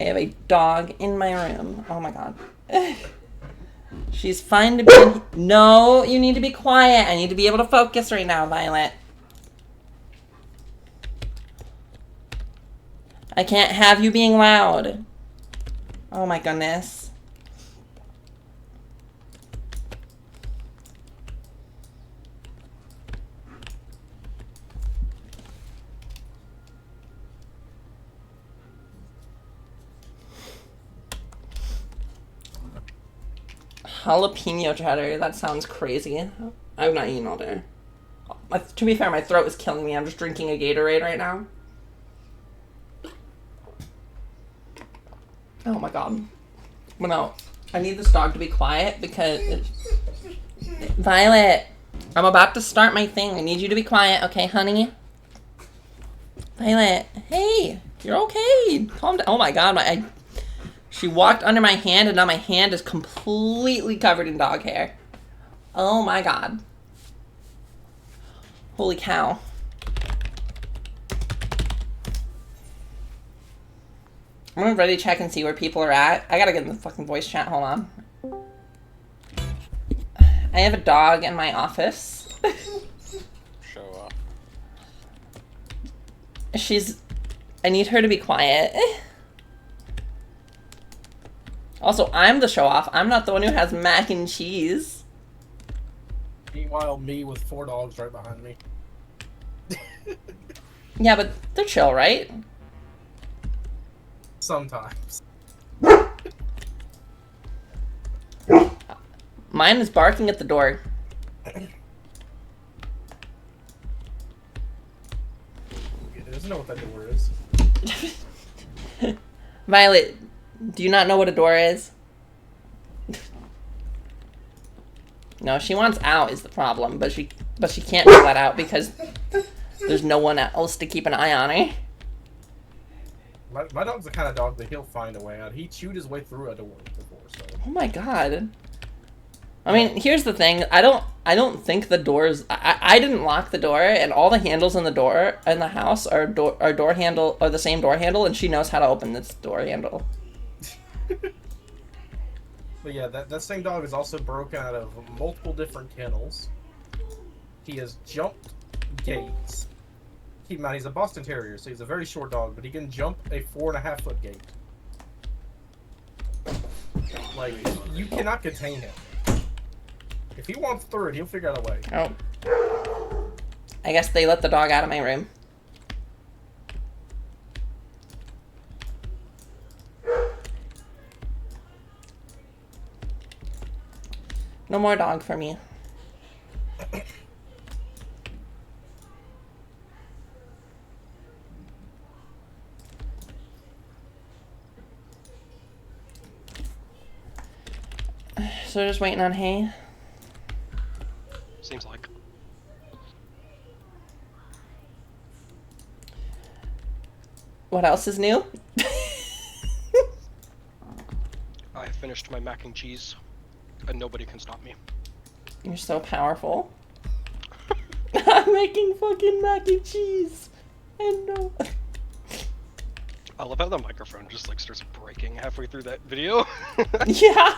I have a dog in my room. Oh my god. She's fine to be... No, you need to be quiet. I need to be able to focus right now, Violet. I can't have you being loud. Oh my goodness. Jalapeno cheddar. That sounds crazy. I've not eaten all day. To be fair, my throat is killing me. I'm just drinking a Gatorade right now. Oh my god. Well, no. I need this dog to be quiet because... Violet, I'm about to start my thing. I need you to be quiet, okay, honey? Violet, hey, you're okay. Calm down. Oh my god, she walked under my hand and now my hand is completely covered in dog hair. Oh my god. Holy cow. I'm gonna ready check and see where people are at. I gotta get in the fucking voice chat, hold on. I have a dog in my office. Show up. I need her to be quiet. Also, I'm the show-off. I'm not the one who has mac and cheese. Meanwhile, me with 4 dogs right behind me. Yeah, but they're chill, right? Sometimes. Mine is barking at the door. He doesn't know what that door is. Violet, do you not know what a door is? No, she wants out is the problem, but she can't be let out because there's no one else to keep an eye on her. My dog's the kind of dog that he'll find a way out. He chewed his way through a door before, so. Oh my god. I mean, here's the thing. I don't think the doors... I didn't lock the door, and all the handles in the door in the house are door handle, are the same door handle, and she knows how to open this door handle. But yeah, that same dog is also broken out of multiple different kennels. He has jumped gates. Keep in mind, he's a Boston Terrier, so he's a very short dog, but he can jump a 4.5-foot gate. Like, you cannot contain him. If he wants through it, he'll figure out a way. Oh. I guess they let the dog out of my room. No more dog for me. So we're just waiting on hay. Seems like. What else is new? I finished my mac and cheese. and nobody can stop me. You're so powerful. I'm making fucking mac and cheese. And no. I love how the microphone just like starts breaking halfway through that video. Yeah.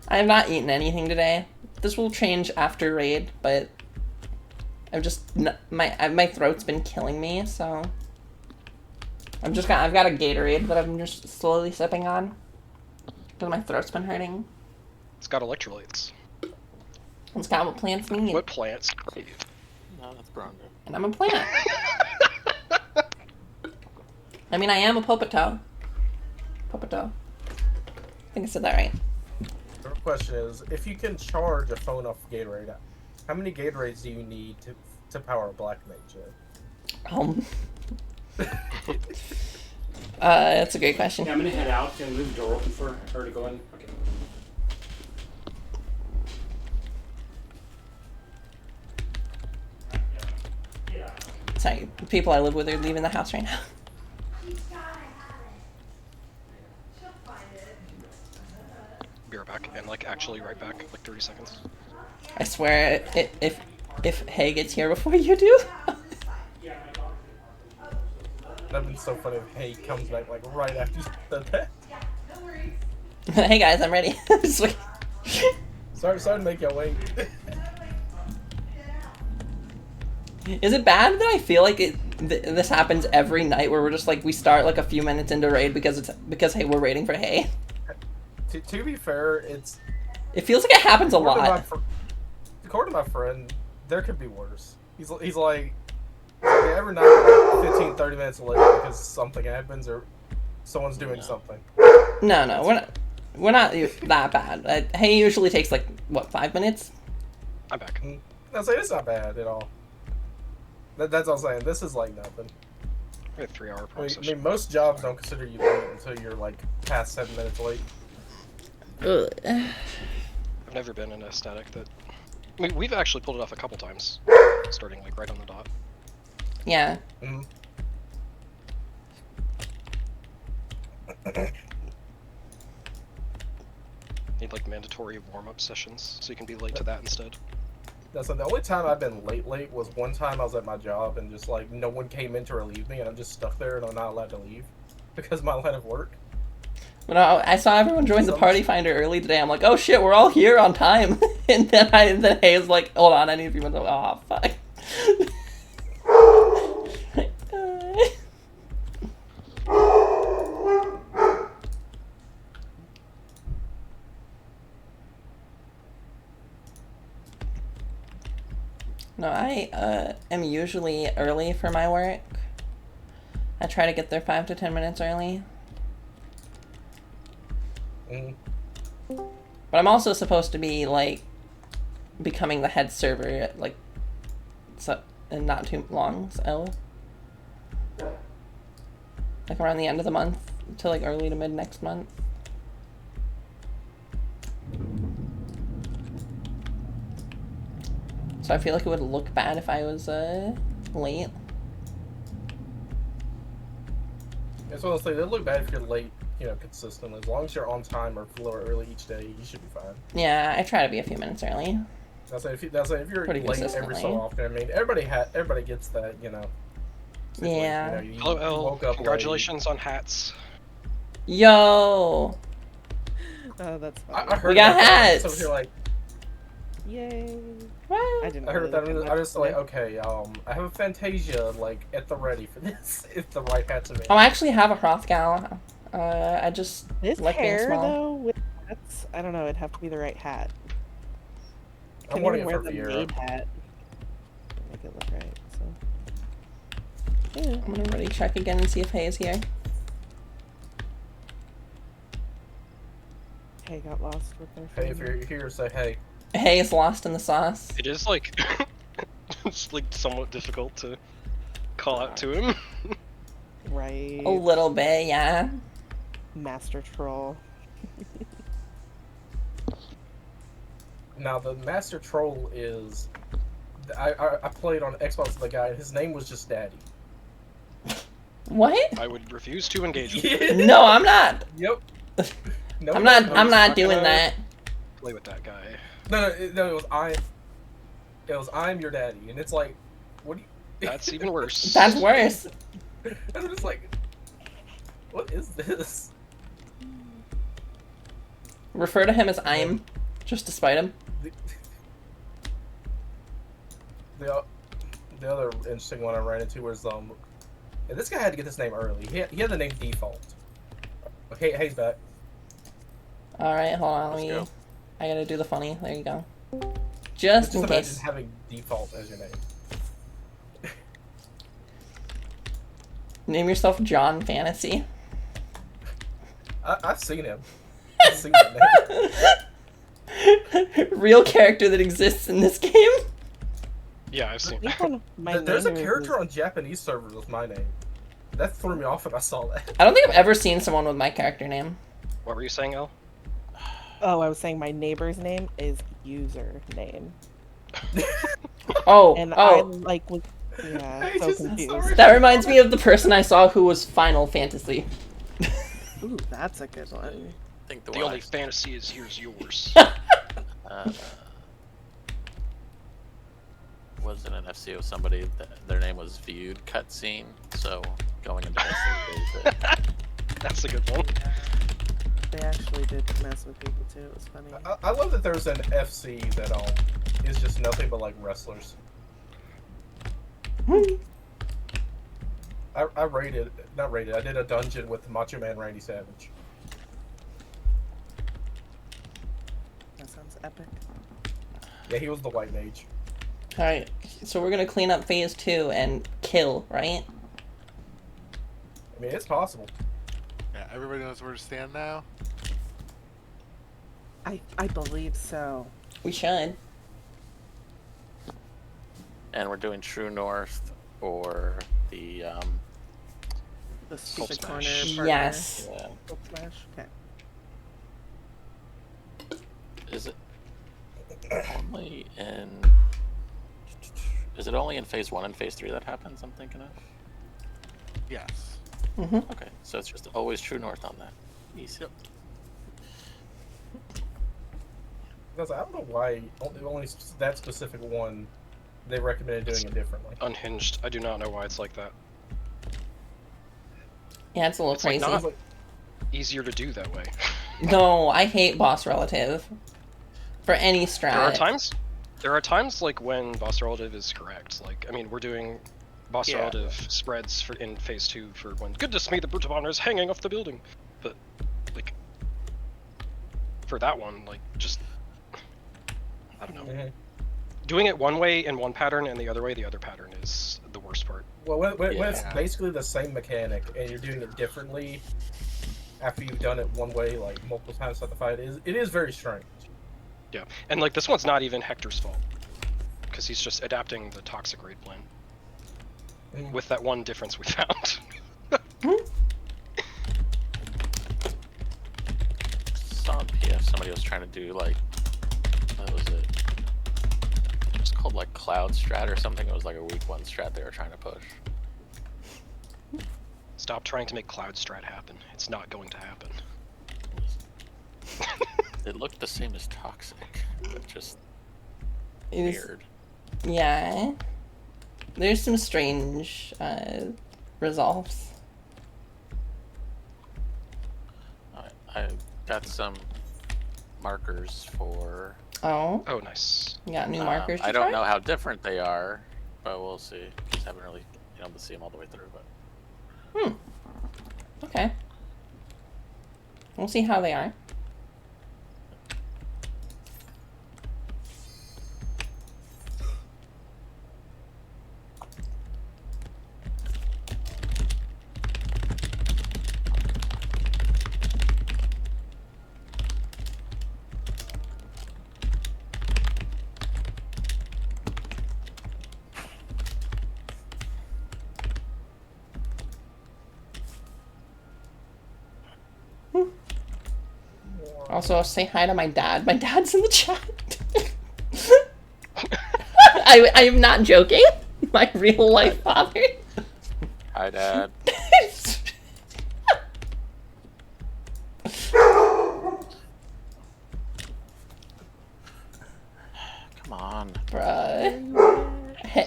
I have not eaten anything today. This will change after raid, but I've just my throat's been killing me, so I've got a Gatorade that I'm just slowly sipping on because my throat's been hurting. It's got electrolytes. It's got what plants need. What plants? No, that's Bronger. And I'm a plant. I mean, I am a Popoto. Popoto. I think I said that right. The question is, if you can charge a phone off Gatorade, how many Gatorades do you need to power a black mage? That's a great question. Yeah, I'm gonna head out. Can I leave the door open for her to go in? Okay. Sorry, the people I live with are leaving the house right now. Be right back, and like actually right back, like 30 seconds. I swear, if Hay gets here before you do. That'd be so funny if Hay comes back like right after you said that. Hey guys, I'm ready. Sweet. Sorry to make you wait. Is it bad that I feel like this happens every night where we're just like we start like a few minutes into raid because hey, we're waiting for Hay? To be fair, It feels like it happens a lot. According to my friend, there could be worse. He's like every night like 15-30 minutes late because something happens or someone's doing something. No, we're not that bad. Hay usually takes like what, 5 minutes? I'm back. I'll say it's not bad at all. That's all I'm saying. This is like nothing. We have 3-hour I process. mean, most jobs don't consider you late until you're like past 7 minutes late. Ugh. I've never been in a static that. We've actually pulled it off a couple times, starting like right on the dot. Yeah. Mm-hmm. Need like mandatory warm-up sessions, so you can be late to that instead. That's the only time I've been late was one time I was at my job and just like no one came in to relieve me and I'm just stuck there and I'm not allowed to leave because of my line of work. But I saw everyone join the party finder early today. I'm like, oh shit, we're all here on time. And then Hayes like, hold on, I need a few minutes. Oh fuck. No, I am usually early for my work. I try to get there 5 to 10 minutes early. Mm. But I'm also supposed to be like becoming the head server like in not too long, so like around the end of the month to like early to mid next month. So I feel like it would look bad if I was late. That's what I'll say. They look bad if you're late, consistently. As long as you're on time or a little early each day, you should be fine. Yeah, I try to be a few minutes early. If you're Pretty late every so often, I mean, everybody gets that, situation, Yeah. You Hello, woke up congratulations on hats. Yo! Oh, that's late. funny. I heard We got about that. hats! So you're like, Yay! What? I didn't. I heard really that. look at I just like, today. okay, I have a Fantasia like at the ready for this if the right hat's available. Oh, I actually have a Hrothgal. I just This like being hair small. though, with hats, I don't know. It'd have to be the right hat. I'm Couldn't wanting even it wear for the Fiera. maid hat. Make it look right. So. Yeah. I'm gonna really check again and see if Hay is here. Hey, got lost with their Hey, if family. you're here, say hey. Hay is lost in the sauce. It is like it's like somewhat difficult to call out to him. Right. A little bit, yeah. Master troll. Now the Master Troll is, I played on Xbox with the guy. His name was just Daddy. What? I would refuse to engage with him. No, I'm not. Yep. No, I'm not. no, I'm not not doing gonna- that. Play with that guy. No, it was I'm your daddy, and it's like, what do you? That's even worse. That's worse. And I'm just like, what is this? Refer to him as I'm, just to spite him. The other interesting one I ran into was and this guy had to get this name early. He had the name Default. Okay, Hayes back. All right, hold on. Let's go. I gotta do the funny. There you go. Just in imagine case. having Default as your name. Name yourself John Fantasy. I've seen him. I've seen that name. Real character that exists in this game. Yeah, I've seen. There's a character on Japanese servers with my name. That threw me off when I saw that. I don't think I've ever seen someone with my character name. What were you saying, El? Oh, I was saying my neighbor's name is username. Oh, And oh. I'm like, yeah, I so just- confused. sorry. That reminds me of the person I saw who was Final Fantasy. Ooh, that's a good one. I think the The one only fantasy is here's yours. wasn't an FCO somebody that their name was viewed cutscene, so going into this That's a good one. They actually did mess with people too. It was funny. I love that there's an FC that is just nothing but like wrestlers. I did a dungeon with Macho Man Randy Savage. That sounds epic. Yeah, he was the white mage. Alright, so we're gonna clean up phase 2 and kill, right? I mean, it's possible. Yeah, everybody knows where to stand now. I believe so. We should. and we're doing True North or the The stupid Smash. corner partner. Yes. yeah. Scope Smash. Okay. Is it only in? Is it only in phase 1 and phase 3 that happens? I'm thinking of. Yes. Mm-hmm. Okay, so it's just always True North on that. Easy. Because I don't know why only that specific one they recommended doing it differently. Unhinged. I do not know why it's like that. Yeah, it's a little It's like crazy. not easier to do that way. No, I hate boss relative. For any strat. There are times like when boss relative is correct. Like, I mean, we're doing boss Yeah. relative spreads in phase 2 for when goodness me, the Brute Abombinator is hanging off the building. But like for that one, like just I don't know. Mm-hmm. Doing it one way in one pattern and the other way the other pattern is the worst part. Well, when it's Yeah. basically the same mechanic and you're doing it differently after you've done it one way like multiple times throughout the fight, it is very strange. Yeah, and like this one's not even Hector's fault because he's just adapting the toxic raid plan. Mm. With that one difference we found. Saw on PF somebody was trying to do like, what was it? It was called like Cloud Strat or something. It was like a week 1 strat they were trying to push. Stop trying to make Cloud Strat happen. It's not going to happen. It looked the same as Toxic, but just It is- weird. Yeah. There's some strange resolves. I got some markers for. Oh, Oh, nice. you got new markers to I don't try? know how different they are, but we'll see. Just haven't really been able to see them all the way through. But Okay. We'll see how they are. Also, say hi to my dad. My dad's in the chat. I am not joking. My real life father. hi, Dad. Come on. Bruh. Hey,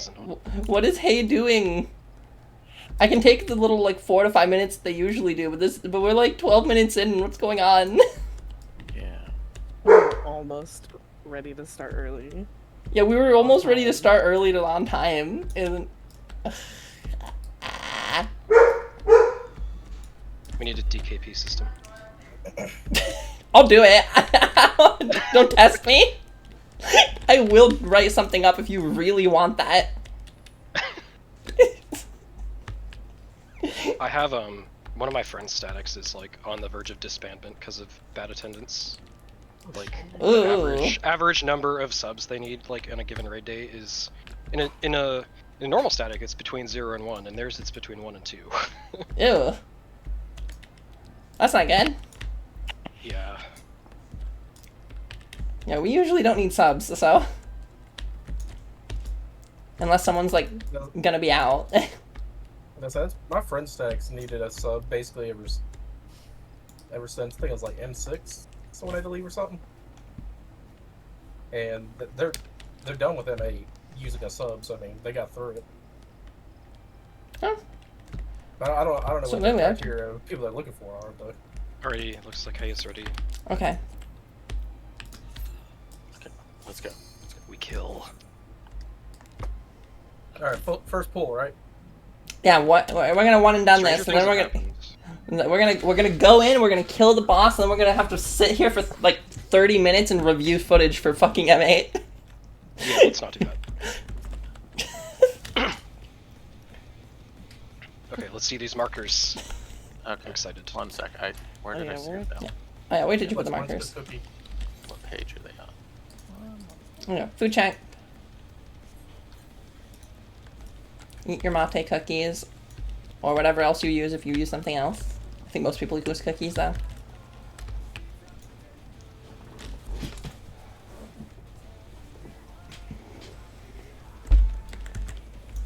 what is Hey doing? I can take the little like 4 to 5 minutes they usually do, but we're like 12 minutes in. What's going on? Yeah. We're almost ready to start early. Yeah, we were almost ready to start early to on time, and We need a DKP system. I'll do it. Don't test me. I will write something up if you really want that. I have one of my friends' statics is like on the verge of disbandment because of bad attendance. Like the average number of subs they need like on a given raid day is in a normal static it's between 0 and 1, and theirs it's between 1 and 2. Ew. That's not good. Yeah. Yeah, we usually don't need subs, so unless someone's like gonna be out. In a sense, my friend stacks needed a sub basically ever since I think it was like M6. Someone had to leave or something, and they're done with M8 using a sub. So I mean, they got through it. Huh. But I don't know So what they the left. criteria people are looking for are though. Already looks like Hey is ready. Okay. Okay, let's go. We kill. All right, first pull, right? Yeah. What we're gonna one and done Stranger this, and then things have we're happened. gonna go in. We're gonna kill the boss, and then we're gonna have to sit here for like 30 minutes and review footage for fucking M8. Yeah, let's not do that. Okay, let's see these markers. Okay. I'm excited. 1 sec. Where Oh, did I yeah, see where- it now? Oh yeah, where did you put What's the one's markers? cookie? What page are they on? Oh, yeah, food check. Eat your mate cookies, or whatever else you use if you use something else. I think most people use cookies though.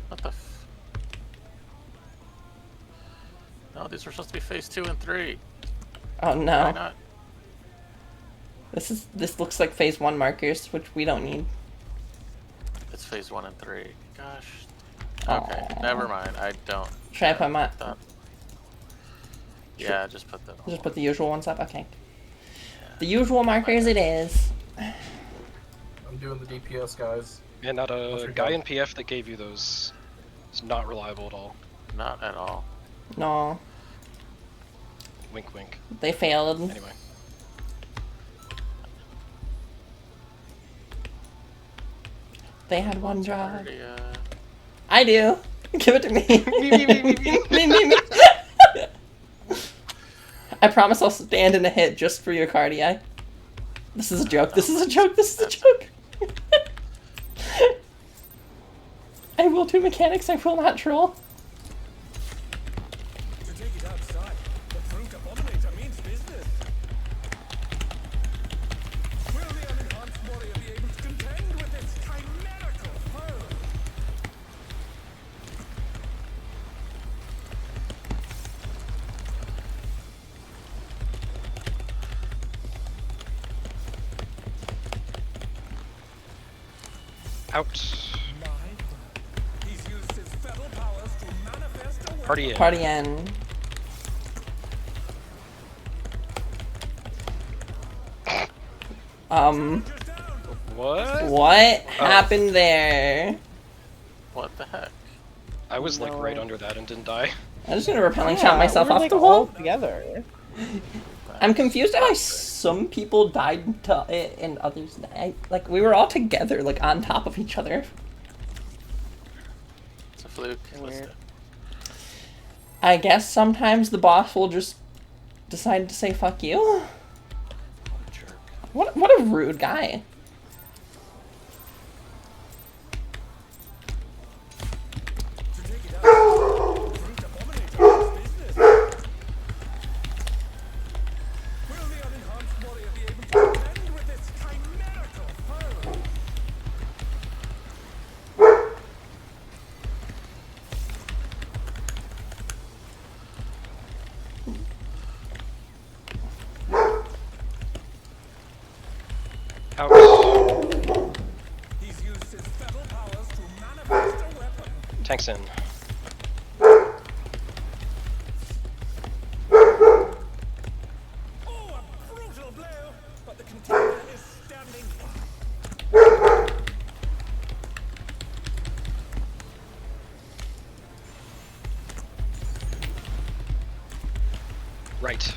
What the No, these were supposed to be phase 2 and 3. Oh Why no. not? This looks like phase 1 markers, which we don't need. It's phase 1 and 3. Gosh. Okay, never mind. I don't. Should I put my Yeah, just put them. just put the usual ones up? Okay. The usual markers it is. I'm doing the DPS guys. And that What's your guy job? in PF that gave you those is not reliable at all. Not at all. No, Wink, wink. they failed. Anyway. They had one job. Already, I do. Give it to me. Me, me. I promise I'll stand in a hit just for your cardiac. This is a joke. This is a joke. This is a joke. I will do mechanics. I will not troll. To take it outside, the Brute Abombinator means business. Will the unenhanced warrior be able to contend with its chimerical foe? Out. He's used his feral powers to manifest a Party in. Party in. What? What happened there? what the heck? I was like right under that and didn't die. I'm just gonna repelling shot myself we're, off like, the all wall. together. I'm confused why some people died to it and others. Like we were all together, like on top of each other. It's a fluke. Let's Weird. do- I guess sometimes the boss will just decide to say fuck you. What a jerk. What a rude guy. To take it outside, the Brute Abombinator means business. Will the unenhanced warrior be able to contend with its chimerical foe? Out. He's Tanks in. Oh, a brutal blow, but the contender is standing. Right.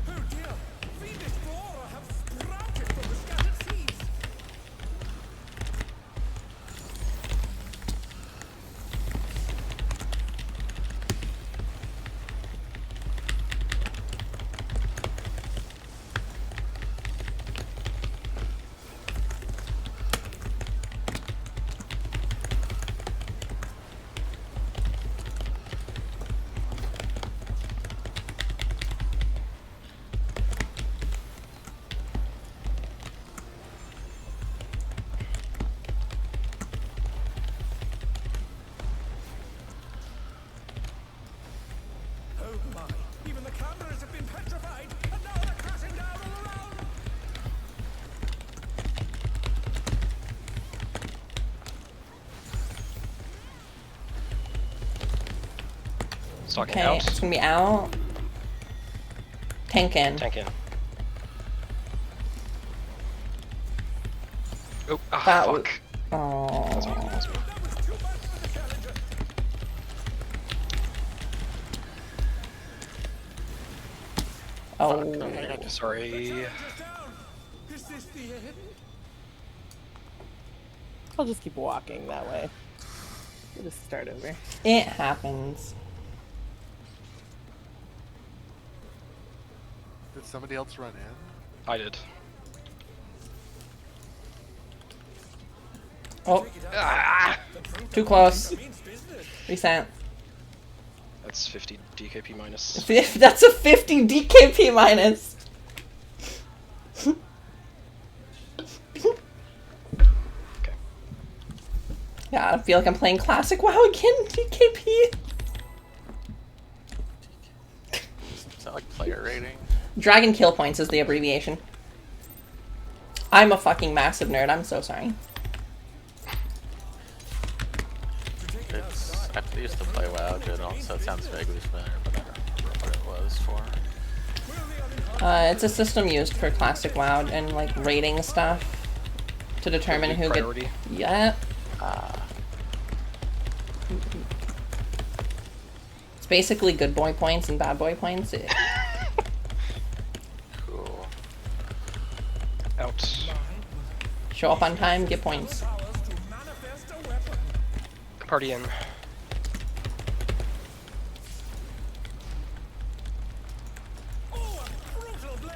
Oh dear, fiendish flora have sprouted from the scattered seeds. Oh my, even the cameras have been petrified, and now they're crashing down all around. Stalking Okay, out. it's gonna be out. Tank in. Tank in. Oh, ah, That was- fuck. Oh. That was too much for the challenger. Oh. Sorry. Challenger's down. Is this the end? I'll just keep walking that way. We'll just start over. It happens. Did somebody else run in? I did. Oh, Ah! too close. Means business. Reset. That's 50 DKP minus. That's a 50 DKP minus. Okay. Yeah, I feel like I'm playing classic WoW again. DKP. Is that like player rating? Dragon Kill Points is the abbreviation. I'm a fucking massive nerd. I'm so sorry. It's I used to play WoW, dude, so it sounds vaguely familiar, but I don't remember what it was for. It's a system used for classic WoW and like rating stuff to determine who Priority. gets. Yeah. It's basically good boy points and bad boy points. Cool. Out. Show up on time, get points. Powers to manifest a weapon. Party in. Oh, a brutal blow,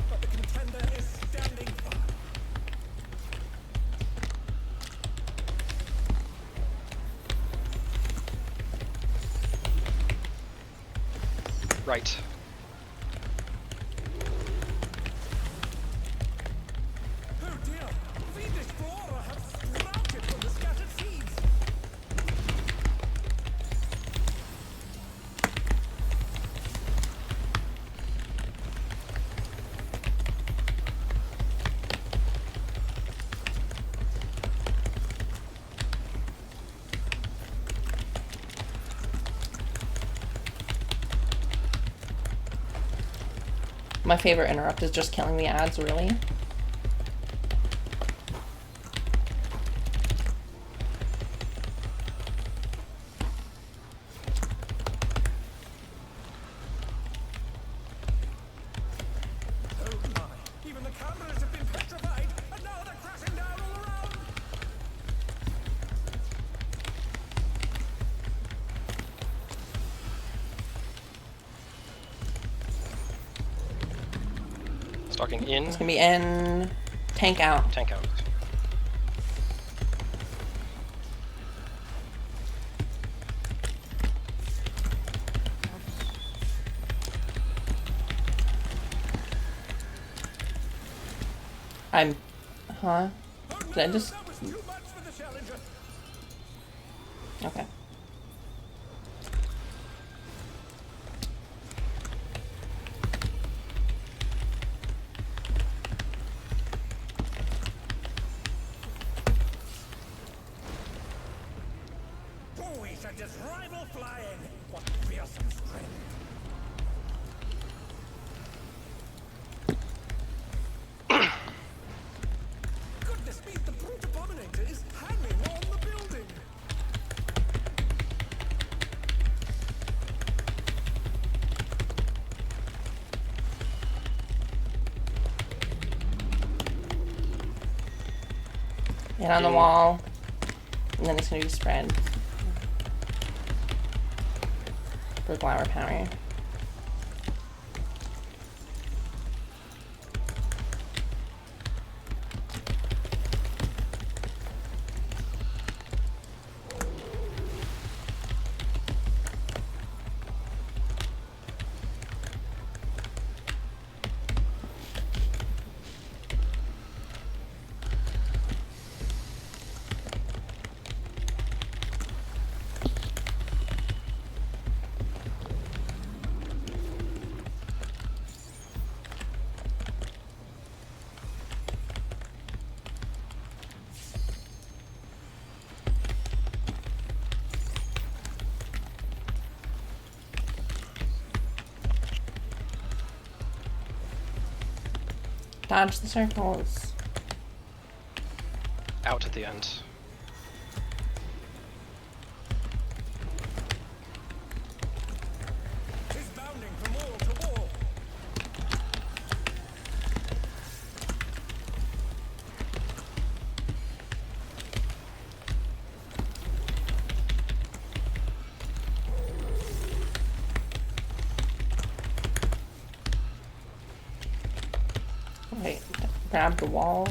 but the contender is standing. Right. Oh dear, fiendish flora have sprouted from the scattered seeds. My favorite interrupt is just killing the ads, really. Oh my, even the cameras have been petrified, and now they're crashing down all around. Stalking in. It's gonna be in. Tank out. Tank out. I'm. Huh? Oh Did I no, just. that was too much for the challenger. Okay. greatest rival flying. What fearsome strength. Goodness me, the Brute Abombinator is hanging on the building. And on the wall. And then he's gonna do spread. For flower power. Dodge the circles. Out at the end. He's bounding from wall to wall. Wait, grab the wall.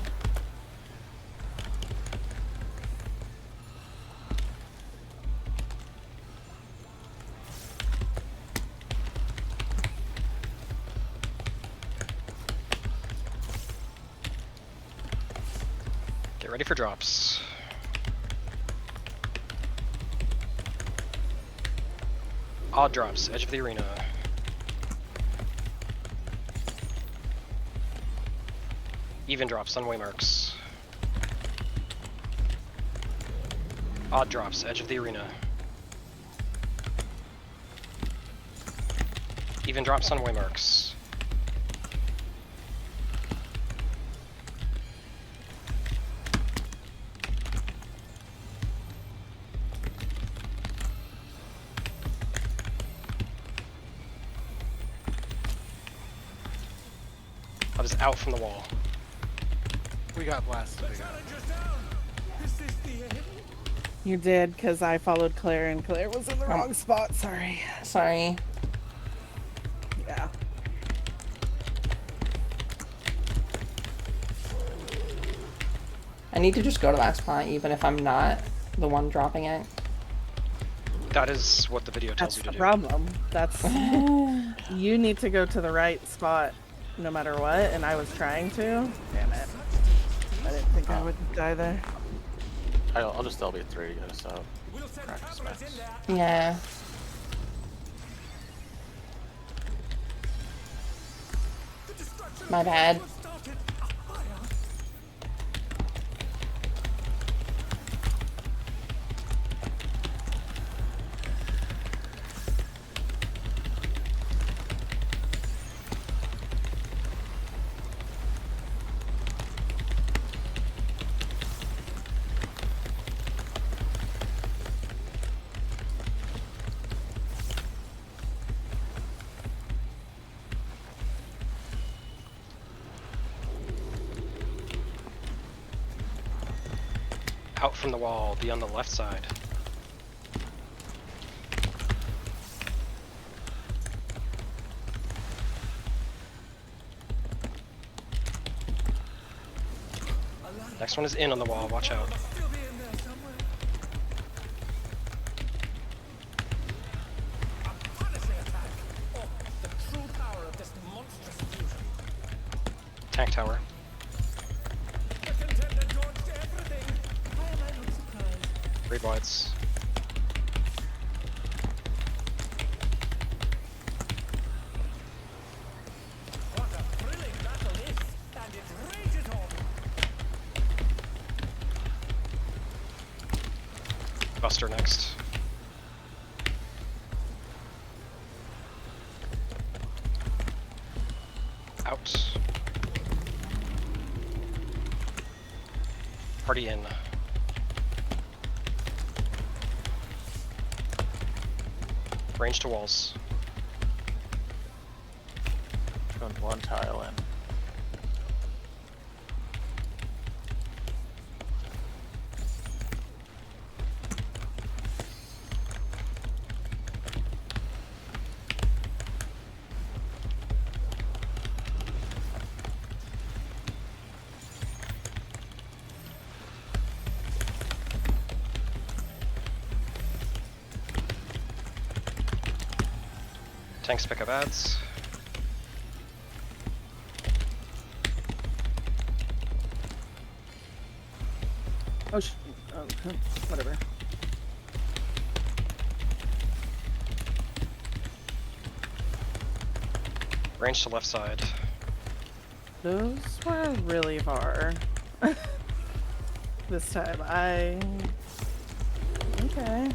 Get ready for drops. Odd drops, edge of the arena. Even drops on waymarks. Odd drops, edge of the arena. Even drops on waymarks. I was out from the wall. We got blasted again. Challenger's down. Is this the end? You did, because I followed Claire, and Claire was in the wrong spot. Sorry. Sorry. Yeah. I need to just go to that spot even if I'm not the one dropping it. That is what the video tells That's you the to do. problem. That's you need to go to the right spot no matter what, and I was trying to. Damn it. I didn't think I would die there. I'll just LB3 to get us out. We'll send Practice cameras maps. in there. Yeah. The destruction My bad. was started. A fire. Out from the wall, be on the left side. Next one is in on the wall, watch out. Must still be in there somewhere. A policy attack. Oh, the true power of this monstrous fusion. Tank tower. The contender dodged everything. Why am I not surprised? Read wides. What a thrilling battle this, and it rages on. Buster next. out. Party in. Range to walls. Going one tile in. Tanks pick up ads. Oh, whatever. Range to left side. Those were really far. This time, okay.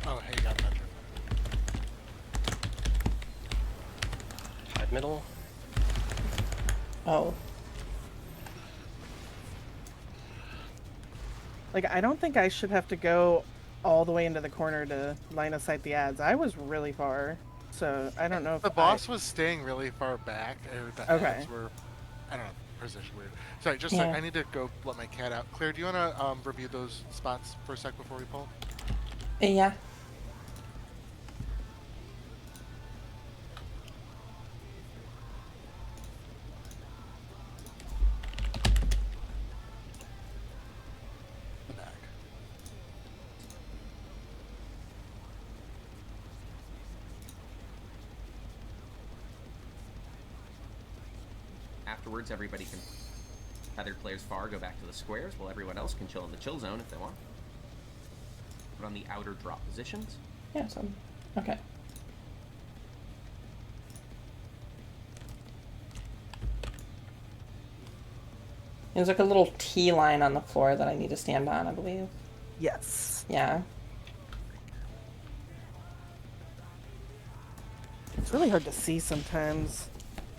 Oh, hey, you got that. Hide middle. Oh. Like, I don't think I should have to go all the way into the corner to line of sight the ads. I was really far, so I don't know if The boss was staying really far back, and the Okay. ads were, I don't know, position weird. Sorry, just Yeah. I need to go let my cat out. Claire, do you want to review those spots for a sec before we pull? Yeah. The back. Afterwards, everybody can, other players far go back to the squares, while everyone else can chill in the chill zone if they want. Put on the outer drop positions. Yeah, so, okay. There's like a little T line on the floor that I need to stand on, I believe. Yes. Yeah. It's really hard to see sometimes.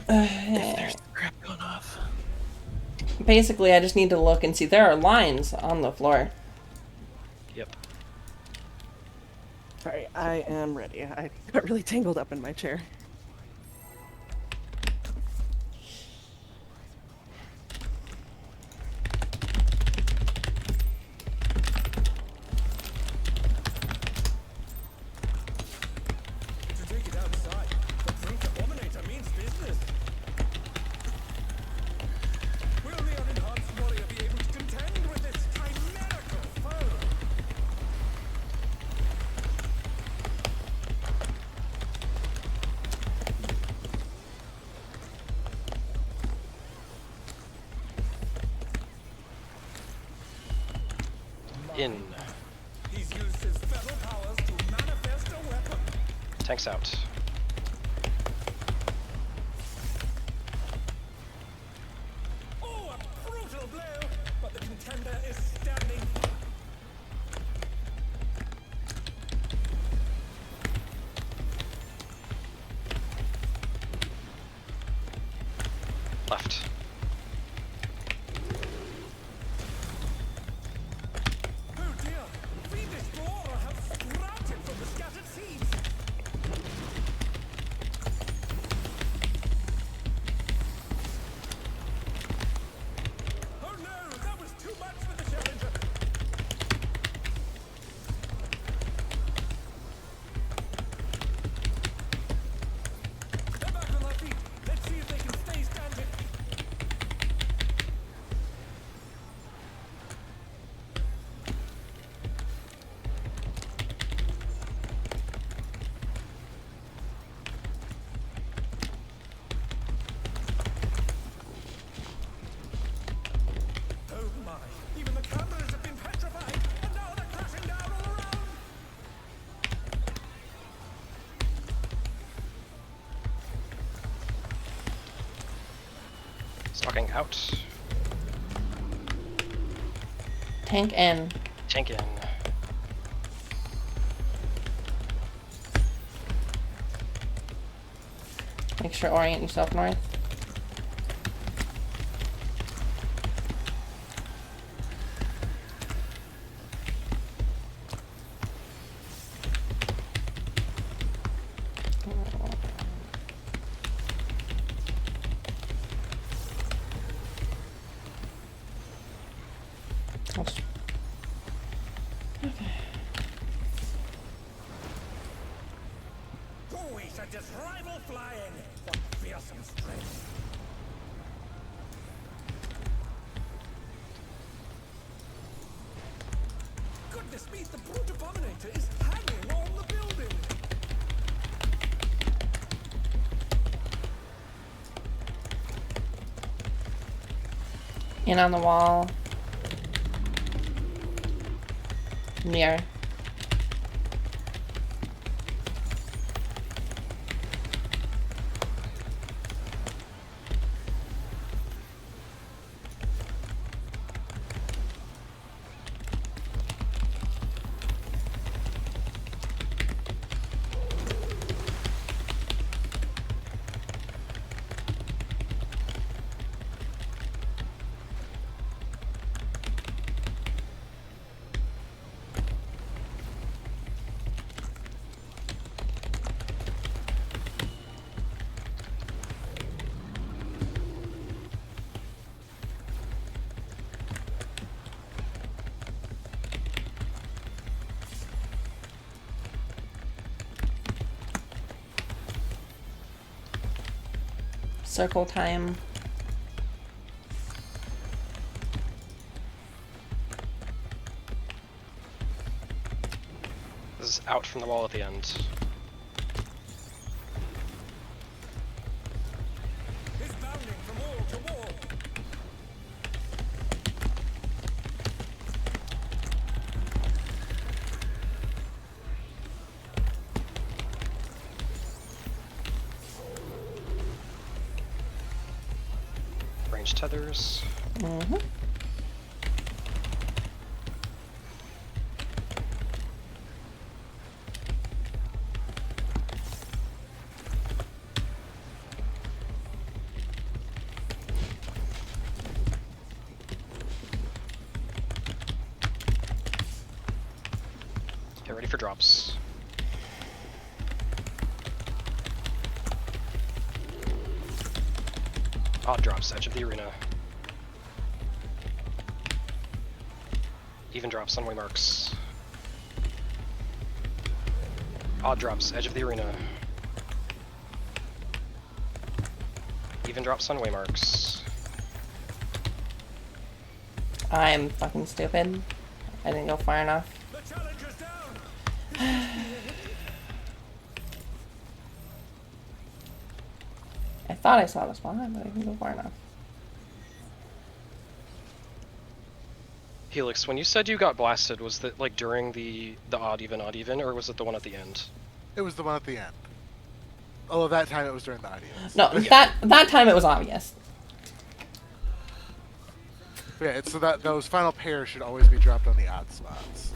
Yeah. There's crap going off. Basically, I just need to look and see. There are lines on the floor. Yep. Sorry, I am ready. I got really tangled up in my chair. To take it outside, the Brute Abombinator means business. Will the unenhanced warrior be able to contend with this chimerical foe? In. He's used his feral powers to manifest a weapon. Tanks out. Oh, a brutal blow! But the contender is standing. Left. Oh dear! Fiendish Boar have sprouted from the scattered seeds. Oh no! That was too much for the challenger. They're back on their feet. Let's see if they can stay standing. Oh my! Even the cameras have been petrified, and now they're crashing down all around. Stalking out. Tank in. Tank in. Make sure orient yourself north. Buoys at this rival flying. What fearsome strength. Goodness me, the Brute Abombinator is hanging on the building. In on the wall. Near. Circle time. This is out from the wall at the end. It's bounding from wall to wall. Range tethers. Mm-hmm. Get ready for drops. Odd drops, edge of the arena. Even drops, sunway marks. Odd drops, edge of the arena. Even drops, sunway marks. I'm fucking stupid. I didn't go far enough. The challenger's down. I thought I saw the spot, but I didn't go far enough. Helix, when you said you got blasted, was that like during the odd even, or was it the one at the end? It was the one at the end. Oh, that time it was during the audience. No, that time it was obvious. Yeah, it's so that those final pairs should always be dropped on the odd slots.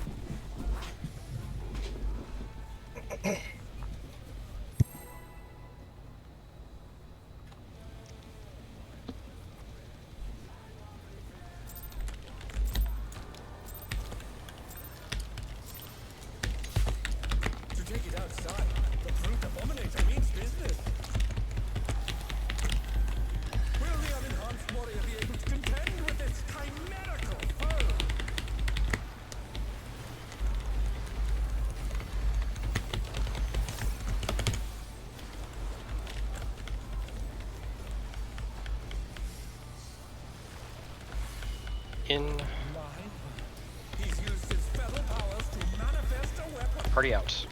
To take it outside, the Brute Abombinator means business. Will the unenhanced warrior be able to contend with this chimerical foe? In. He's used his feather powers to manifest a weapon. Party out.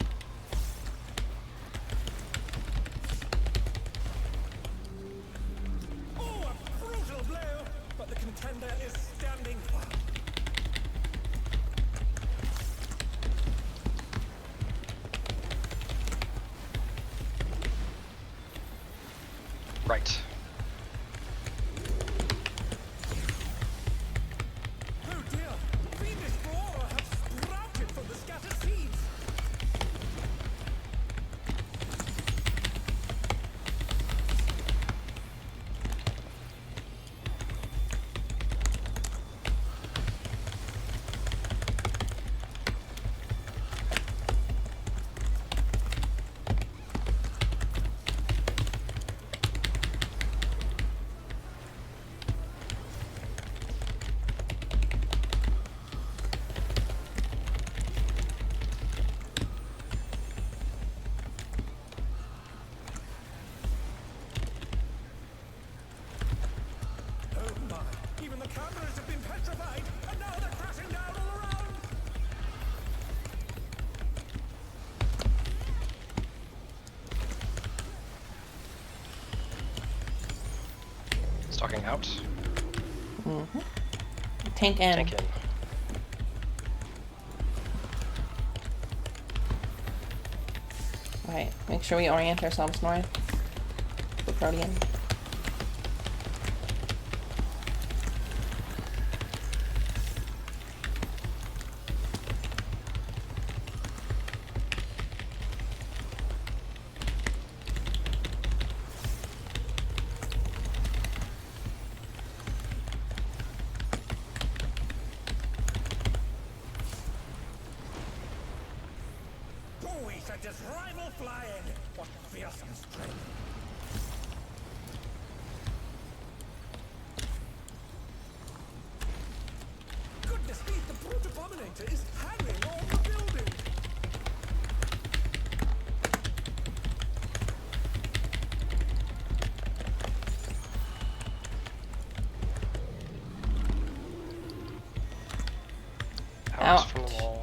Oh, a brutal blow! But the contender is standing firm. Right. Oh dear! Fiendish flora have sprouted from the scattered seeds! Stalking out. Mm-hmm. Tank in. Tank in. Right. Make sure we orient ourselves north. The Protean. Always at this rival flying. What fearsome strength. Goodness me, the Brute Abombinator is hanging on the building. Out from the wall.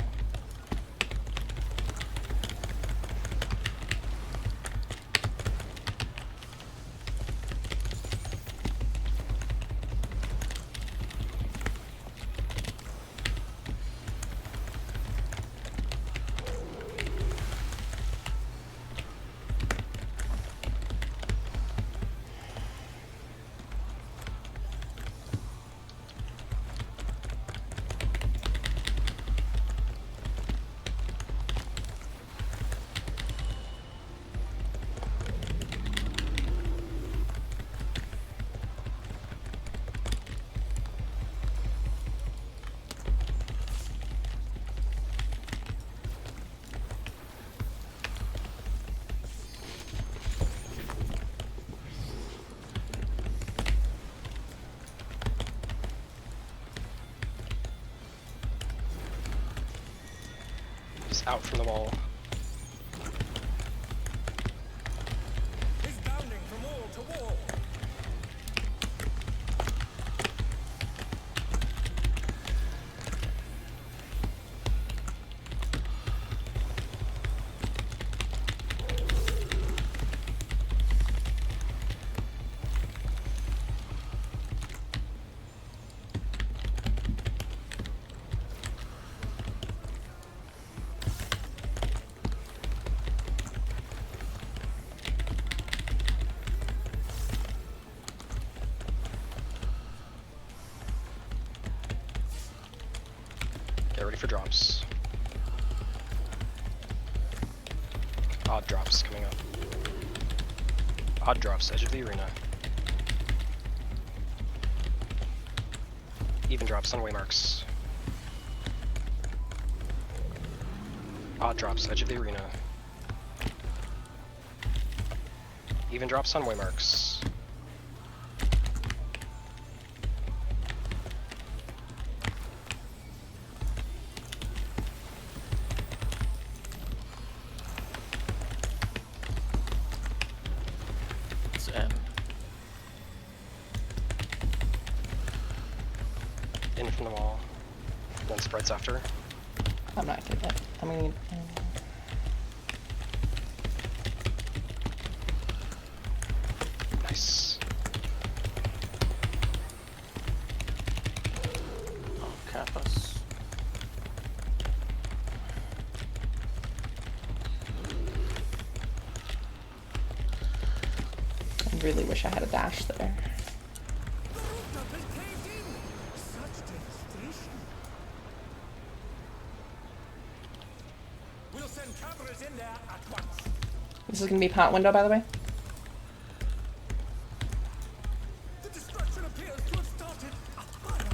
He's out from the wall. He's bounding from wall to wall. Get ready for drops. Odd drops coming up. Odd drops, edge of the arena. Even drops on waymarks. Odd drops, edge of the arena. Even drops on waymarks. It's in. In from the wall. Then spreads after. I'm not gonna get. I'm gonna need. Nice. Oh, cap us. I really wish I had a dash there. The rooftop is caved in. Such devastation. We'll send cameras in there at once. This is gonna be pot window, by the way. The destruction appears to have started a fire.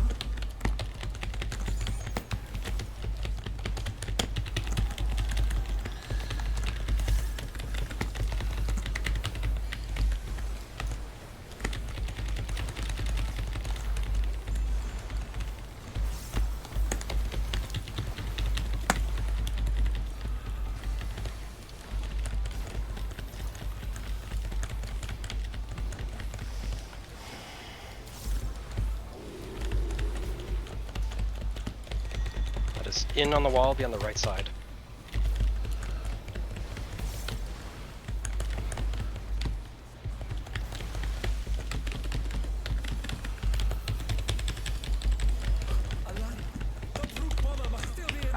That is in on the wall, be on the right side.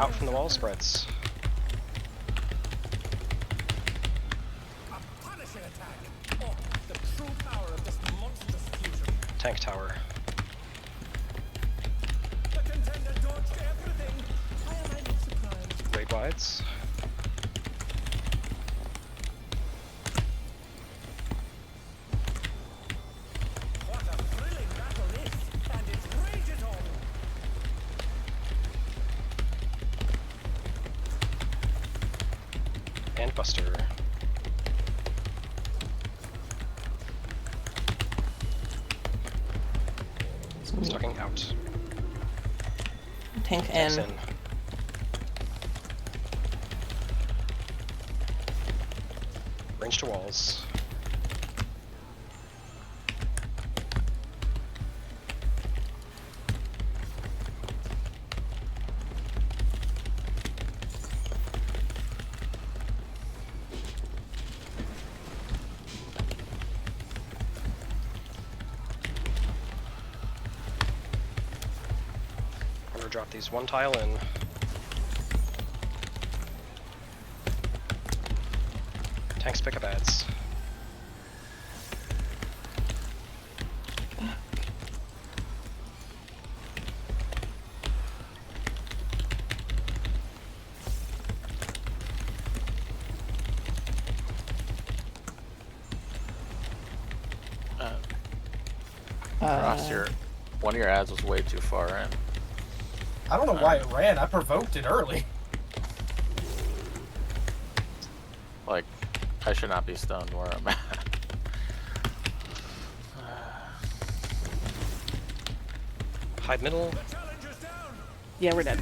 Out from the wall spreads. A punishing attack. Oh, the true power of this monstrous fusion. Tank tower. The contender dodged everything. Why am I not surprised? Raid wides. What a thrilling battle is, and it rages on. And Buster. Stalking out. Tank Tanks in. in. Range to walls. I'm gonna drop these one tile in. Tanks pick up ads. Ross, one of your ads was way too far in. I don't know why it ran. I provoked it early. Like, I should not be stunned where I'm at. Hide middle. The challenger's down. Yeah, we're dead.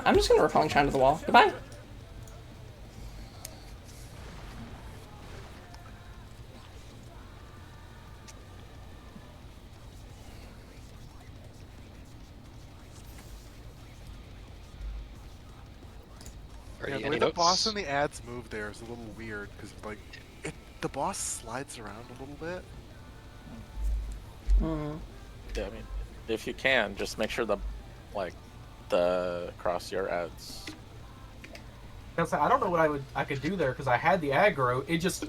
I'm just gonna repelling shine to the wall. Goodbye. Alrighty, Yeah, the any way the notes? boss and the ads move there is a little weird because like the boss slides around a little bit. Yeah, I mean, if you can, just make sure the cross your ads. I don't know what I could do there because I had the aggro. It just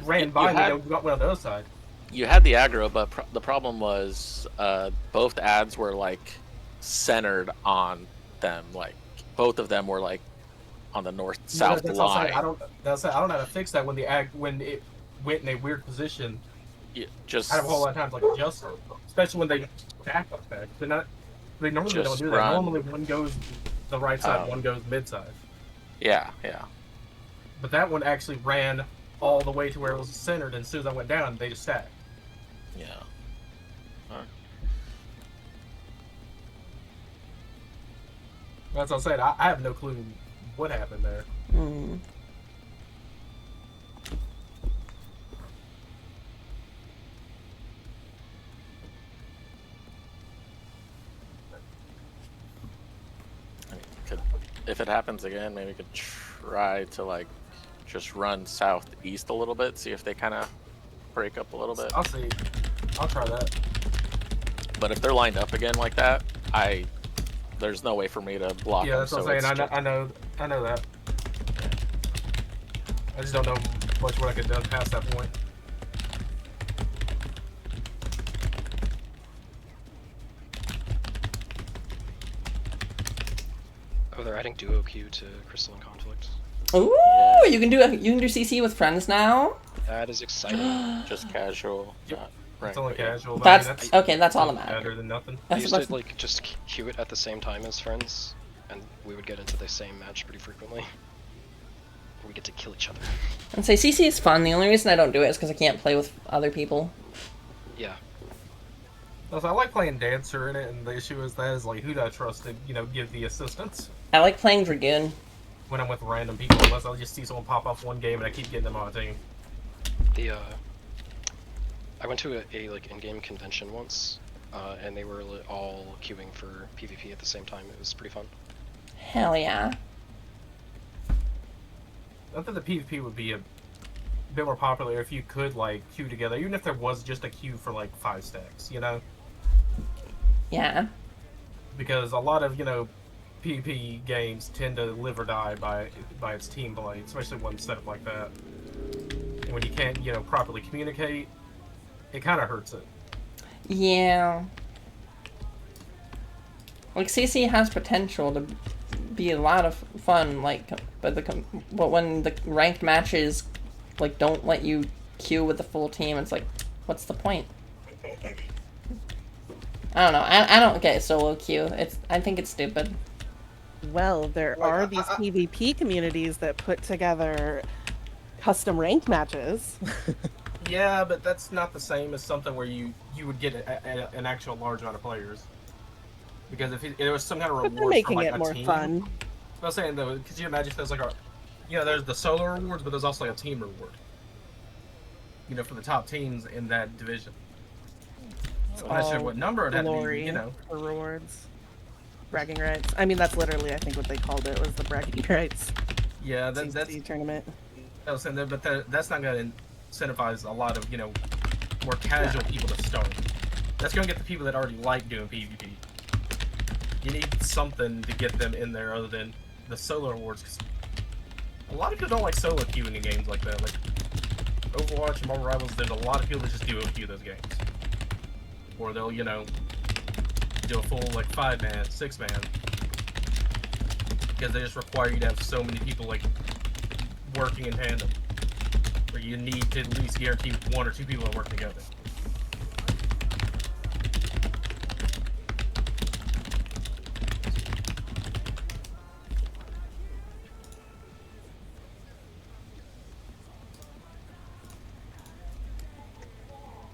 ran by me and went on the other side. You had the aggro, but the problem was both ads were like centered on them. Like both of them were like on the north-south line. I don't know how to fix that when it went in a weird position. Yeah, just I have a whole lot of times like adjust it, especially when they back up back. They normally don't do that. run. Normally one goes the right side, one goes mid side. Yeah. But that one actually ran all the way to where it was centered, and as soon as I went down, they just stacked. Yeah. That's what I said. I have no clue what happened there. If it happens again, maybe we could try to like just run southeast a little bit, see if they kind of break up a little bit. I'll see. I'll try that. But if they're lined up again like that, there's no way for me to block Yeah, them. that's what I'm saying. I know that. I just don't know much what I could do past that point. Oh, they're adding duo Q to Crystalline Conflict. Ooh, you can do CC with friends now. That is exciting. Just casual. Not It's only casual. But That's okay. That's all that matters. Better than nothing. I used to like just queue it at the same time as friends, and we would get into the same match pretty frequently. We get to kill each other. And say CC is fun. The only reason I don't do it is because I can't play with other people. Yeah. Also, I like playing Dancer in it, and the issue is like who do I trust to give the assistance I like playing Dragoon. when I'm with random people, unless I'll just see someone pop off one game and I keep getting them on a team. I went to a like in-game convention once, and they were all queuing for PvP at the same time. It was pretty fun. Hell yeah. I think the PvP would be bit more popular if you could like queue together, even if there was just a queue for like 5 stacks, you know? Yeah. Because a lot of, you know, PvP games tend to live or die by its team play, especially one setup like that. And when you can't, you know, properly communicate, it kind of hurts it. Yeah. Like, CC has potential to be a lot of fun, like, but when the ranked matches, like, don't let you queue with the full team, it's like, what's the point? I don't know. I don't get solo queue. I think it's stupid. Well, there Like, are these PvP communities that put together custom ranked matches. Yeah, but that's not the same as something where you would get an actual large amount of players. Because if it was some kind of But they're rewards for making like it a more team, fun. I was saying though, could you imagine if there's like there's the solo rewards, but there's also like a team reward. You know, for the top teams in that division. I'm not sure what number it had to be, you know. For rewards. Bragging rights. I mean, that's literally, I think, what they called it, was the bragging rights. Yeah, that's tournament. I was saying that, but that's not going to incentivize a lot of, you know, more casual people to start. That's going to get the people that already like doing PvP. You need something to get them in there other than the solo rewards, because a lot of people don't like solo queuing in games like that. Like Overwatch and Marvel Rivals, there's a lot of people that just do a few of those games. Or they'll, you know, do a full, like, 5-man, 6-man. Because they just require you to have so many people, like, working in tandem. Where you need to at least guarantee 1 or 2 people to work together.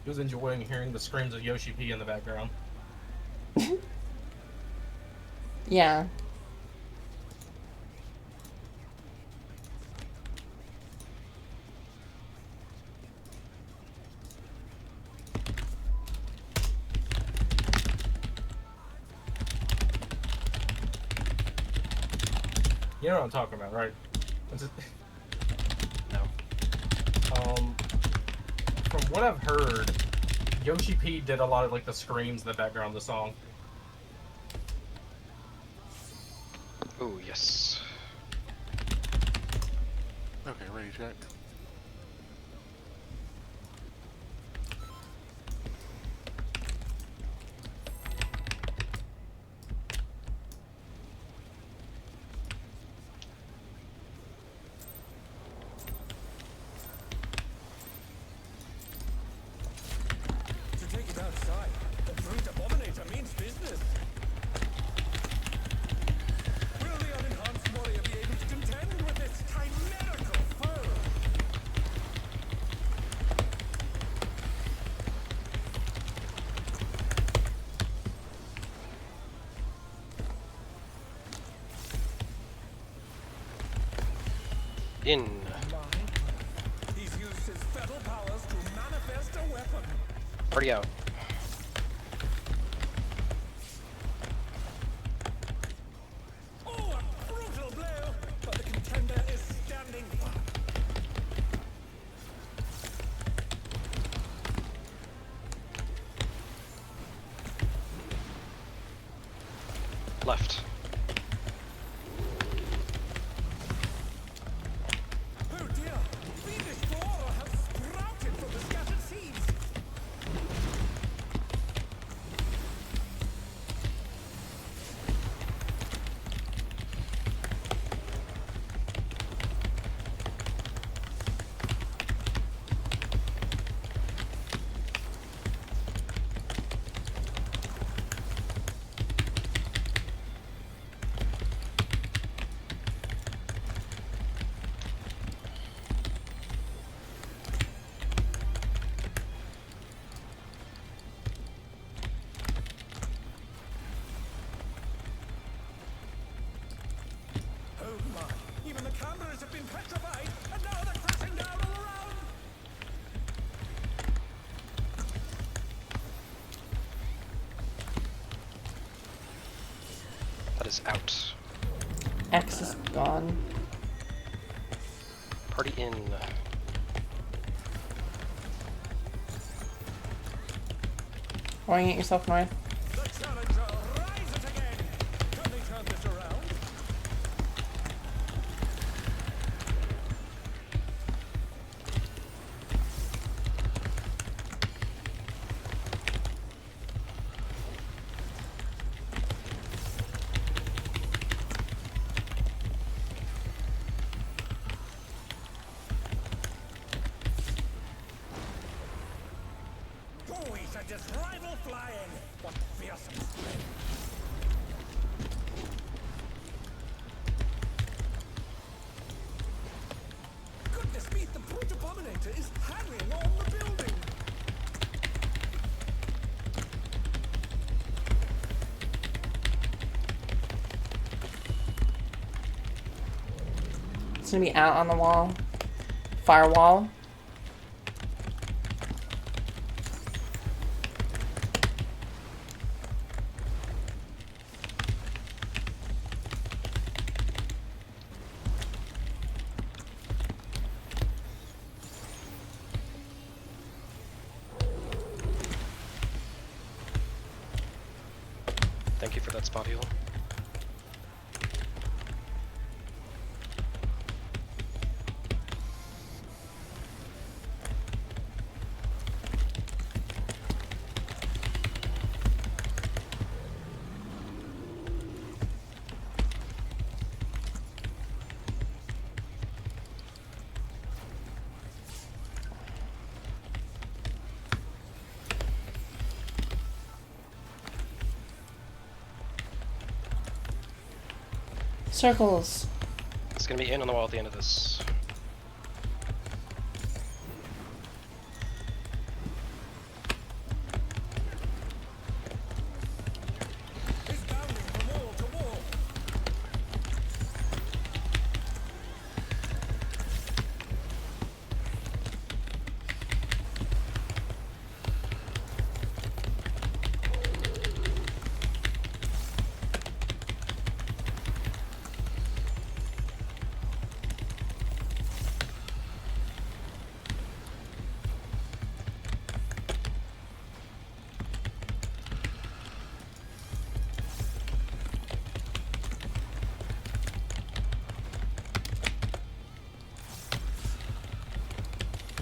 He was enjoying hearing the screams of Yoshi P in the background. Yeah. You know what I'm talking about, right? No. From what I've heard, Yoshi P did a lot of like the screams in the background of the song. Oh, yes. Okay, ready, check. To take it outside, the Brute Abombinator means business. Will the unenhanced warrior be able to contend with this chimerical foe? In. He's used his fetal powers to manifest a weapon. Already out. Oh, a brutal blow! But the contender is standing firm. Left. Oh dear! Fiendish boar has sprouted from the scattered seeds! Oh my! Even the cameras have been petrified, and now they're crashing down all around! That is out. X is gone. Party in. Orient yourself north. The challenger rises again. Can they turn this around? Boys are just rival flying. What fearsome strength. Goodness me, the Brute Abombinator is hanging on the building. It's gonna be out on the wall. Firewall. Thank you for that spot heal. Circles. It's gonna be in on the wall at the end of this. He's bounding from wall to wall.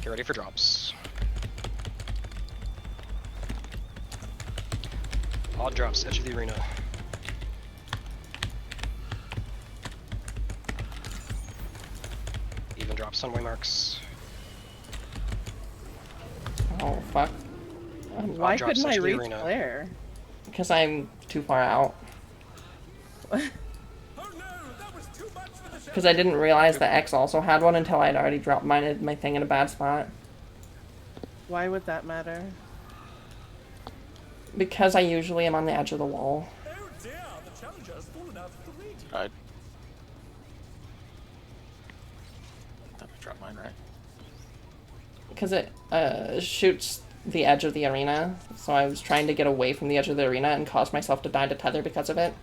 Get ready for drops. Odd drops, edge of the arena. Even drops on waymarks. Oh fuck. Why drops couldn't I into the reach arena. Claire? Because I'm too far out. Oh no, that was too much for the Because I didn't realize that X also had one until I'd already dropped my thing in a bad spot. Why would that matter? Because I usually am on the edge of the wall. Oh dear, the challenger has fallen out of the raid. I dropped mine right. Because it shoots the edge of the arena. So I was trying to get away from the edge of the arena and caused myself to die to tether because of it.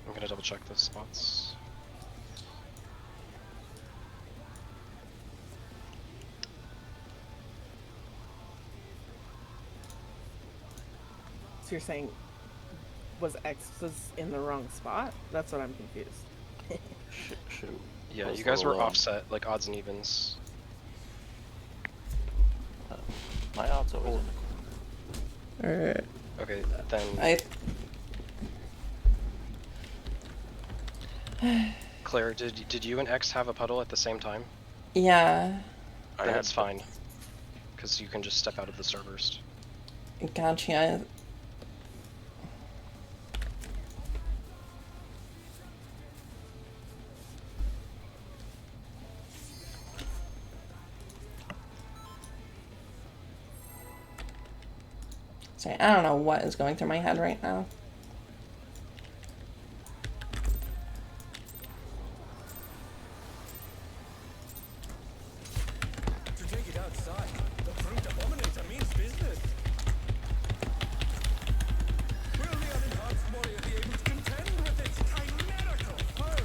I'm gonna double check those spots. So you're saying was X was in the wrong spot? That's what I'm confused. Shoot. Yeah, Those you guys were little, offset, like odds and evens. My odds always in the corner. Okay, then Claire, did you and X have a puddle at the same time? Yeah. Then it's fine, because you can just step out of the starburst. Gotcha. Sorry, I don't know what is going through my head right now. To take it outside, the Brute Abombinator means business. Will the unenhanced warrior be able to contend with its chimerical foe?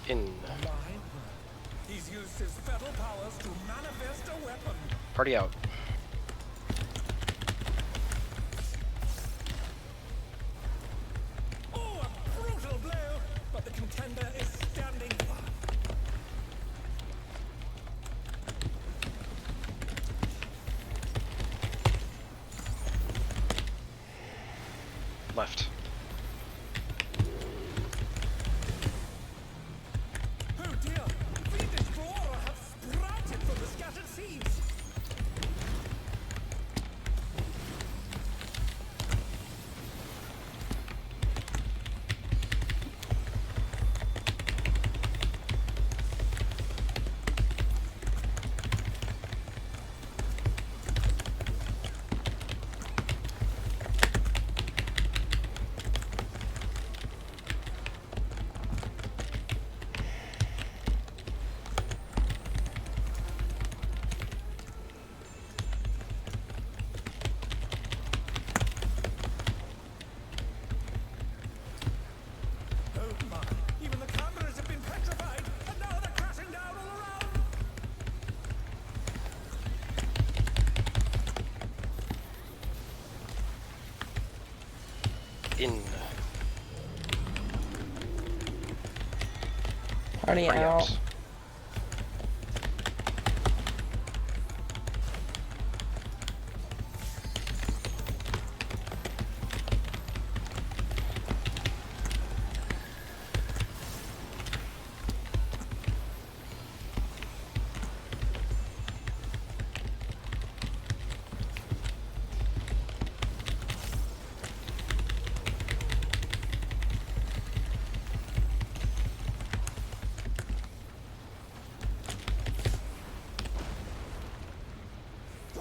In. He's used his fetal powers to manifest a weapon. Party out. Oh, a brutal blow, but the contender is standing firm. Left. Oh dear, fiendish flora have sprouted from the scattered seeds. Oh my, even the cameras have been petrified, and now they're crashing down all around. In. Party Party out. out.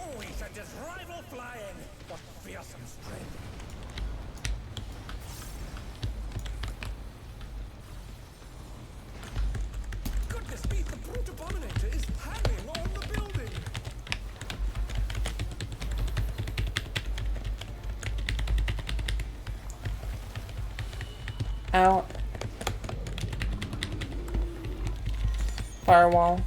Oh, he sent his rival flying. What fearsome strength. Goodness me, the Brute Abombinator is hanging on the building. Out. Firewall.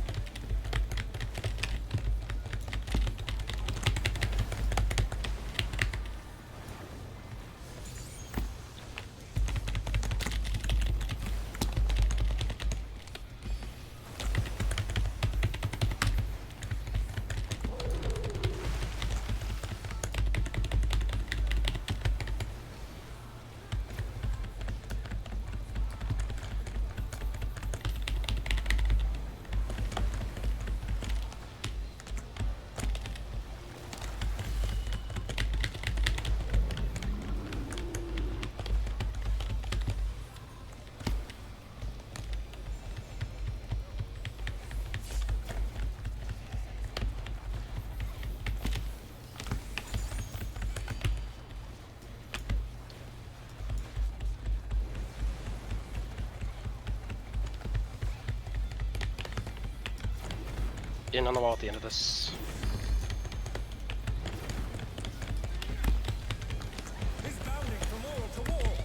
In on the wall at the end of this. He's bounding from wall to wall.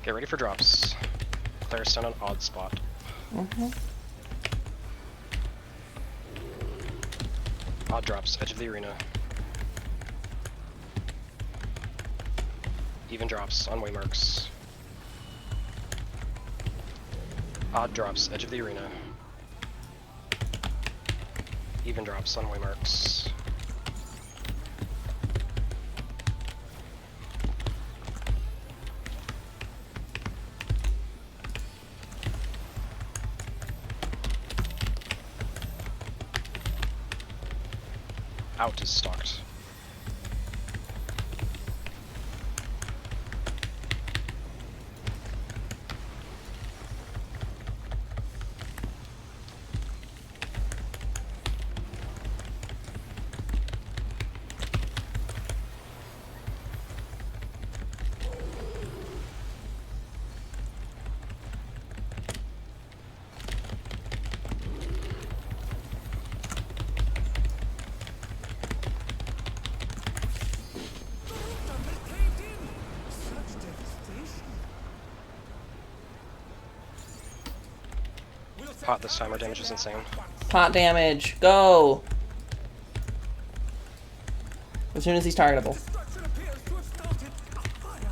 Get ready for drops. Players stand on odd spot. Odd drops, edge of the arena. Even drops on waymarks. Odd drops, edge of the arena. Even drops on waymarks. Out is stalked. Pot this time, our damage is insane. Pot damage. Go. As soon as he's targetable. Destruction appears to have started a fire.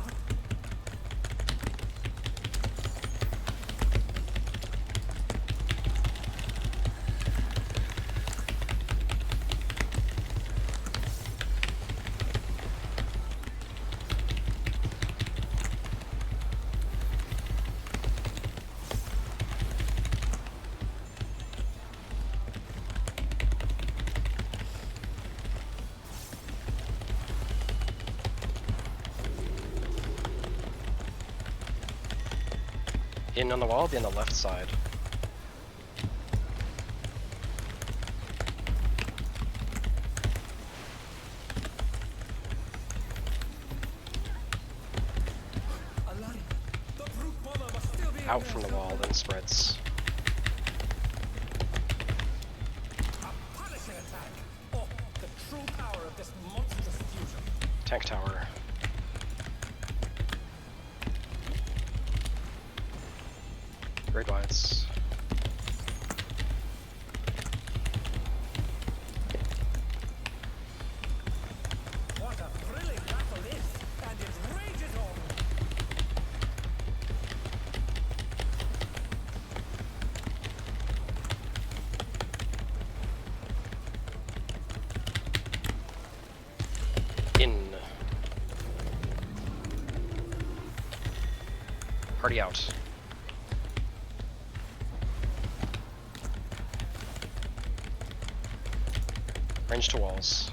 In on the wall, be on the left side. Alaric, the brute bomber must still be in Out there from the somewhere. wall, then spreads. A punishing attack. Oh, the true power of this monstrous fusion. Tank tower. Great Whites. What a thrilling battle is, and it rages on. In. Party out. Range to walls.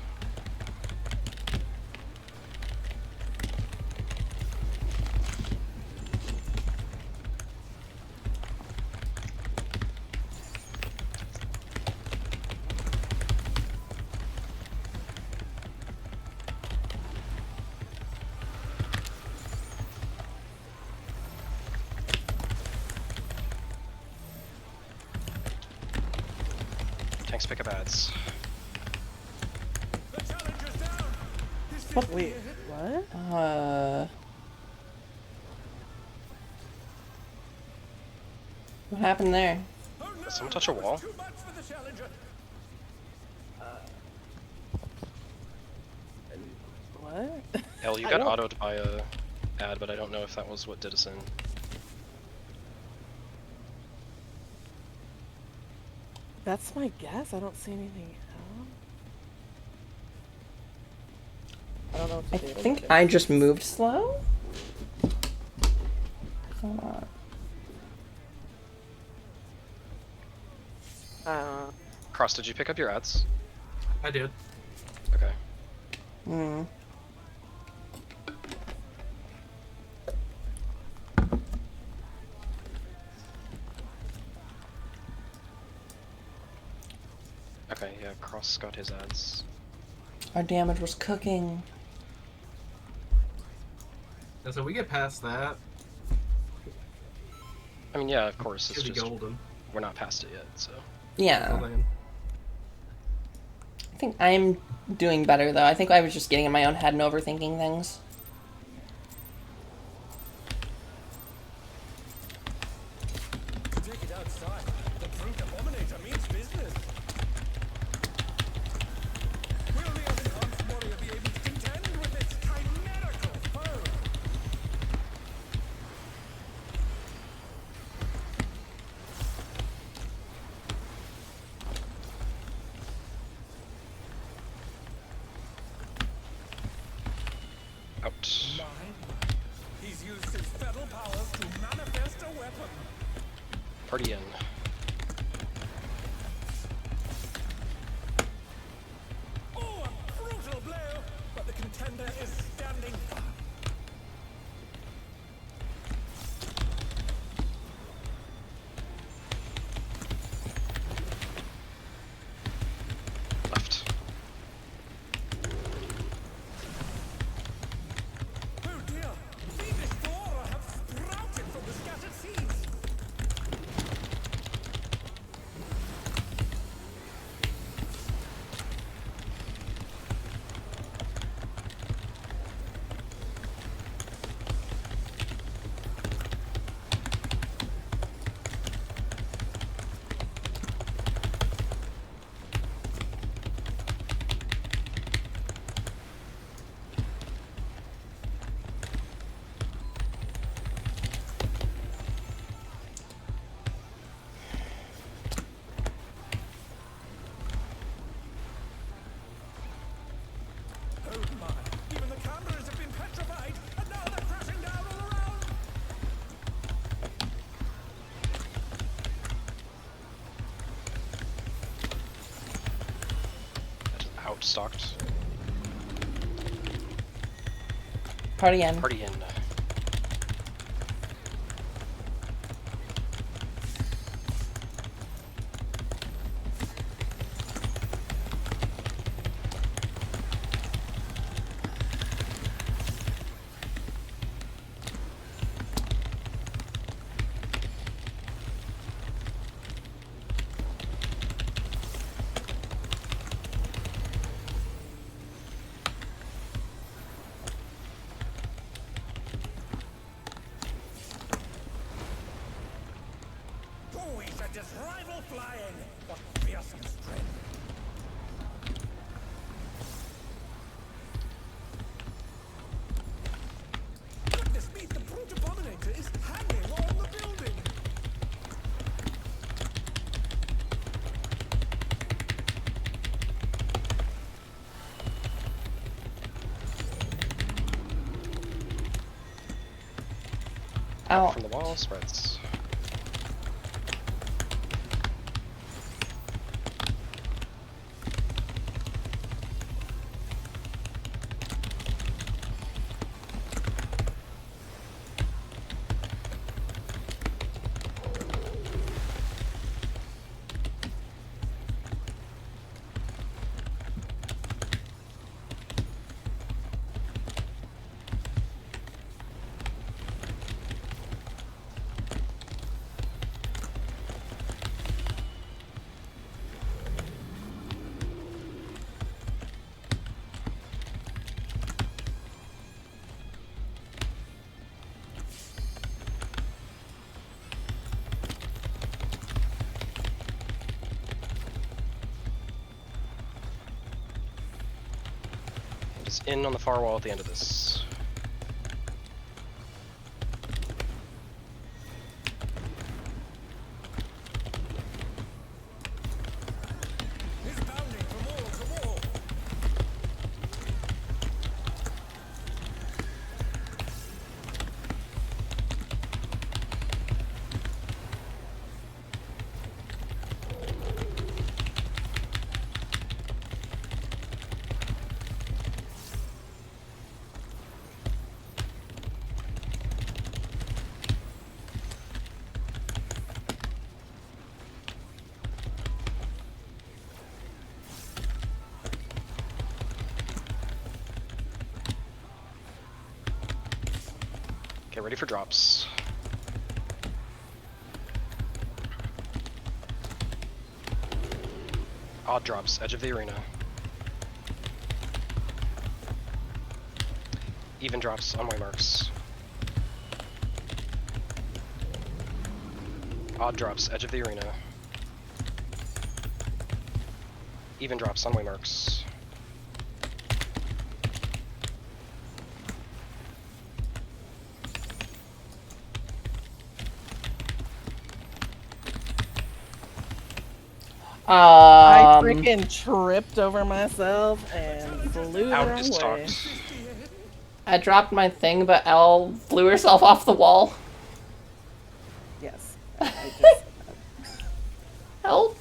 Tanks pick up ads. The challenger's down. He's What? Wait, what? What happened there? Oh no, Did someone touch a wall? too much for the challenger. What? Hell, you got autoed by a ad, but I don't know if that was what did us in. That's my guess. I don't see anything else. I don't know what to I do. think I just moved slow. Hold on. Cross, did you pick up your ads? I did. Okay. Hmm. Okay, yeah, Cross got his ads. Our damage was cooking. And so we get past that. I mean, yeah, of course, it's Should be just golden. we're not past it yet, so. Yeah. Oh, man. I think I'm doing better though. I think I was just getting in my own head and overthinking things. To take it outside, the Brute Abombinator means business. Will the unenhanced warrior be able to contend with this chimerical foe? Out. Mine? He's used his feral powers to manifest a weapon. Party in. Oh, a brutal blow! But the contender is standing firm. Left. Oh dear! Thievish flora have sprouted from the scattered seeds! stalked. Party in. Party in. Oh, he's a just rival flying. What fearsome strength. Goodness me, the Brute Abombinator is hanging on the building. Ow. From the wall, spreads. It is in on the far wall at the end of this. He's bounding from wall to wall. Get ready for drops. Odd drops, edge of the arena. Even drops on waymarks. Odd drops, edge of the arena. Even drops on waymarks. I freaking tripped over myself and flew the Out wrong is way. stalked. I dropped my thing, but Elle flew herself off the wall. Yes. I just, Help!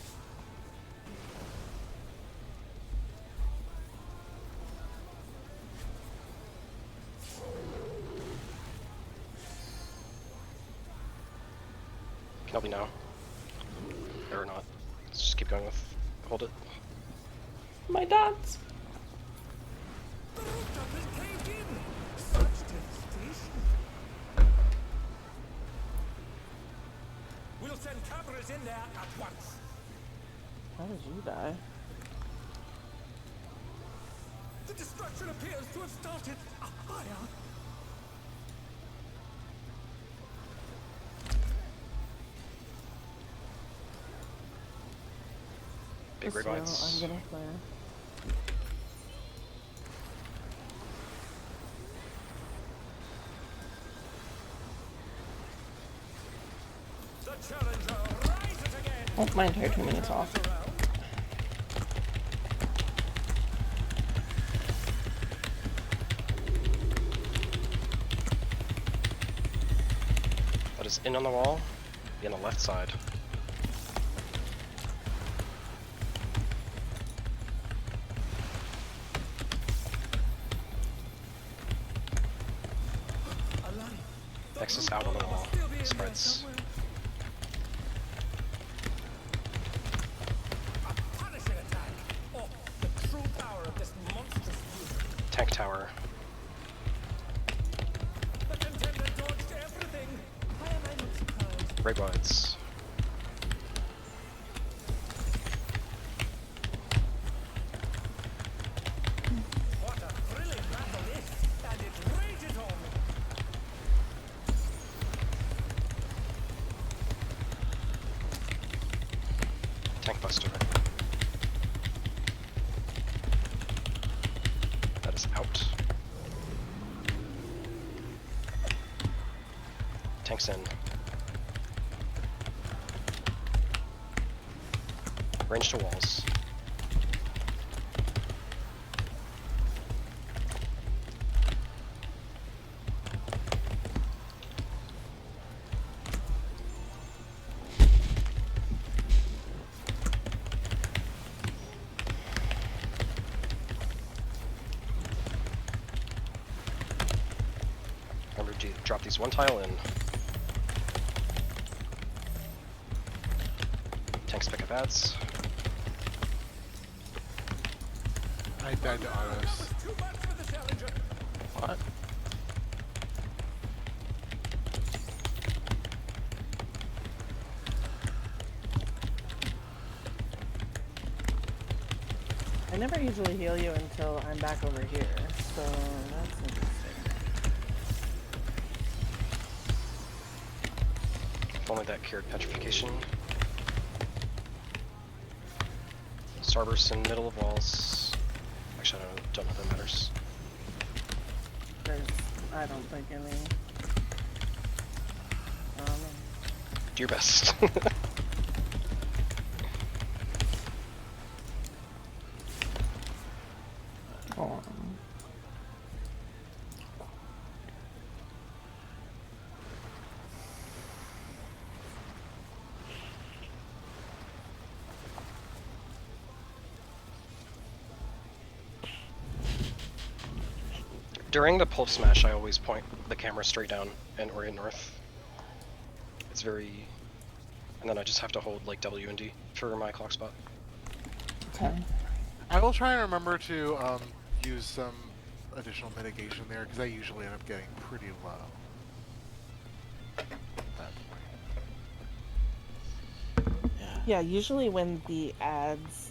Can help me now. Or not. Let's just keep going with. Hold it. My dots. The rooftop is caved in. Such devastation. We'll send cameras in there at once. how did you die? The destruction appears to have started a fire. Big red So, lights. I'm gonna flare. The challenger rises again. Oh, my entire 2 minutes off. That is in on the wall. Be on the left side. Nexus out on the wall. Spreads. A punishing attack. Oh, the true power of this monstrous user. Tank tower. The contender dodged everything. Why am I not surprised? Ray buds. What a thrilling battle this, and it rages on. Tank buster. That is out. Tanks in. Range to walls. Remember to drop these one tile in. Tanks pick up ads. I died to autos. Too much for the challenger. What? I never usually heal you until I'm back over here, so that's interesting. If only that cured petrification. Starburst in middle of walls. Actually, don't know if that matters. There's, I don't think any. Do your best. Oh. During the pulp smash, I always point the camera straight down and orient north. It's very... And then I just have to hold like W and D for my clock spot. Okay. I will try and remember to use some additional mitigation there because I usually end up getting pretty low. Yeah, usually when the ads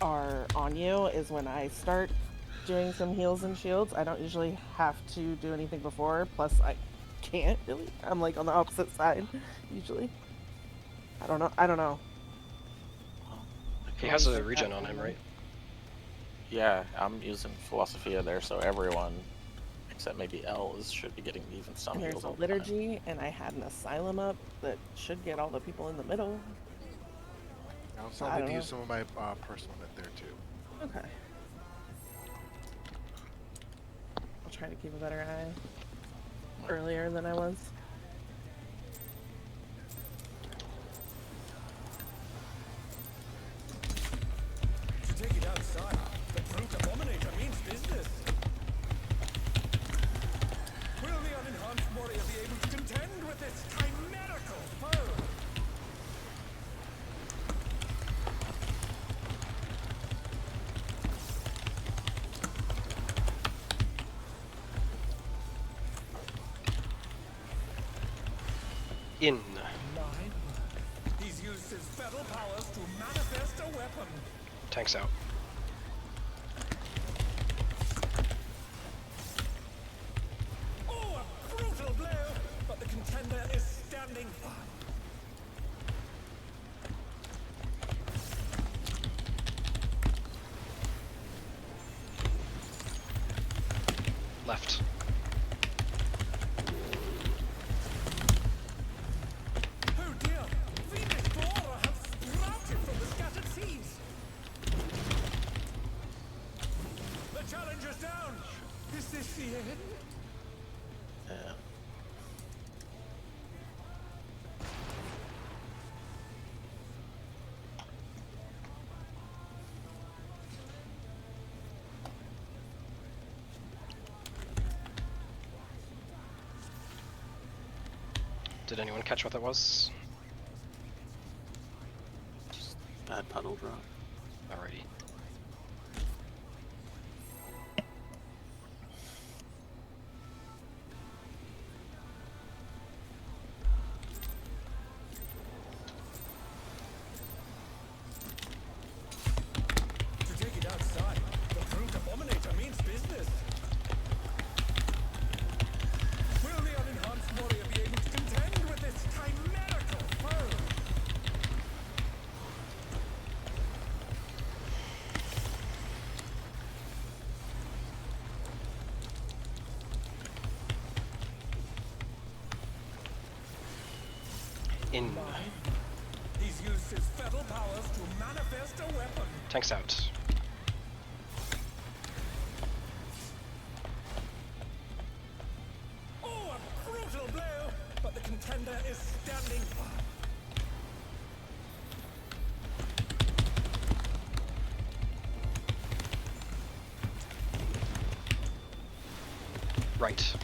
are on you is when I start doing some heals and shields. I don't usually have to do anything before, plus I can't really. I'm like on the opposite side, usually. I don't know. He has a regen on him, right? Yeah, I'm using Philosophia there, so everyone except maybe L should be getting even some And heals there's a all the time. liturgy, and I had an asylum up that should get all the people in the middle. I also I need don't to know. use some of my personal net there too. Okay. I'll try to keep a better eye earlier than I was. To take it outside, the Brute Abombinator means business. Will the unenhanced warrior be able to contend with this chimerical foe? In. 9. He's used his feral powers to manifest a weapon. Tanks out. Oh, a brutal blow! But the contender is standing fine. Left. Oh dear! Fiendish flora have sprouted from the scattered seas! The challenger's down! Is this the end? Yeah. Did anyone catch what that was? Just bad puddle drop. Alrighty. To take it outside, the Brute Abombinator means business. Will the unenhanced warrior be able to contend with this chimerical foe? In. He's used his feral powers to manifest a weapon. Tanks out. Oh, a brutal blow! But the contender is standing firm. Right.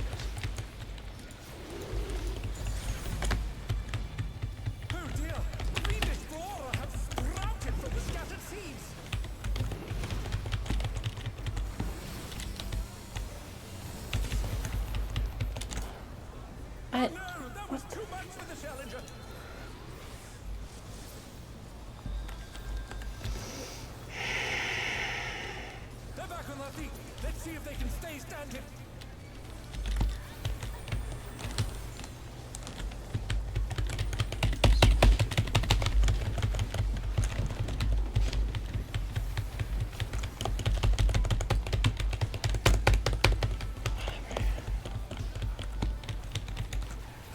Oh dear! Fiendish flora have sprouted from the scattered seeds. I, No, that was too much for the challenger. They're back on their feet. Let's see if they can stay standing.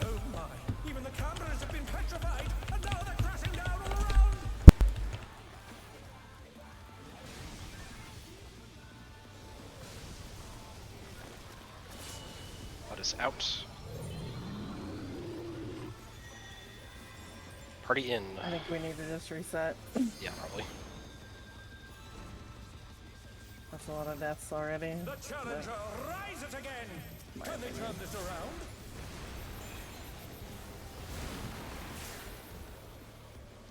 Oh my! Even the cameras have been petrified, and now they're crashing down all around. That is out. Party in. I think we need to just reset. Yeah, probably. That's a lot of deaths already. The challenger rises again. Can they turn this around?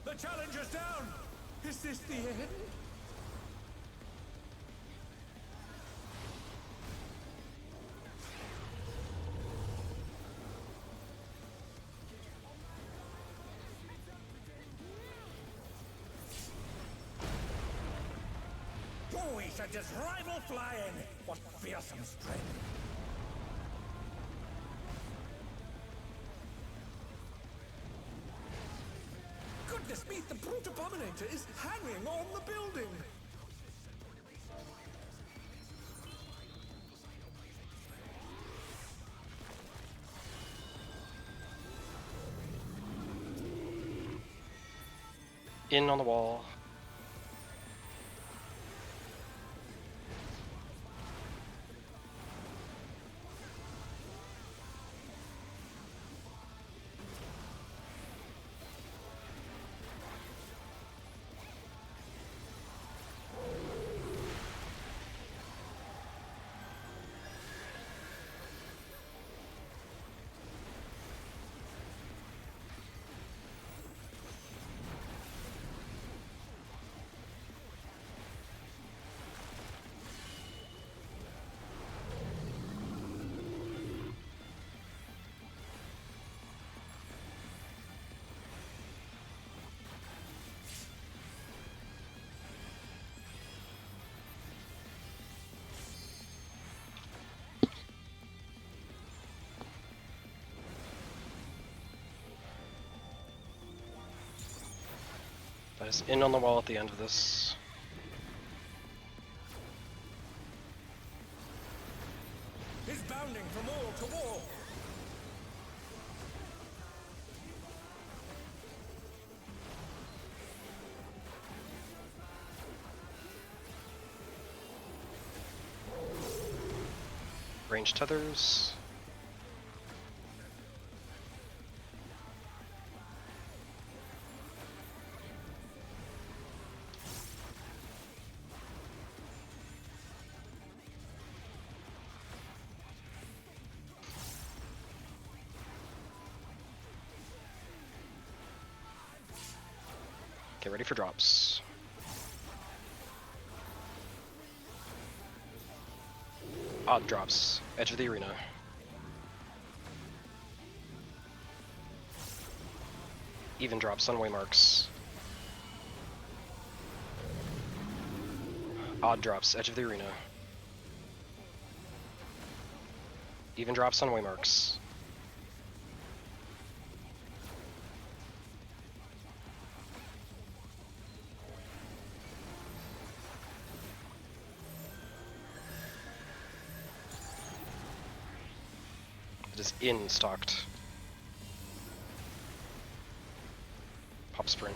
The challenger's down. Is this the end? Oh, we should just rival flying. What fearsome strength. Goodness me, the Brute Abombinator is hanging on the building. In on the wall. That is in on the wall at the end of this. He's bounding from wall to wall. Range tethers. Get ready for drops. Odd drops. Edge of the arena. Even drops on waymarks. Odd drops. Edge of the arena. Even drops on waymarks. It is in stocked. Pop sprint.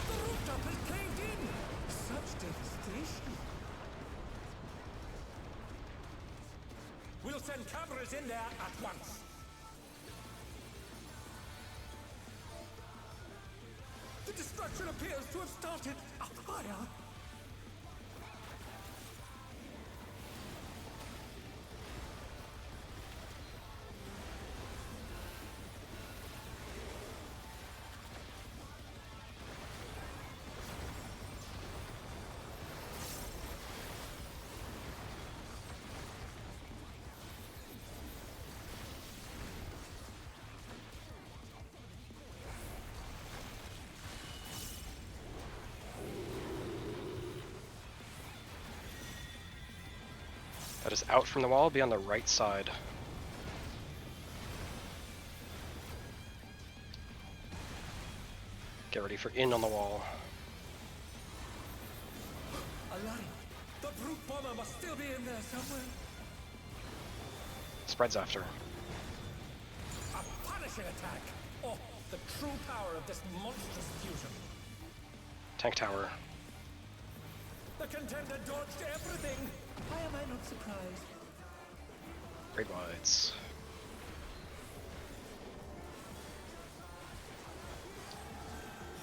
The rooftop has caved in! Such devastation! We'll send cameras in there at once. The destruction appears to have started a fire. That is out from the wall, be on the right side. Get ready for in on the wall. Alaric, the brute bomber must still be in there somewhere. Spreads after. A punishing attack! Oh, the true power of this monstrous fusion. Tank tower. The contender dodged everything. Why am I not surprised? Great wides.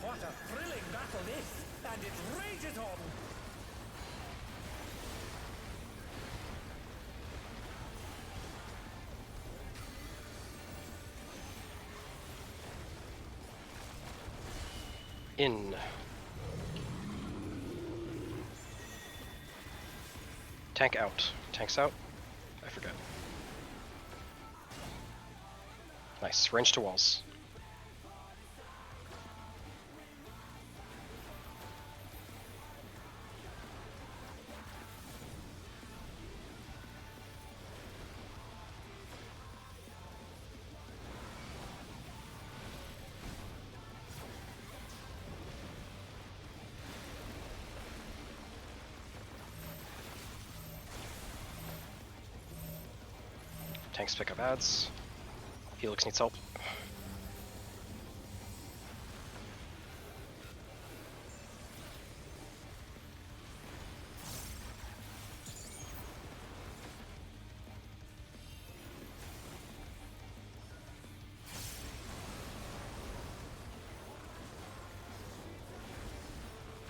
What a thrilling battle this, and it rages on. In. Tank out. Tank's out? I forget. Nice. Wrench to walls. Tanks pick up ads. Helix needs help.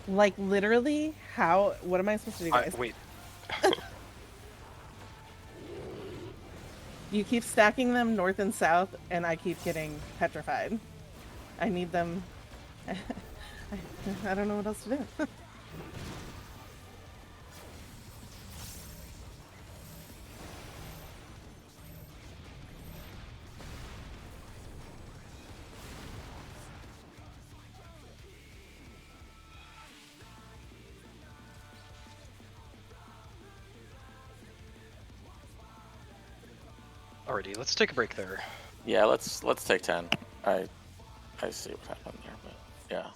Like literally, how? What am I supposed to do, guys? Wait. You keep stacking them north and south, and I keep getting petrified. I need them. I don't know what else to do. Alrighty, let's take a break there. Yeah, let's take 10. I see what happened there, but yeah.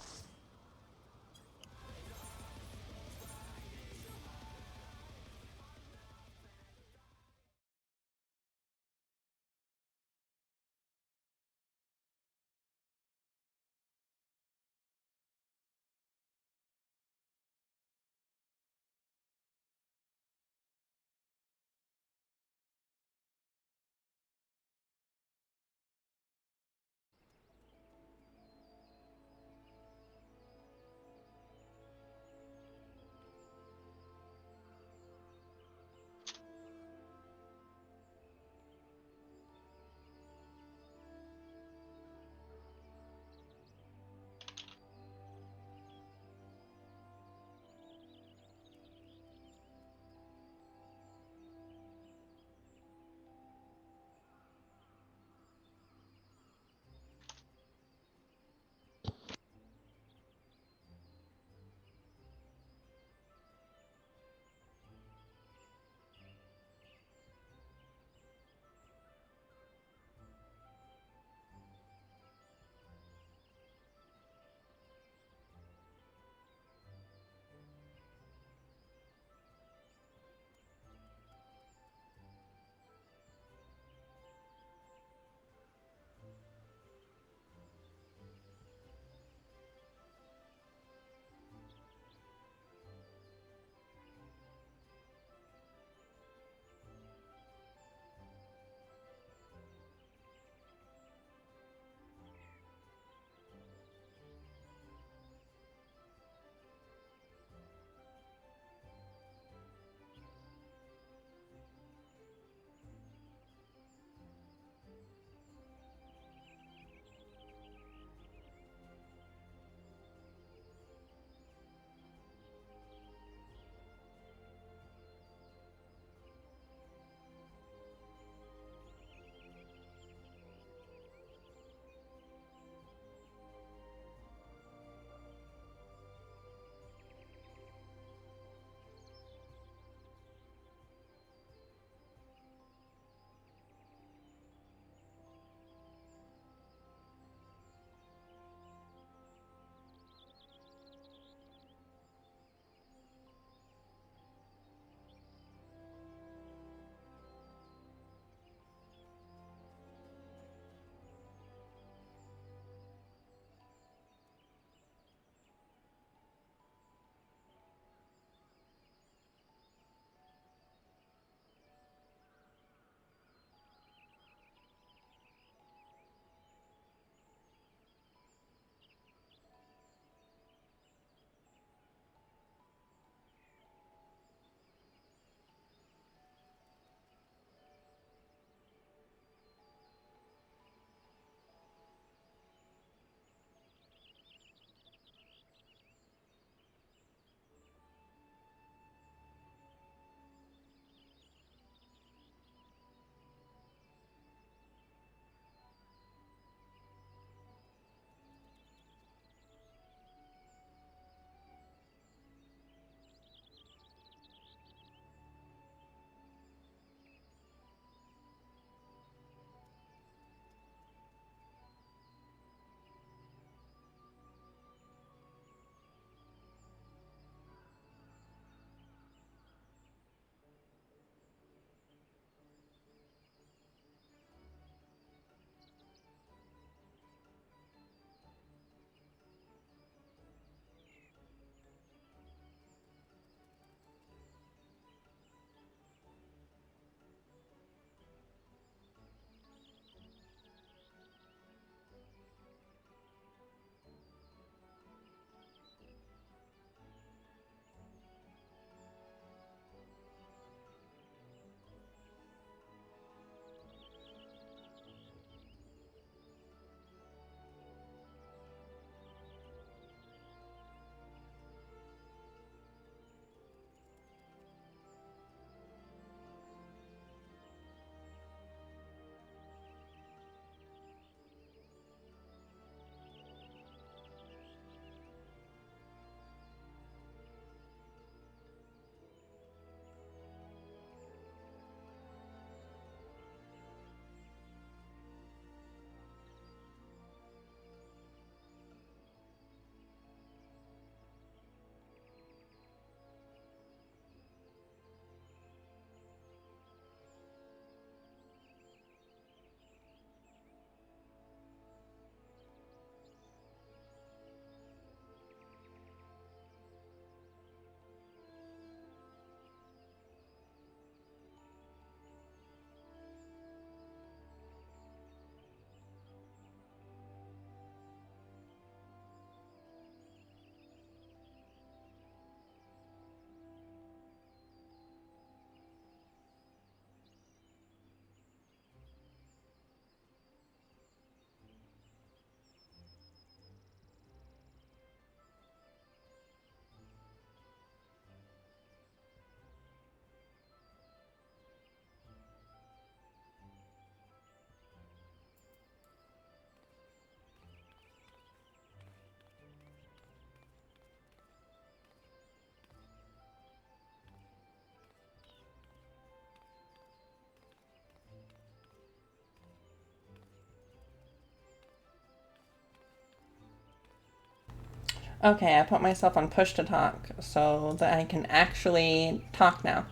Okay, I put myself on push to talk so that I can actually talk now.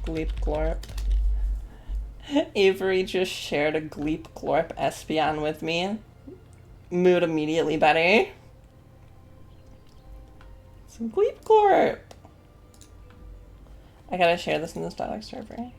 Gleep Glorp. Avery just shared a Gleep Glorp Espeon with me. Mood immediately better. Some Gleep Glorp. I gotta share this in this dialect server.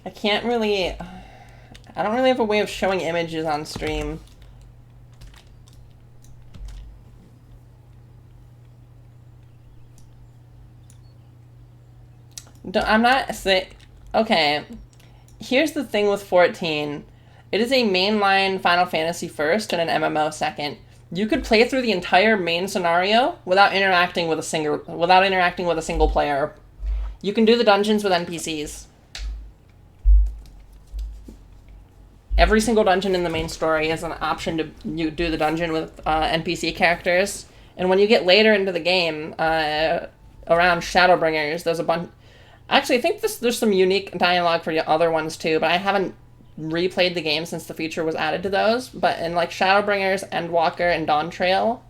I can't really... I don't really have a way of showing images on stream. I'm not saying... Okay. Here's the thing with 14. It is a mainline Final Fantasy first and an MMO second. You could play through the entire main scenario without interacting with a single player. You can do the dungeons with NPCs. Every single dungeon in the main story is an option to you do the dungeon with NPC characters. And when you get later into the game, around Shadowbringers, there's a bunch... Actually, I think there's some unique dialogue for the other ones too, but I haven't replayed the game since the feature was added to those. But in like Shadowbringers, Endwalker, and Dawn Trail,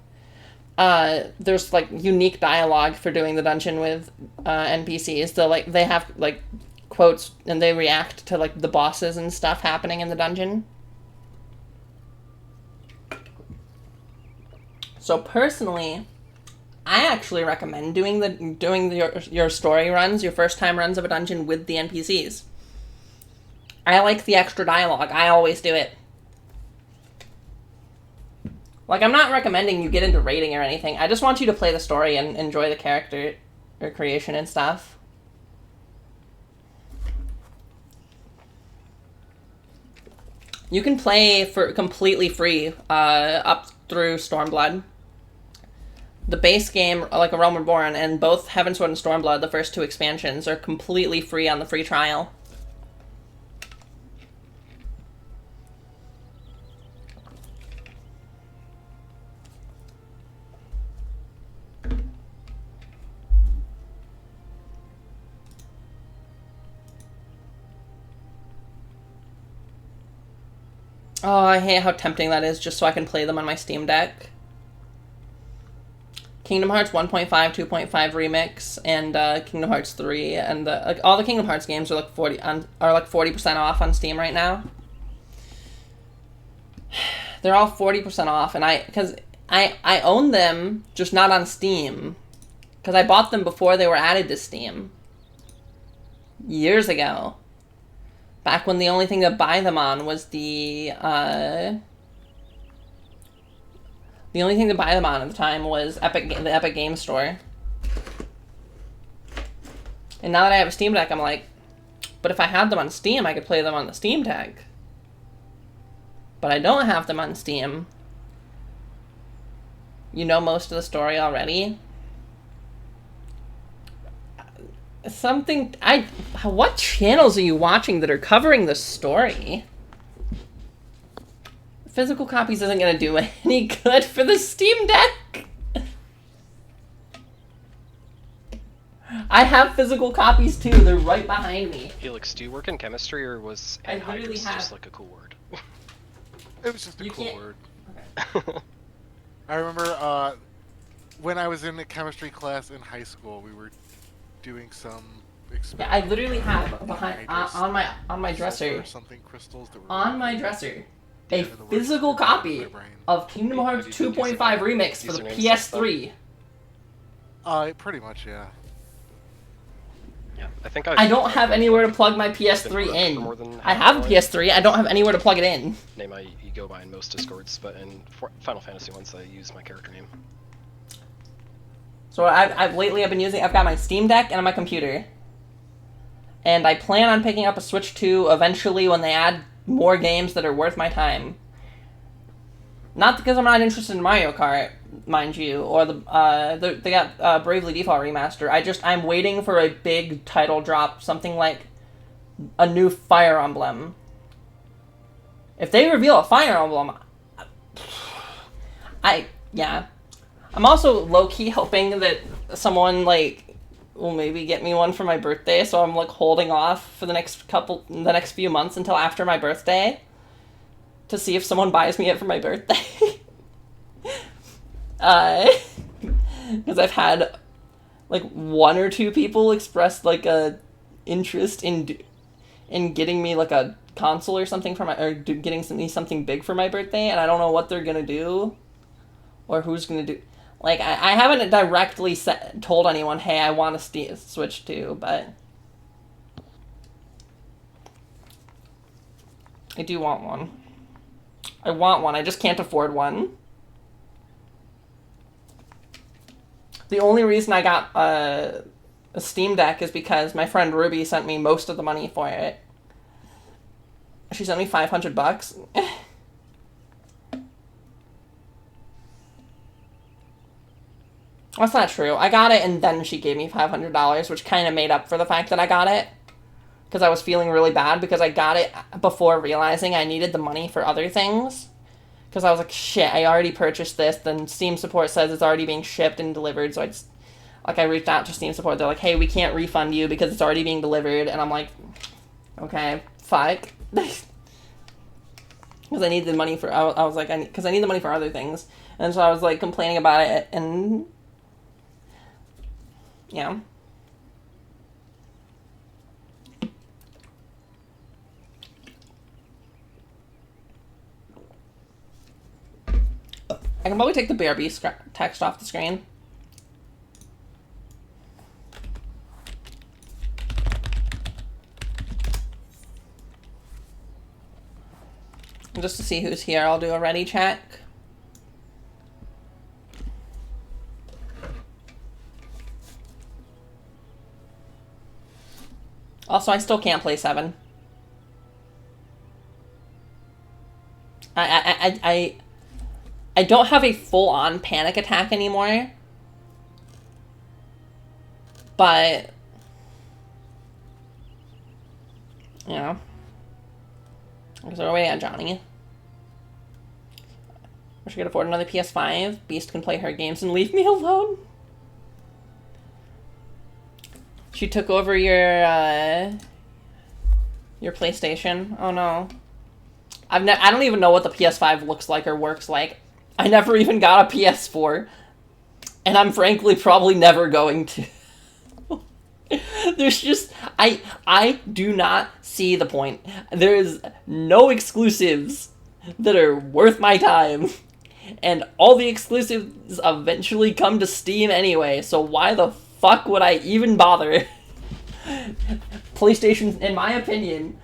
there's like unique dialogue for doing the dungeon with NPCs. So they have like quotes and they react to like the bosses and stuff happening in the dungeon. So personally, I actually recommend doing your story runs, your first time runs of a dungeon with the NPCs. I like the extra dialogue. I always do it. Like, I'm not recommending you get into raiding or anything. I just want you to play the story and enjoy the character or creation and stuff. You can play for completely free up through Stormblood. The base game, like A Realm Reborn, and both Heavensward and Stormblood, the first two expansions, are completely free on the free trial. Oh, I hate how tempting that is just so I can play them on my Steam Deck. Kingdom Hearts 1.5, 2.5 Remix, and Kingdom Hearts 3, and all the Kingdom Hearts games are like 40% off on Steam right now. They're all 40% off, and I own them, just not on Steam, because I bought them before they were added to Steam years ago. Back when the only thing to buy them on was the only thing to buy them on at the time was the Epic Game Store. And now that I have a Steam Deck, I'm like, but if I had them on Steam, I could play them on the Steam Deck. But I don't have them on Steam. You know most of the story already. What channels are you watching that are covering the story? Physical copies isn't going to do any good for the Steam Deck. I have physical copies too. They're right behind me. Felix, do you work in chemistry or was anhydrous just like a cool word? It was just a cool word. Okay. I remember when I was in a chemistry class in high school, we were doing some Yeah, I literally have behind on my dresser. Something crystals that were on my dresser a physical copy of Kingdom Hearts 2.5 Remix for the PS3. Pretty much, yeah. Yeah, I think I don't have anywhere to plug my PS3 in. I have a PS3, I don't have anywhere to plug it in. Name I go by in most Discords, but in Final Fantasy ones I use my character name. So I've been using, I've got my Steam Deck and my computer. And I plan on picking up a Switch 2 eventually when they add more games that are worth my time. Not because I'm not interested in Mario Kart, mind you, or they got Bravely Default Remaster. I'm waiting for a big title drop, something like a new Fire Emblem. If they reveal a Fire Emblem, yeah. I'm also low-key hoping that someone, like, will maybe get me one for my birthday, so I'm, like, holding off for the next few months until after my birthday to see if someone buys me it for my birthday. Because I've had, like, 1 or 2 people express, like, a interest in getting me, like, a console or something getting me something big for my birthday, and I don't know what they're gonna do or who's gonna do. Like, I haven't directly told anyone, hey, I want a Switch 2, but I do want one. I want one, I just can't afford one. The only reason I got a Steam Deck is because my friend Ruby sent me most of the money for it. She sent me $500. That's not true. I got it and then she gave me $500, which kind of made up for the fact that I got it. Because I was feeling really bad because I got it before realizing I needed the money for other things. Because I was like, shit, I already purchased this. Then Steam support says it's already being shipped and delivered. So I reached out to Steam support. They're like, hey, we can't refund you because it's already being delivered. And I'm like, okay, fuck. Because I need the money for, I was like, because I need the money for other things. And so I was like complaining about it and yeah. I can probably take the BRB text off the screen. Just to see who's here, I'll do a ready check. Also, I still can't play 7. I don't have a full-on panic attack anymore. But, you know. Because we're waiting on Johnny. Wish I could afford another PS5. Beast can play her games and leave me alone. She took over your PlayStation. Oh no. I don't even know what the PS5 looks like or works like. I never even got a PS4. And I'm frankly probably never going to. There's just, I do not see the point. There is no exclusives that are worth my time. And all the exclusives eventually come to Steam anyway, so why the fuck would I even bother? PlayStation, in my opinion,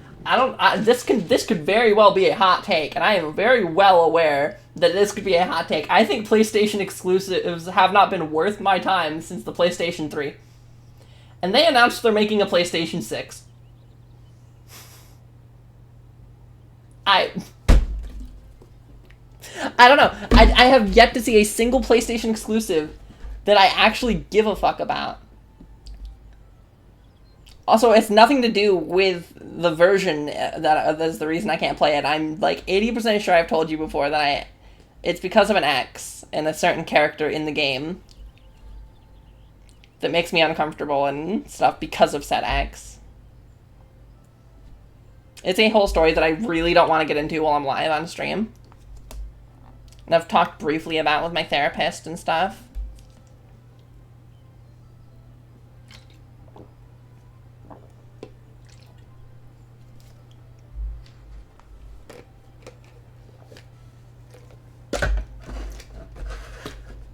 this could very well be a hot take, and I am very well aware that this could be a hot take. I think PlayStation exclusives have not been worth my time since the PlayStation 3. And they announced they're making a PlayStation 6. I don't know. I have yet to see a single PlayStation exclusive that I actually give a fuck about. Also, it's nothing to do with the version that's the reason I can't play it. I'm like 80% sure I've told you before that it's because of an X and a certain character in the game that makes me uncomfortable and stuff because of said X. It's a whole story that I really don't want to get into while I'm live on stream. And I've talked briefly about with my therapist and stuff.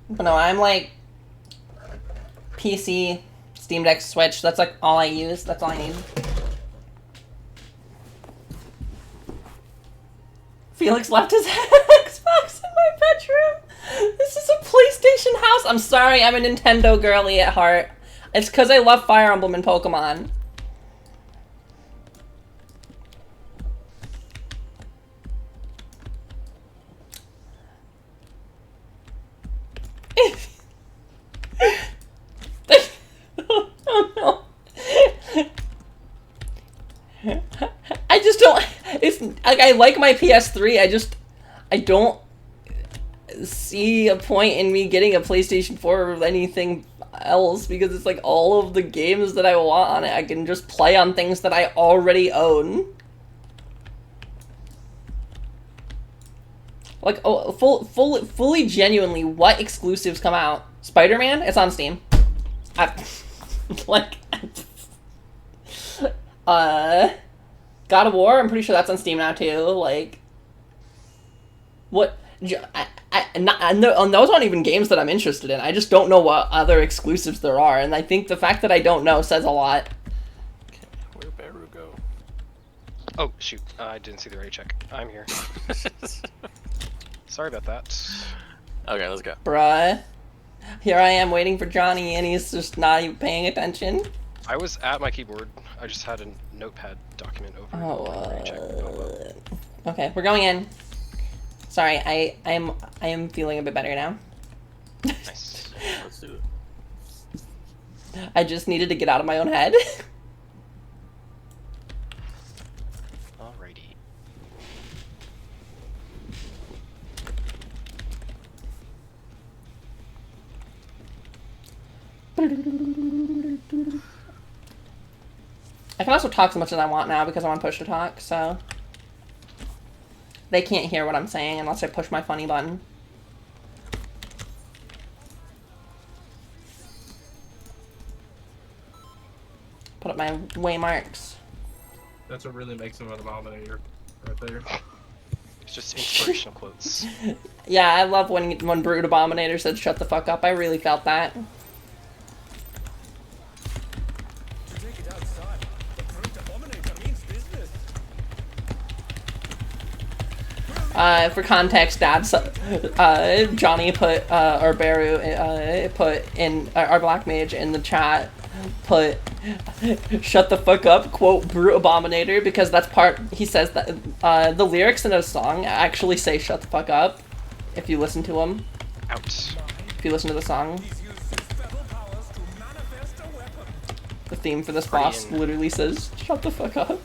But no, I'm like PC, Steam Deck, Switch. That's like all I use. That's all I need. Felix left his Xbox in my bedroom. This is a PlayStation house. I'm sorry, I'm a Nintendo girly at heart. It's because I love Fire Emblem and Pokemon. Oh no. I just don't. It's like I like my PS3. I don't see a point in me getting a PlayStation 4 or anything else because it's like all of the games that I want on it I can just play on things that I already own. Like, oh, fully genuinely, what exclusives come out? Spider-Man? It's on Steam. Like, God of War? I'm pretty sure that's on Steam now too. Like, what? Those aren't even games that I'm interested in. I just don't know what other exclusives there are, and I think the fact that I don't know says a lot. Okay, where'd Baru go? Oh, shoot. I didn't see the ready check. I'm here. Sorry about that. Okay, let's go. Bruh. Here I am waiting for Johnny, and he's just not even paying attention. I was at my keyboard. I just had a notepad document over. Ready check. Okay, we're going in. Sorry, I am feeling a bit better now. Nice. Let's do it. I just needed to get out of my own head. Alrighty. I can also talk as much as I want now because I'm on push to talk, so they can't hear what I'm saying unless I push my funny button. Put up my waymarks. That's what really makes him an abominator, right there. It's just inspirational quotes. Yeah, I love when Brute Abombinator said "shut the fuck up." I really felt that. To take it outside, the Brute Abombinator means business. For context, Johnny put, or Baru, put in, our Black Mage in the chat, put, shut the fuck up, quote, Brute Abombinator, because that's part, he says that, the lyrics in a song actually say shut the fuck up, if you listen to them. Out. If you listen to the song. He's used his feral powers to manifest a weapon. The theme for this Pretty boss in. literally says, shut the fuck up.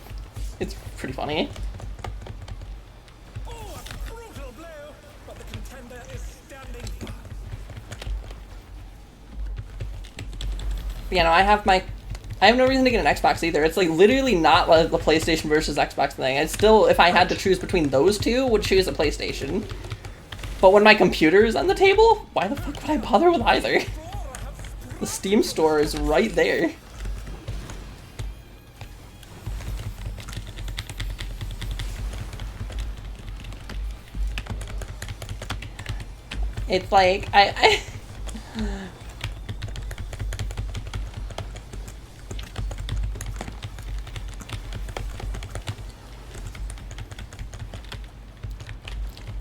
It's pretty funny. Oh, a brutal blow, but the contender is standing firm. You know, I have no reason to get an Xbox either. It's like literally not like the PlayStation versus Xbox thing. I'd still, if I had to choose between those two, would choose a PlayStation. But when my computer is on the table, why the fuck would I bother with either? The Steam store is right there. It's like,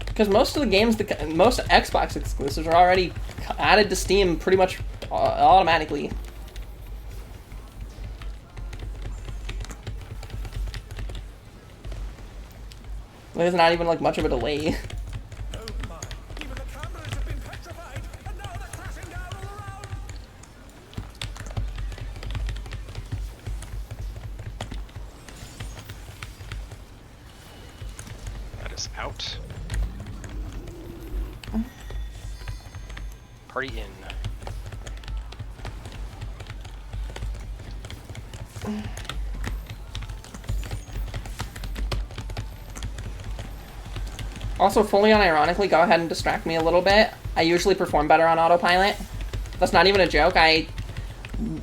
because most of the games, most Xbox exclusives are already added to Steam pretty much automatically. There's not even like much of a delay. Oh my, even the cameras have been petrified, and now they're crashing down all around. That is out. Party in. Also, fully unironically, go ahead and distract me a little bit. I usually perform better on autopilot. That's not even a joke. I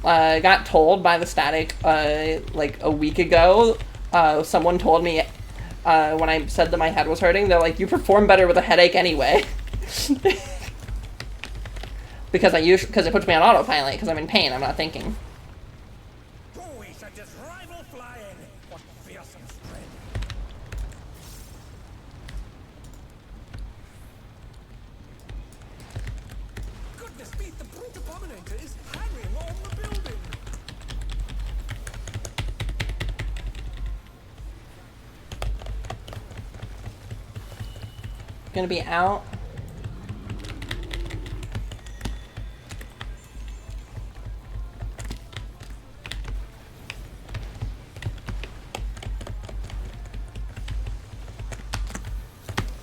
got told by the Static like a week ago. Someone told me when I said that my head was hurting, they're like, "You perform better with a headache anyway." Because it puts me on autopilot because I'm in pain. I'm not thinking. Oh, we should just rival flying. What fearsome strength. destructor is hanging on the building. Gonna be out.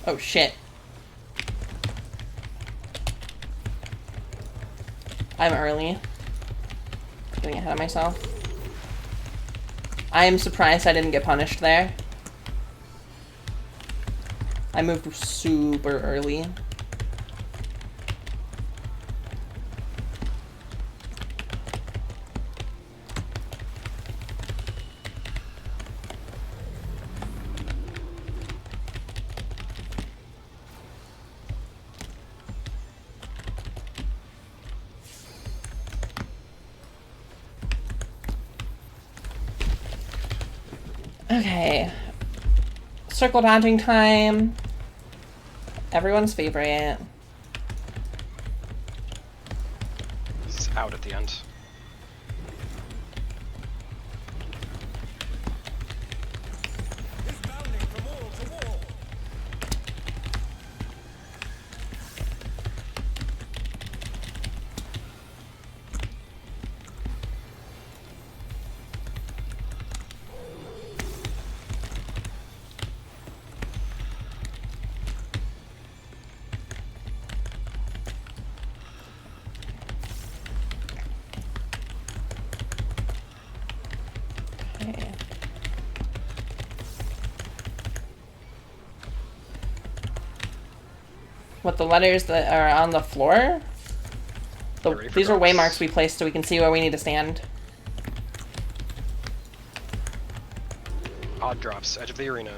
Oh shit. I'm early. Getting ahead of myself. I am surprised I didn't get punished there. I moved super early. Okay. Circle dodging time. Everyone's favorite. This is out at the end. He's bounding from wall to wall. Okay. What, the letters that are on the floor? These are waymarks we placed so we can see where we need to stand. Odd drops, edge of the arena.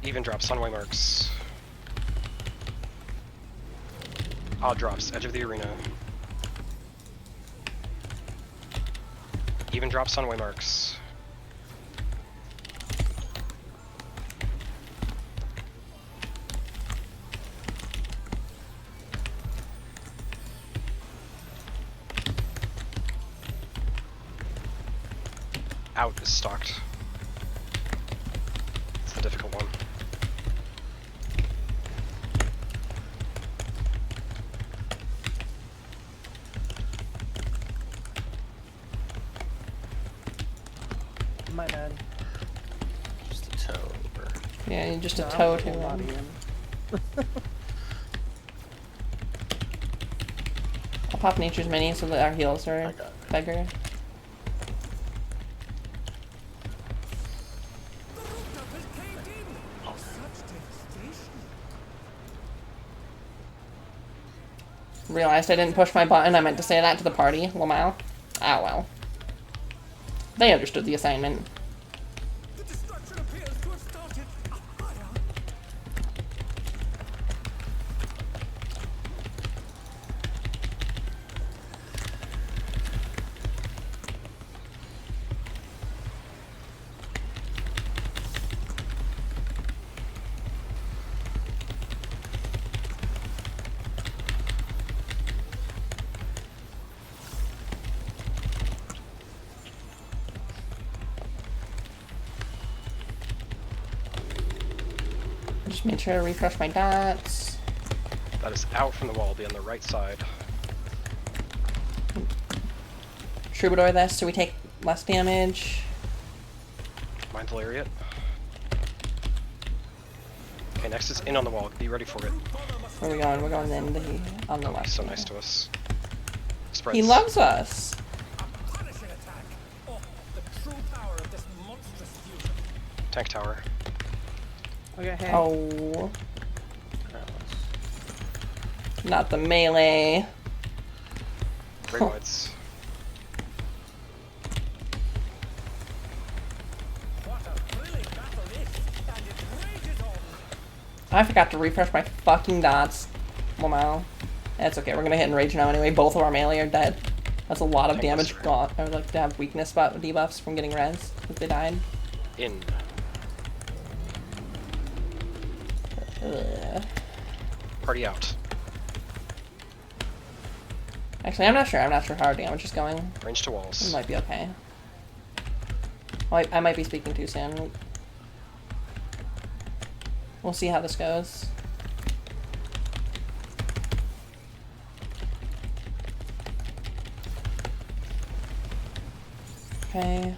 Even drops, sunway marks. Odd drops, edge of the arena. Even drops, sunway marks. Out is stocked. It's the difficult one. My bad. Just a toe over. Yeah, just a No, toe I'm to full him. body in. I'll pop Nature's Mini so that our heals are I got it. bigger. The rooftop has caved in. Such devastation. Realized I didn't push my button. I meant to say that to the party. Lamau. Ah, well. They understood the assignment. The destruction appears to have started a fire. Just made sure to refresh my dots. That is out from the wall, be on the right side. Troubadour this so we take less damage. Mindful Lariat. Okay, next is in on the wall. Be ready for it. Where are we going? We're going in on the Oh, left. he's so nice to us. Spreads. He loves us. A punishing attack. Oh, the true power of this monstrous fusion. Tank tower. Okay, hey. Oh. Not the melee. Great Whites. What a thrilling battle this, and it rages on. I forgot to refresh my fucking dots. Lamau. That's okay, we're gonna hit Enrage now anyway. Both of our melee are dead. That's a lot of Tank damage Buster. gone. I would like to have weakness spot debuffs from getting res if they died. In. Ugh. Party out. Actually, I'm not sure. I'm not sure how our damage is going. Range to It walls. might be okay. Well, I might be speaking too soon. We'll see how this goes. Okay.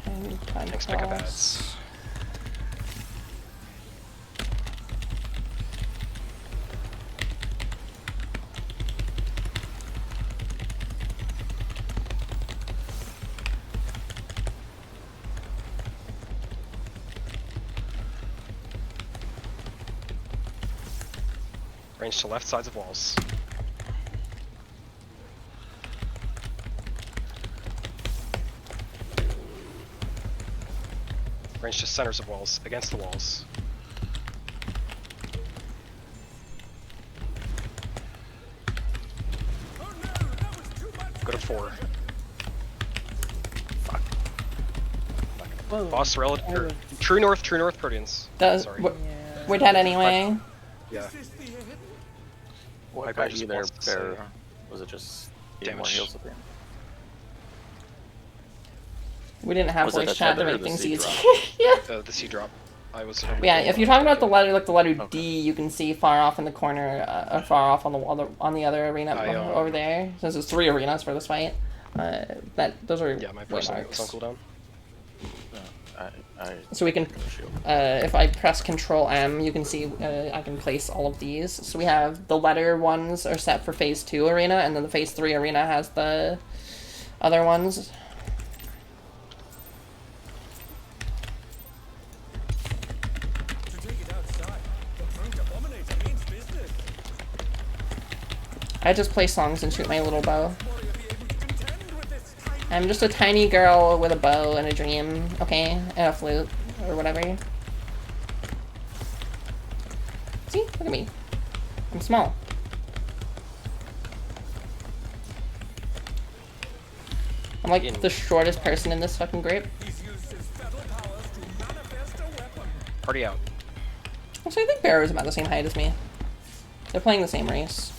Okay, time to Next pick up cross. ads. Range to left sides of walls. Range to centers of walls, against the walls. Go to 4. Fuck. Whoa. Boss relative. True north Proteans. Does Sorry. we're dead anyway. Yeah. What I got just you there, wants to say Bear? Was it just need more damage. heals at the end? We didn't have Was it voice the chat to tether or make the things sea easy. drop? Yeah. The C drop. I was. Yeah, if you're talking about the letter, like the letter Okay. D, you can see far off in the corner, or far off on the wall, on the other arena over there. Since there's 3 arenas for this fight, those are Yeah, my white person was on marks. cooldown. So we can, if I press Control M, you can see I can place all of these. So we have the letter ones are set for Phase 2 arena, and then the Phase 3 arena has the other ones. To take it outside, the Brute Abombinator means business. I just play songs and shoot my little bow. Warrior be able to contend with this tiny I'm just a tiny girl with a bow and a dream, okay? And a flute, or whatever. See? Look at me. I'm small. I'm like the shortest person in this fucking group. He's used his fetal powers to manifest a weapon. Party out. Actually, I think Bear is about the same height as me. They're playing the same race.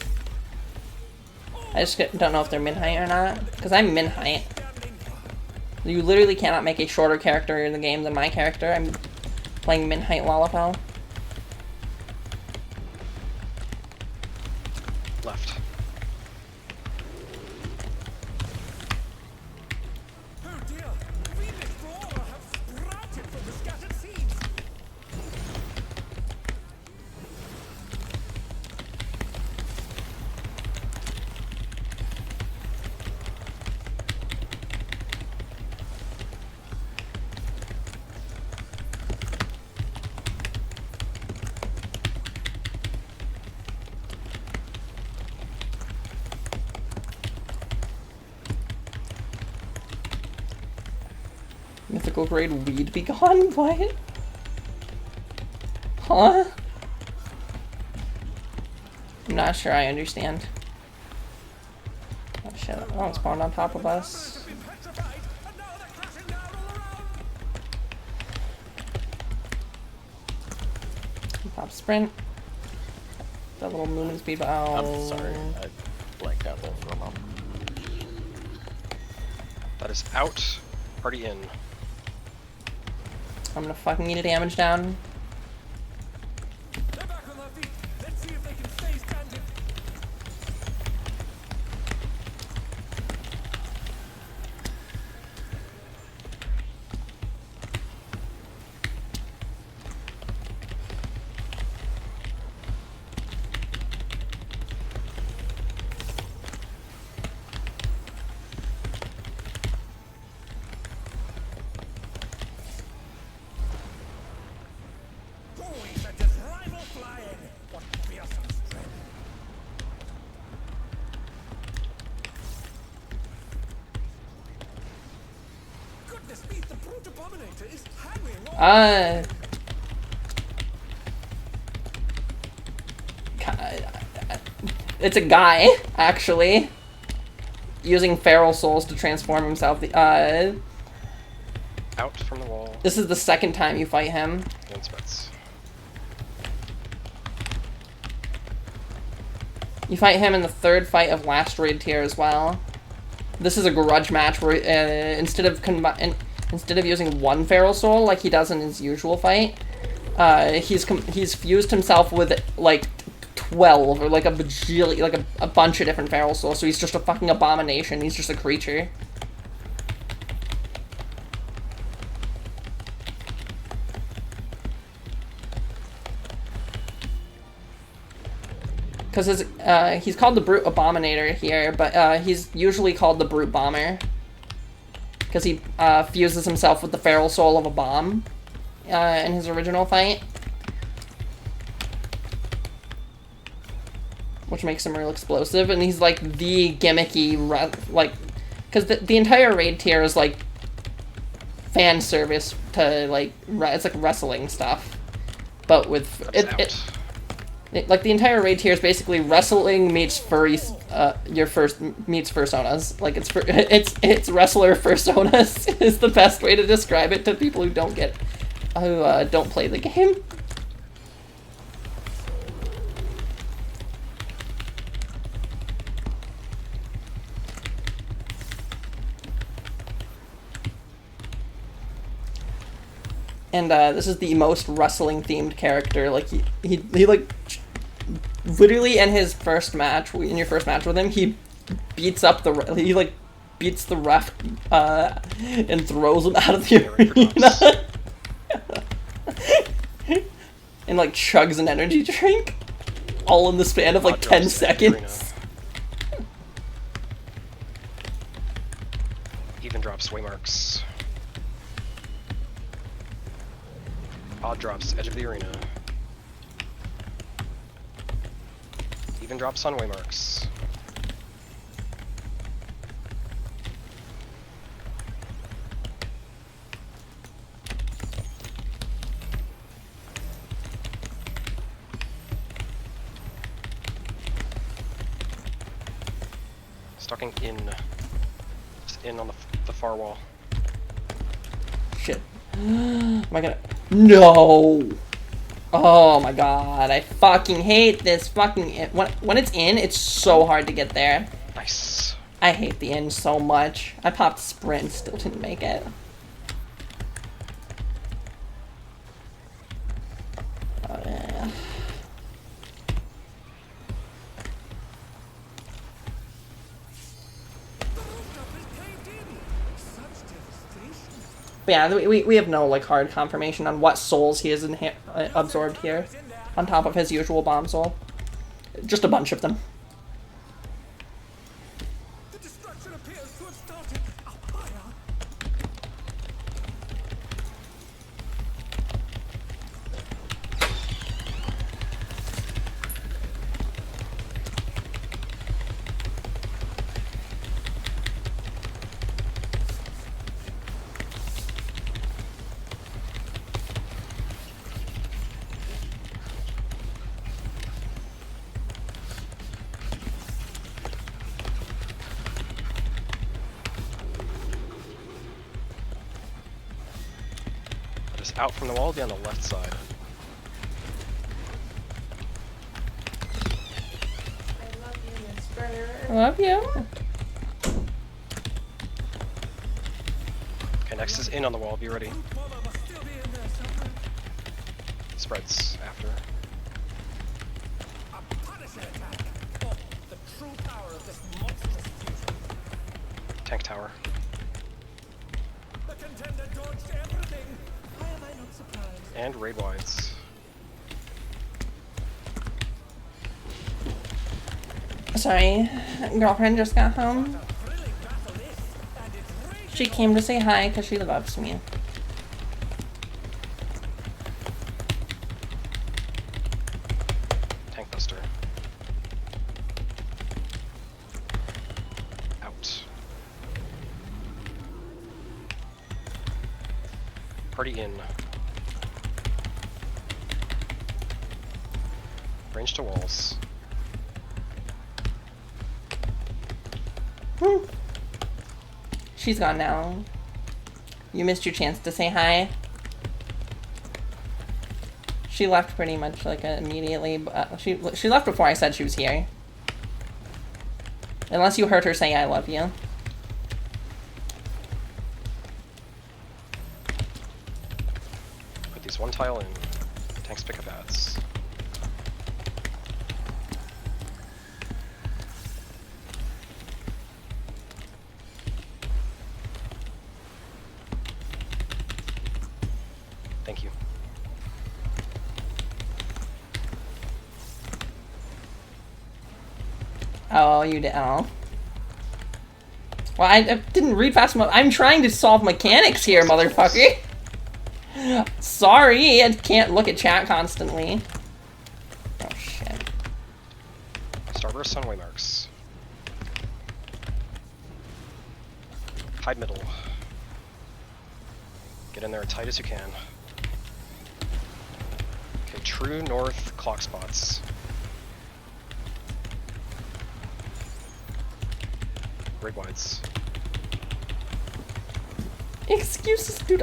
I just don't know if they're mid-height or not, because I'm mid-height. You literally cannot make a shorter character in the game than my character. I'm playing mid-height Lollipop. Left. Oh dear, Phoenix Flora have sprouted from the scattered seeds. Mythical grade weed be gone? What? Huh? I'm not sure I understand. Oh shit, oh, it spawned on top of us. Have been petrified, and now they're crashing down all around. Pop sprint. That little movement speed, but I'm oh. sorry, I blanked out there for a moment. That is out. Party in. I'm gonna fucking need a damage down. They're back on their feet. Let's see if they can stay standing. Oh, he sent his rival flying. What fearsome strength. Goodness me, the Brute Abombinator is hanging on. It's a guy, actually. using feral souls to transform himself. Out from the wall. This is the second time you fight him. And spreads. You fight him in the third fight of last raid tier as well. This is a grudge match where instead of using one feral soul like he does in his usual fight, he's fused himself with like 12 or like a bajillion, like a bunch of different feral souls. So he's just a fucking abomination. He's just a creature. Because he's called the Brute Abombinator here, but he's usually called the Brute Bomber. Because he fuses himself with the feral soul of a bomb in his original fight. Which makes him real explosive, and he's like the gimmicky, like, because the entire raid tier is like fan service to like, it's like wrestling stuff. But with like the entire raid tier is basically wrestling meets furry, meets fursonas. Like it's wrestler fursonas is the best way to describe it to people who don't play the game. And this is the most wrestling themed character. Like he like literally in his first match, in your first match with him, he beats up beats the ref and throws him out of the arena. And like chugs an energy drink, all in the span of like 10 seconds. Even drops waymarks. Odd drops edge of the arena. Even drops on waymarks. Stalking in. Just in on the far wall. Shit. Am I gonna... No! Oh my god, I fucking hate this fucking... When it's in, it's so hard to get there. Nice. I hate the in so much. I popped sprint, still didn't make it. Oh, yeah. But yeah, we have no like hard confirmation on what souls he has absorbed here, on top of his usual bomb soul. Just a bunch of them. The destruction appears to have started up higher. Just out from the wall, be on the left side. I love you. Okay, next is in on the wall, be ready. Spreads after. A Punisher attack. Oh, the true power of this monstrous fusion. Tank tower. The contender dodged everything. Why am I not surprised? And raid wides. Sorry, girlfriend just got home. She came to say hi because she loves me. Tank buster. Out. Party in. Range to walls. She's gone now. You missed your chance to say hi. She left pretty much like immediately. But she left before I said she was here. Unless you heard her say I love you. Put these one tile in. Tanks pick up ads. Thank you. Oh, you did. Oh. Well, I didn't read fast enough. I'm trying to solve mechanics here, motherfucker. Sorry, I can't look at chat constantly. Oh, shit. Starburst on waymarks. Hide middle. Get in there as tight as you can. Okay, true north clock spots. Rig wides. Excuses, dude.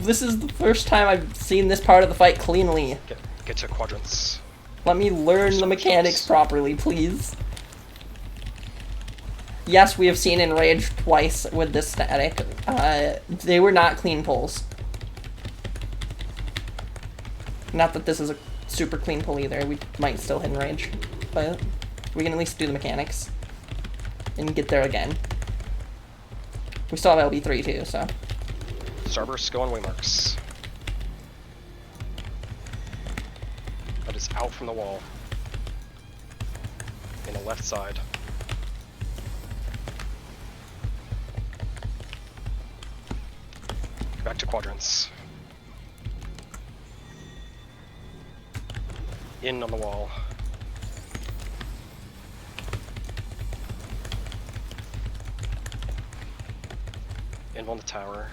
This is the first time I've seen this part of the fight cleanly. Get to quadrants. Let me learn the mechanics properly, please. Yes, we have seen Enrage twice with this static. They were not clean pulls. Not that this is a super clean pull either. We might still hit Enrage. But we can at least do the mechanics. And get there again. We still have LB3 too, so. Starburst, go on waymarks. That is out from the wall. In the left side. Go back to quadrants. In on the wall. In on the tower.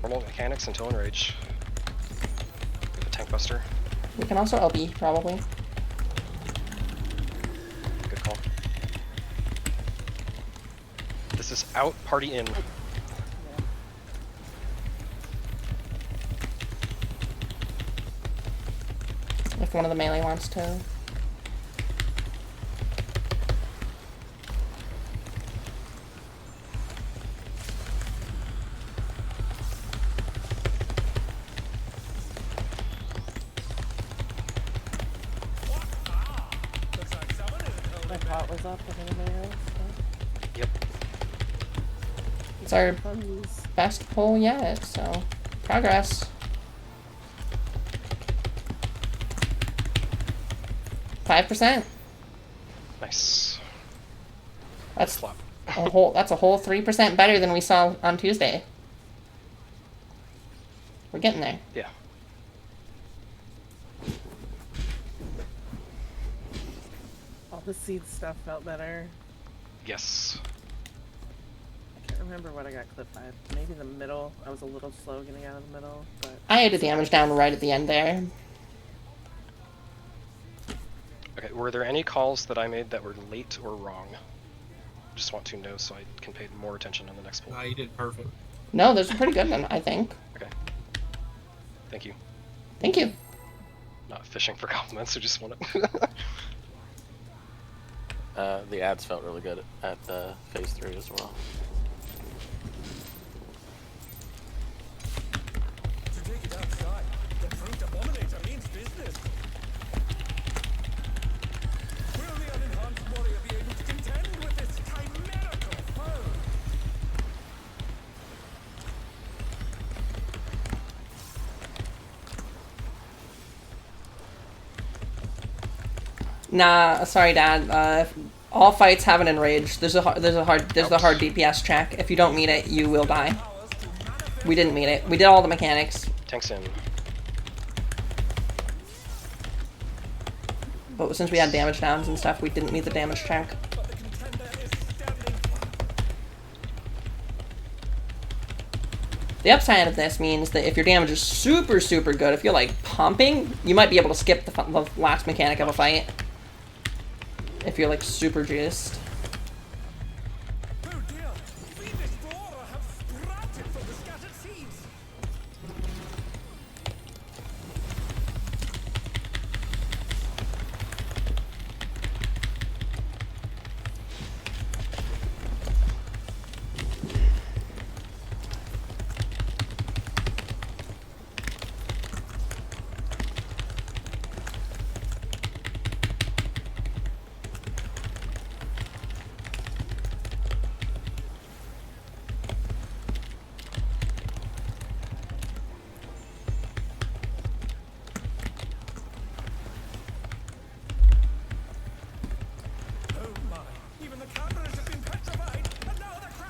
Normal mechanics until enrage. With a tank buster. We can also LB, probably. Good call. This is out, party in. If one of the melee wants to. My pot was up with anybody else. Yep. It's our best pull yet, so progress. 5%. Nice. That's Flop. a whole 3% better than we saw on Tuesday. We're getting there. Yeah. All the seed stuff felt better. Yes. I can't remember what I got clipped by. Maybe the middle. I was a little slow getting out of the middle, but I had the damage down right at the end there. Okay, were there any calls that I made that were late or wrong? Just want to know so I can pay more attention on the next pull. Nah, you did perfect. No, there's a pretty good one, I think. Okay. Thank you. Thank you. Not fishing for compliments, I just want to... The ads felt really good at phase 3 as well. To take it outside, the Brute Abombinator means business. Will the unenhanced warrior be able to contend with this chimerical foe? Nah, sorry, Dad. All fights have an enrage. There's the hard DPS check. If you don't meet it, you will die. We didn't meet it. We did all the mechanics, Tanks in. but since we had damage downs and stuff, we didn't meet the damage check. But the contender is standing firm. The upside of this means that if your damage is super, super good, if you're like pumping, you might be able to skip the last mechanic of a fight. If you're like super juiced. Oh dear, fiendish flora have sprouted from the scattered seeds.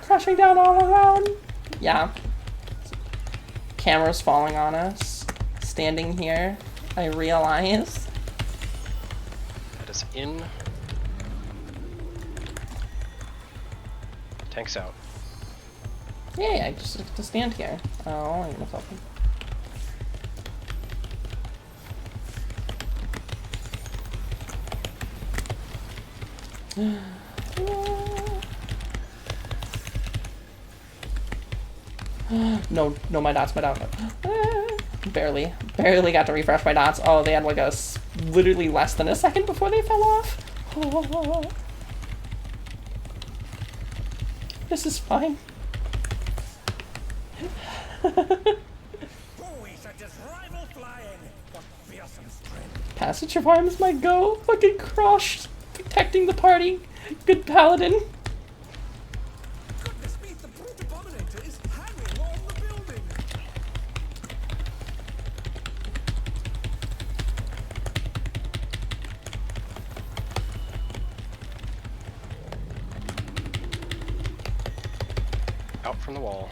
Crashing down all around. Yeah. Camera's falling on us. Standing here, I realize. That is in. Tank's out. Yeah, I just have to stand here. Oh, I need myself. No, no, my dots. Barely got to refresh my dots. Oh, they had like literally less than a second before they fell off. Oh. This is fine. Passage of Arms, my go. Fucking crushed. Protecting the party. Good paladin. Goodness me, the Brute Abombinator is hanging on the building. Out from the wall.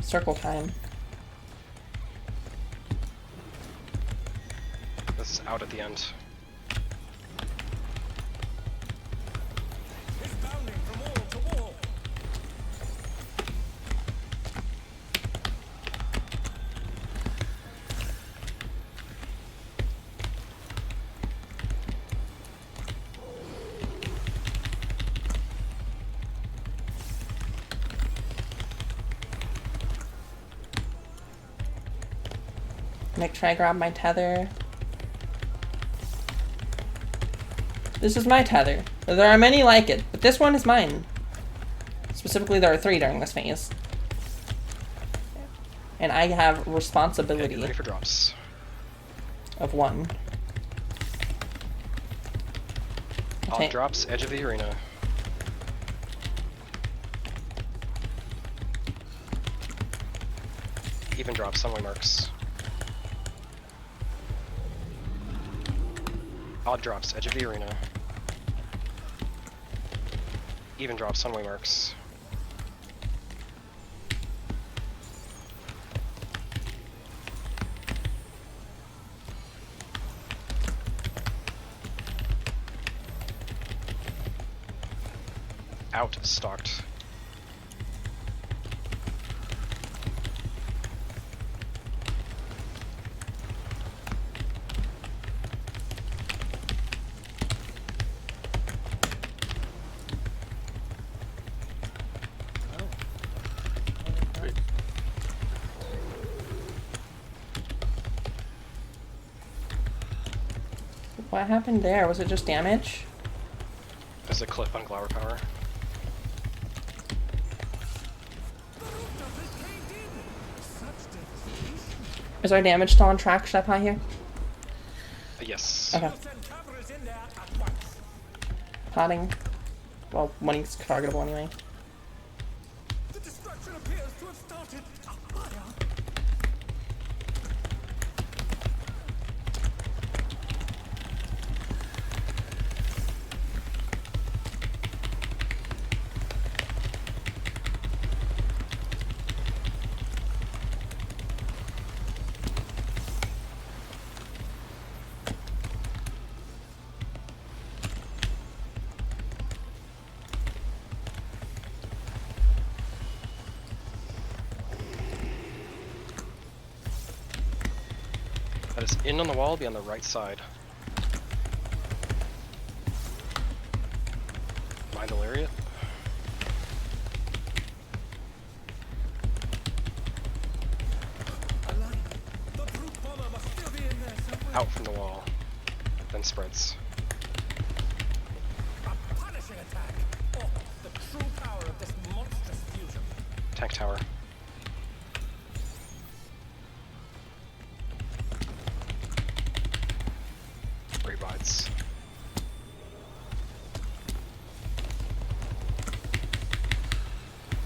Circle time. This is out at the end. It's bounding from wall to wall. Nick, try grab my tether. This is my tether. There are many like it, but this one is mine. Specifically, there are 3 during this phase. And I have Okay, responsibility get ready for drops. of 1. Odd drops, edge of the arena. Even drops, sunway marks. Odd drops, edge of the arena. Even drops, sunway marks. Out, stalked. What happened there? Was it just damage? There's a clip on Glower Power. Is our damage still on track? Should I pie here? Yes. Okay. Potting. Well, money's targetable anyway. The destruction appears to have started a fire. That is in on the wall, be on the right side. Mind the lariat. The brute bomber must still be in there somewhere. Out from the wall. Then spreads. A punishing attack. Oh, the true power of this monstrous fusion. Tank tower. Bites.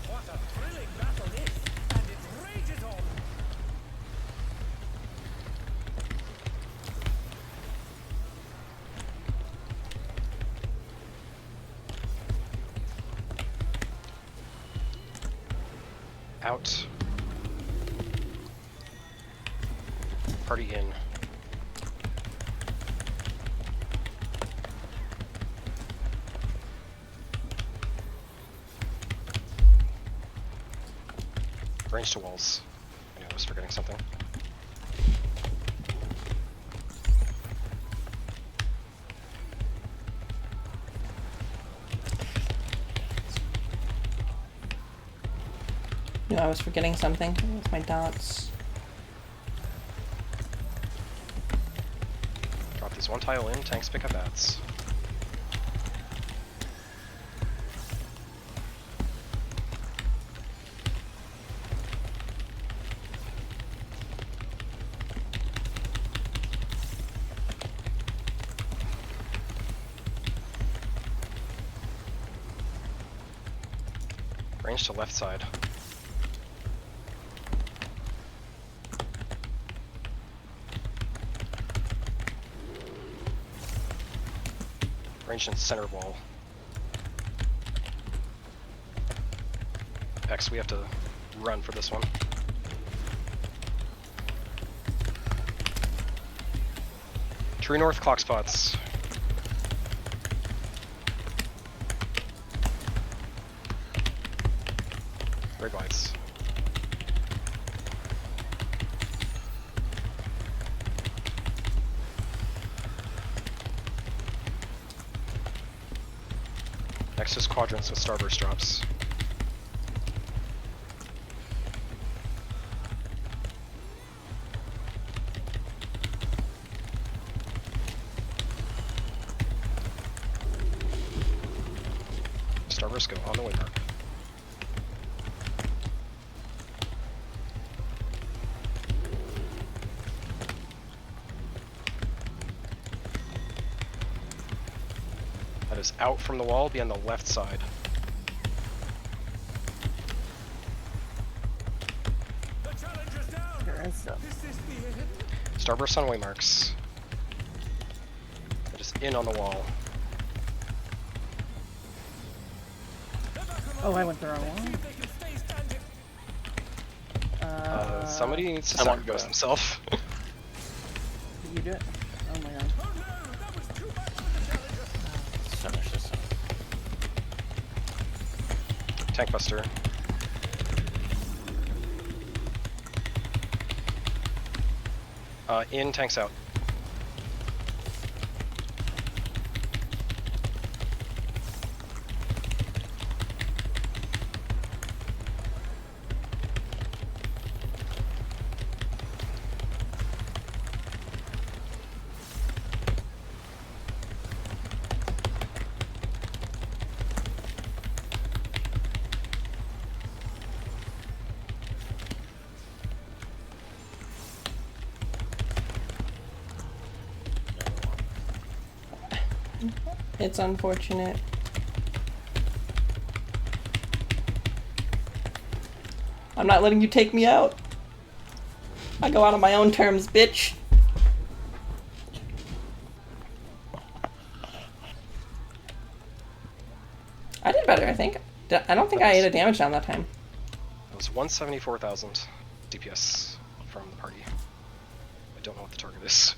What a thrilling battle this, and it rages on. Out. Party in. Range to walls. I knew I was forgetting something. You know, I was forgetting something with my dots. Drop these one tile in, tanks pick up bats. Range to left side. Range in center wall. X, we have to run for this one. True north clock spots. Red bites. Next is quadrants with starburst drops. Starburst go on the way mark. That is out from the wall, be on the left side. The challenge is down. There is some. Is this the end? Starburst on waymarks. That is in on the wall. Oh, I went the wrong See one. if they can stay standing. Somebody needs to I want sacrifice to- himself. You do it. Oh my god. Oh no, that was too much for the challenger. Finish this up. Tank buster. In, tanks out. It's unfortunate. I'm not letting you take me out. I go out on my own terms, bitch. I did better, I think. I don't think I ate a damage down that time. It was 174,000 DPS from the party. I don't know what the target is.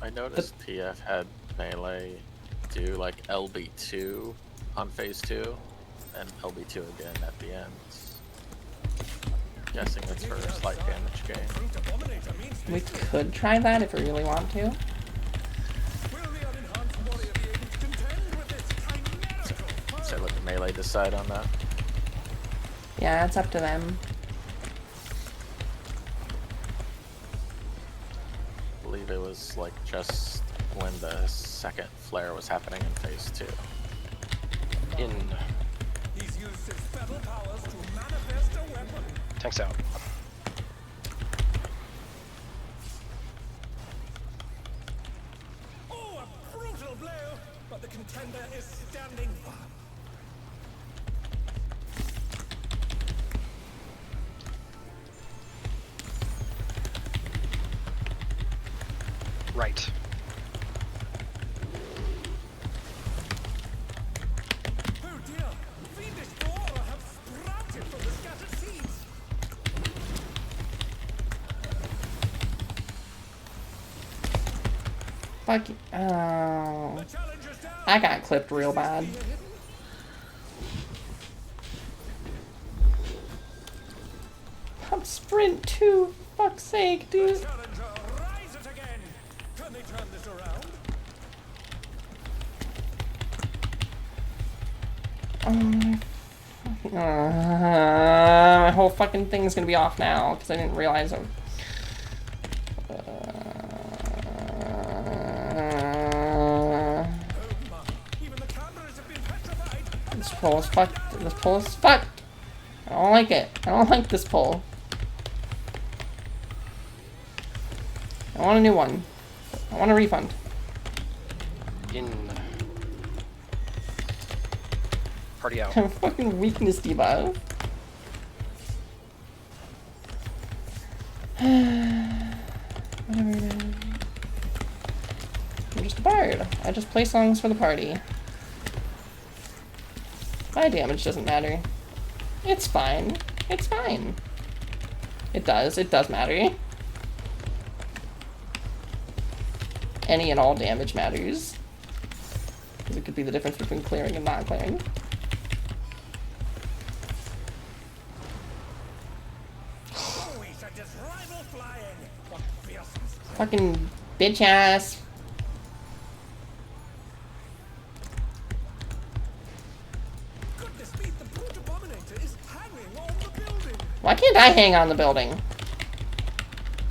I noticed TF had melee do like LB2 on phase 2 and LB2 again at the end. Guessing it's for slight damage gain. Brute Abombinator means We could try that if we really want to. will the unenhanced warrior be able to contend with this chimerical So let the melee decide on that. Yeah, it's up to them. I believe it was like just when the second flare was happening in phase 2. In. He's used his feral powers to manifest a weapon. Tanks out. Oh, a brutal blow! But the contender is standing firm. Right. Oh dear! Fiendish flora have sprouted from the scattered seeds. Fuck you. Oh. The challenger's down. I got clipped real bad. I'm sprint too. Fuck's sake, dude. Challenger rises again. Can they turn this around? My whole fucking thing's gonna be off now because I didn't realize it. Even the cameras have been petrified. This pull is fucked. This pull is fucked. I don't like it. I don't like this pull. I want a new one. I want a refund. In. Party out. I'm fucking weakness debuff. Whatever it is. I'm just a bard. I just play songs for the party. My damage doesn't matter. It's fine. It's fine. It does. It does matter. Any and all damage matters. Because it could be the difference between clearing and not clearing. Oh, he sent his rival flying. What fierceness. Fucking bitch ass. Goodness me, the Brute Abombinator is hanging on the building. Why can't I hang on the building?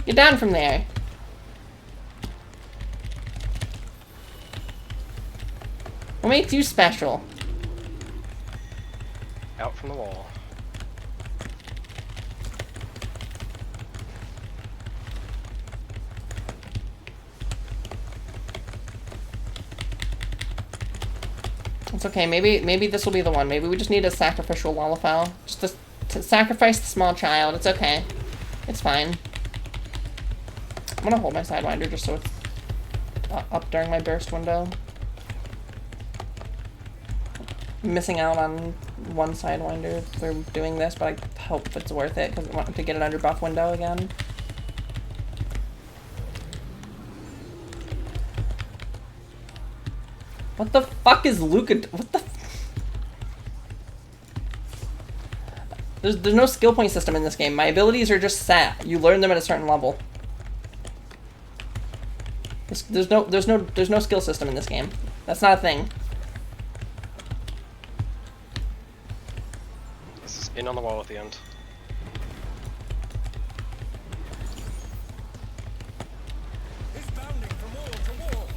Get down from there. What makes you special? Out from the wall. It's okay. Maybe this will be the one. Maybe we just need a sacrificial Lullifell. Just to sacrifice the small child. It's okay. It's fine. I'm gonna hold my Sidewinder just so it's up during my burst window. I'm missing out on one Sidewinder for doing this, but I hope it's worth it because I want to get it under buff window again. What the fuck is Luca? What the? There's no skill point system in this game. My abilities are just set. You learn them at a certain level. There's no skill system in this game. That's not a thing. This is in on the wall at the end. He's bounding from wall to wall.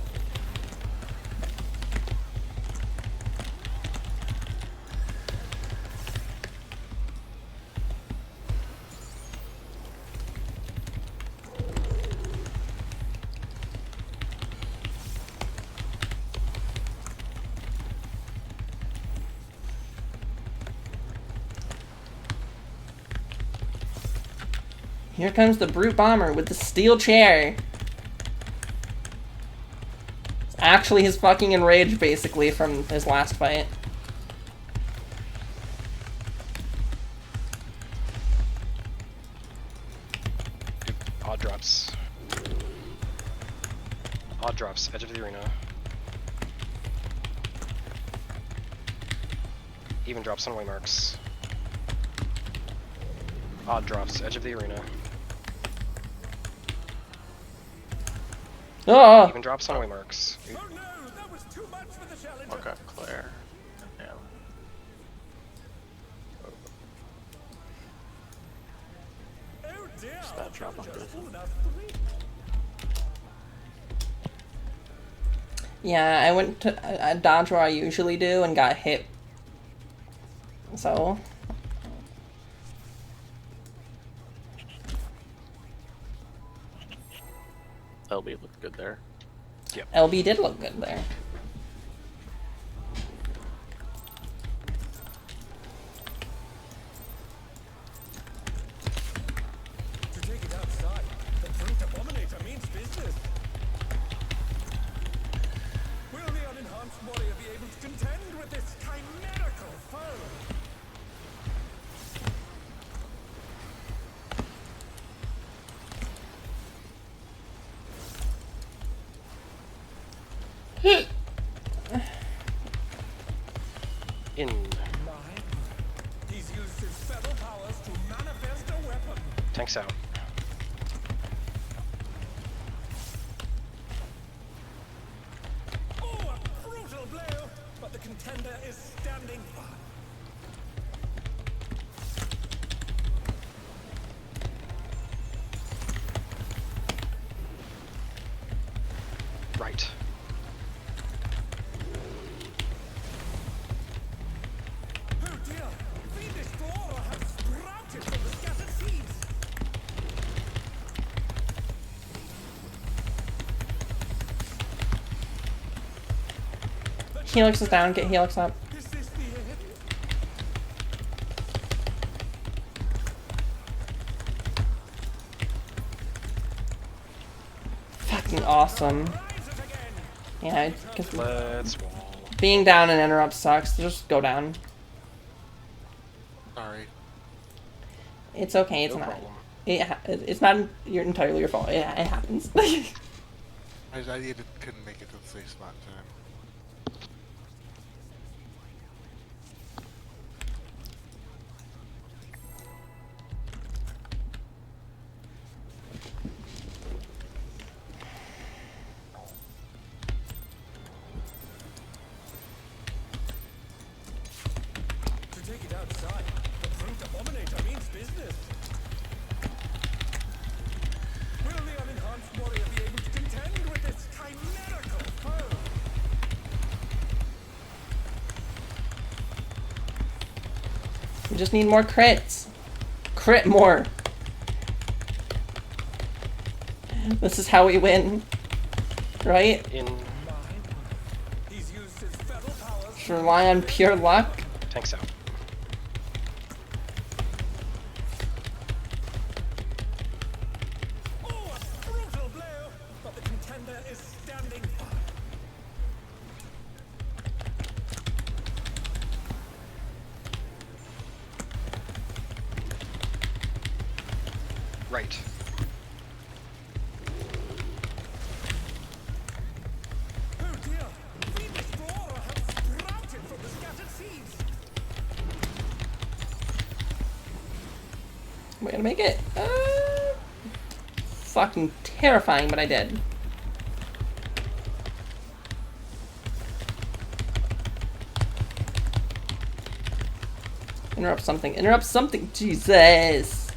Here comes the Brute Bomber with the steel chair. It's actually his fucking enrage, basically, from his last fight. Odd drops. Odd drops, edge of the arena. Even drops on waymarks. Odd drops, edge of the arena. Oh! Even drops on waymarks. Oh no, that was too much for the challenger. What got Claire? Yeah. Oh dear. That drop on good. Yeah, I went to dodge where I usually do and got hit. So... LB looked good there. LB did look good there. To take it outside, the Brute Abombinator means business. Will the unenhanced warrior be able to contend with this chimerical foe? In. He's used his feather powers to manifest a weapon. Tanks out. Oh, a brutal blow! But the contender is standing firm. Right. Oh dear! Fiendish flora has sprouted from the scattered seeds. Helix is down, get Helix up. Is this the end? Fucking awesome. Rise it again. Yeah, because Let's wall. being down and interrupt sucks. Just go down. Sorry. It's okay, it's No not. problem. It's not entirely your fault. It happens. I couldn't make it to the safe spot in time. To take it outside, the Brute Abombinator means business. Will the unenhanced warrior be able to contend with this chimerical foe? We just need more crits. Crit more. This is how we win. Right? In. He's used his feather powers. Just rely on pure luck. Tanks out. Oh, a brutal blow! But the contender is standing firm. Right. Oh dear! Fiendish flora has sprouted from the scattered seeds. Am I gonna make it? Fucking terrifying, but I did. Interrupt something. Interrupt something. Jesus.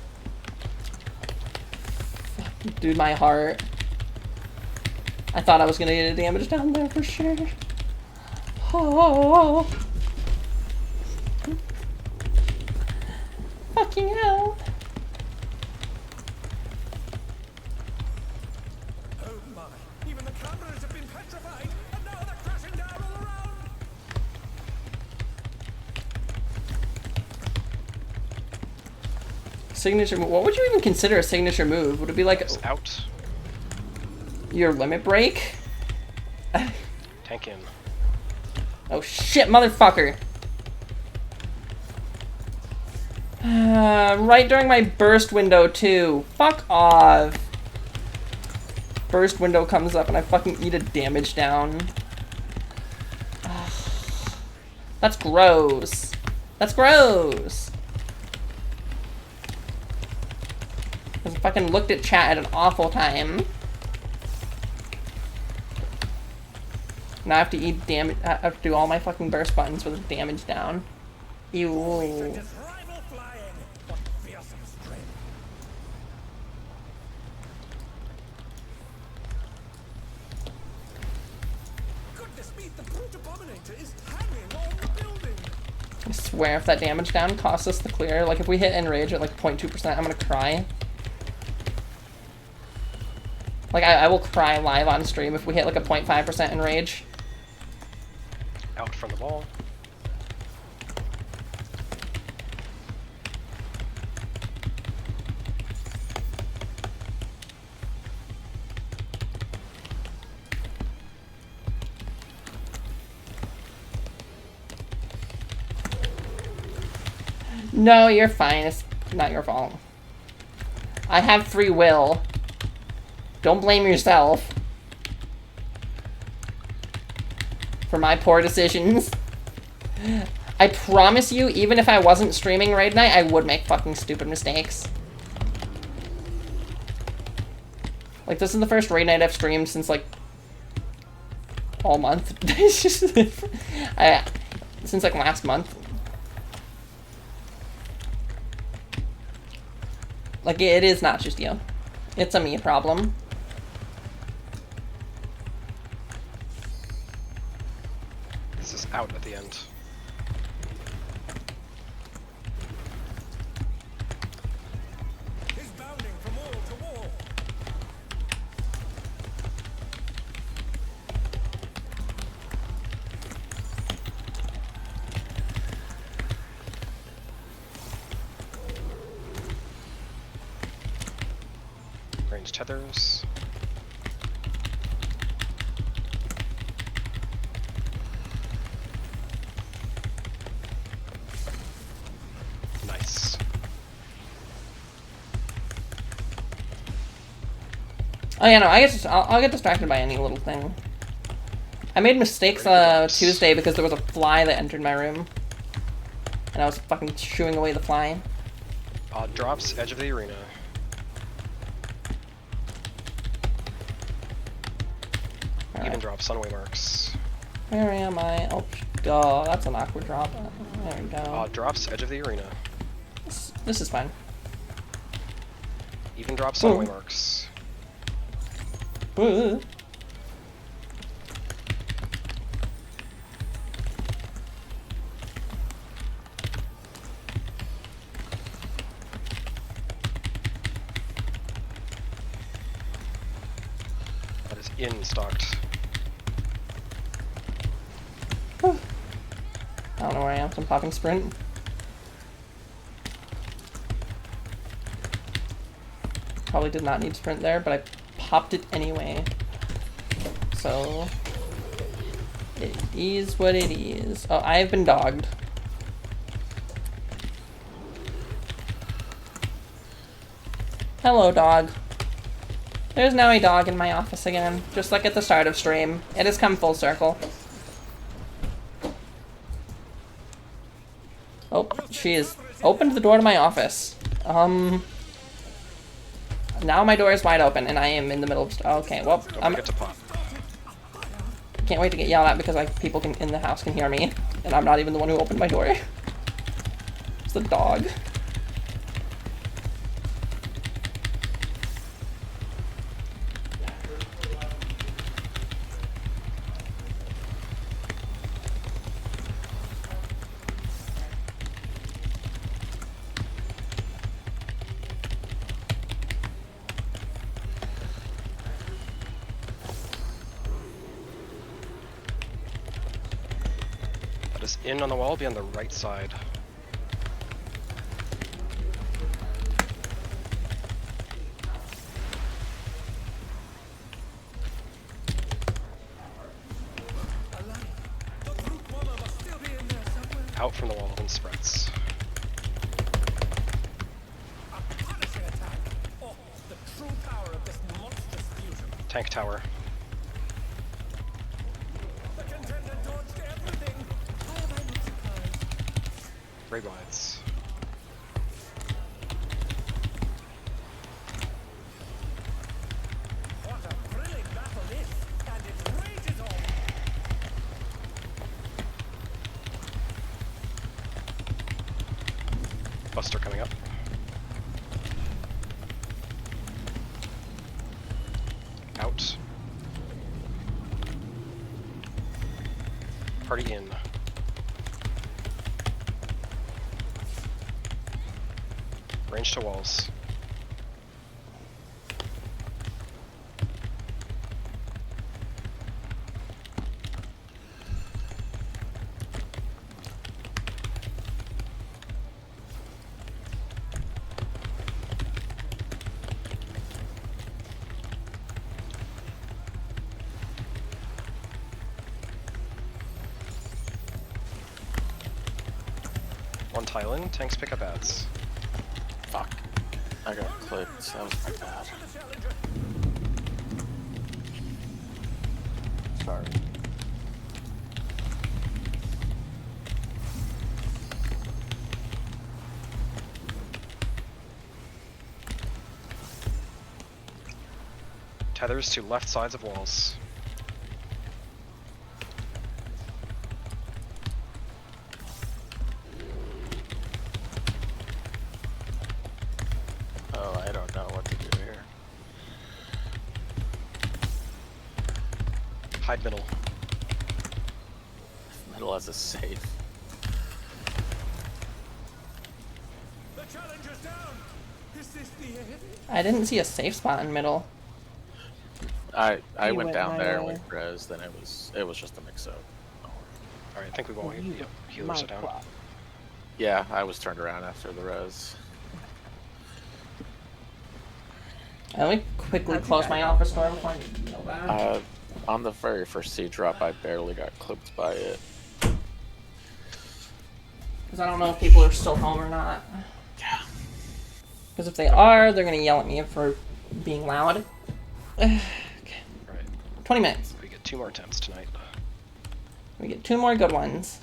Fucking dude, my heart. I thought I was gonna get a damage down there for sure. Oh. Fucking hell. Oh my! Even the cameras have been petrified, and now they're crashing down all around. Signature move. What would you even consider a signature move? Would it be like It's out. your limit break? Tank in. Oh shit, motherfucker! Right during my burst window too. Fuck off. Burst window comes up and I fucking eat a damage down. Ugh. That's gross. That's gross. I fucking looked at chat at an awful time. Now I have to eat damage. I have to do all my fucking burst buttons with a damage down. Ew. Rival flying. What fearsome strength. Goodness me, the Brute Abombinator is hanging on the building. I swear if that damage down costs us the clear, like if we hit enrage at like 0.2%, I'm gonna cry. Like I will cry live on stream if we hit like a 0.5% enrage. Out from the wall. No, you're fine. It's not your fault. I have free will. Don't blame yourself for my poor decisions. I promise you, even if I wasn't streaming Raid Night, I would make fucking stupid mistakes. Like, this is the first Raid Night I've streamed since, like, all month. It's just... since, like, last month. Like, it is not just you. It's a me problem. This is out at the end. He's bounding from wall to wall. Range tethers. Nice. Oh yeah, no, I'll get distracted by any little thing. I made mistakes Tuesday because there was a fly that entered my room. And I was fucking shooing away the fly. Drops, edge of the arena. Even drop, sunway marks. Where am I? Oh, that's an awkward drop. There we go. Drops, edge of the arena. This is fine. Even drop, sunway marks. Ooh. That is in stocked. I don't know where I am, so I'm popping sprint. Probably did not need sprint there, but I popped it anyway. So it is what it is. Oh, I've been dogged. Hello, dog. There's now a dog in my office again, just like at the start of stream. It has come full circle. Oh, she has opened the door to my office. Now my door is wide open, and I am in the middle of... Okay, well, can't wait to get yelled at because people in the house can hear me, and I'm not even the one who opened my door. It's the dog. In on the wall, be on the right side. out from the wall and spreads. A punishing attack. Oh, the true power of this monstrous fusion. Tank tower. The contender dodged everything. Why am I not surprised? Raid wides. What a thrilling battle this, and it rages on. Buster coming up. Out. Party in. Range to walls. One tile in, tanks pick up ads. Fuck. I got clipped. That was pretty bad. Sorry. Tethers to left sides of walls. Oh, I don't know what to do here. Hide middle. Middle has a safe. The challenger's down. Is this the end? I didn't see a safe spot in middle. I You went went down my there way. with res, then it was just a mix up. Alright, I think we won't. You Yep, my healers are down. plot. Yeah, I was turned around after the res. Let me quickly How'd you close die? my office door before I go back. On the very first sea drop, I barely got clipped by it. Because I don't know if people are still home or not. Yeah. Because if they are, they're going to yell at me for being loud. Okay. Right. 20 minutes. We get 2 more attempts tonight. We get 2 more good ones.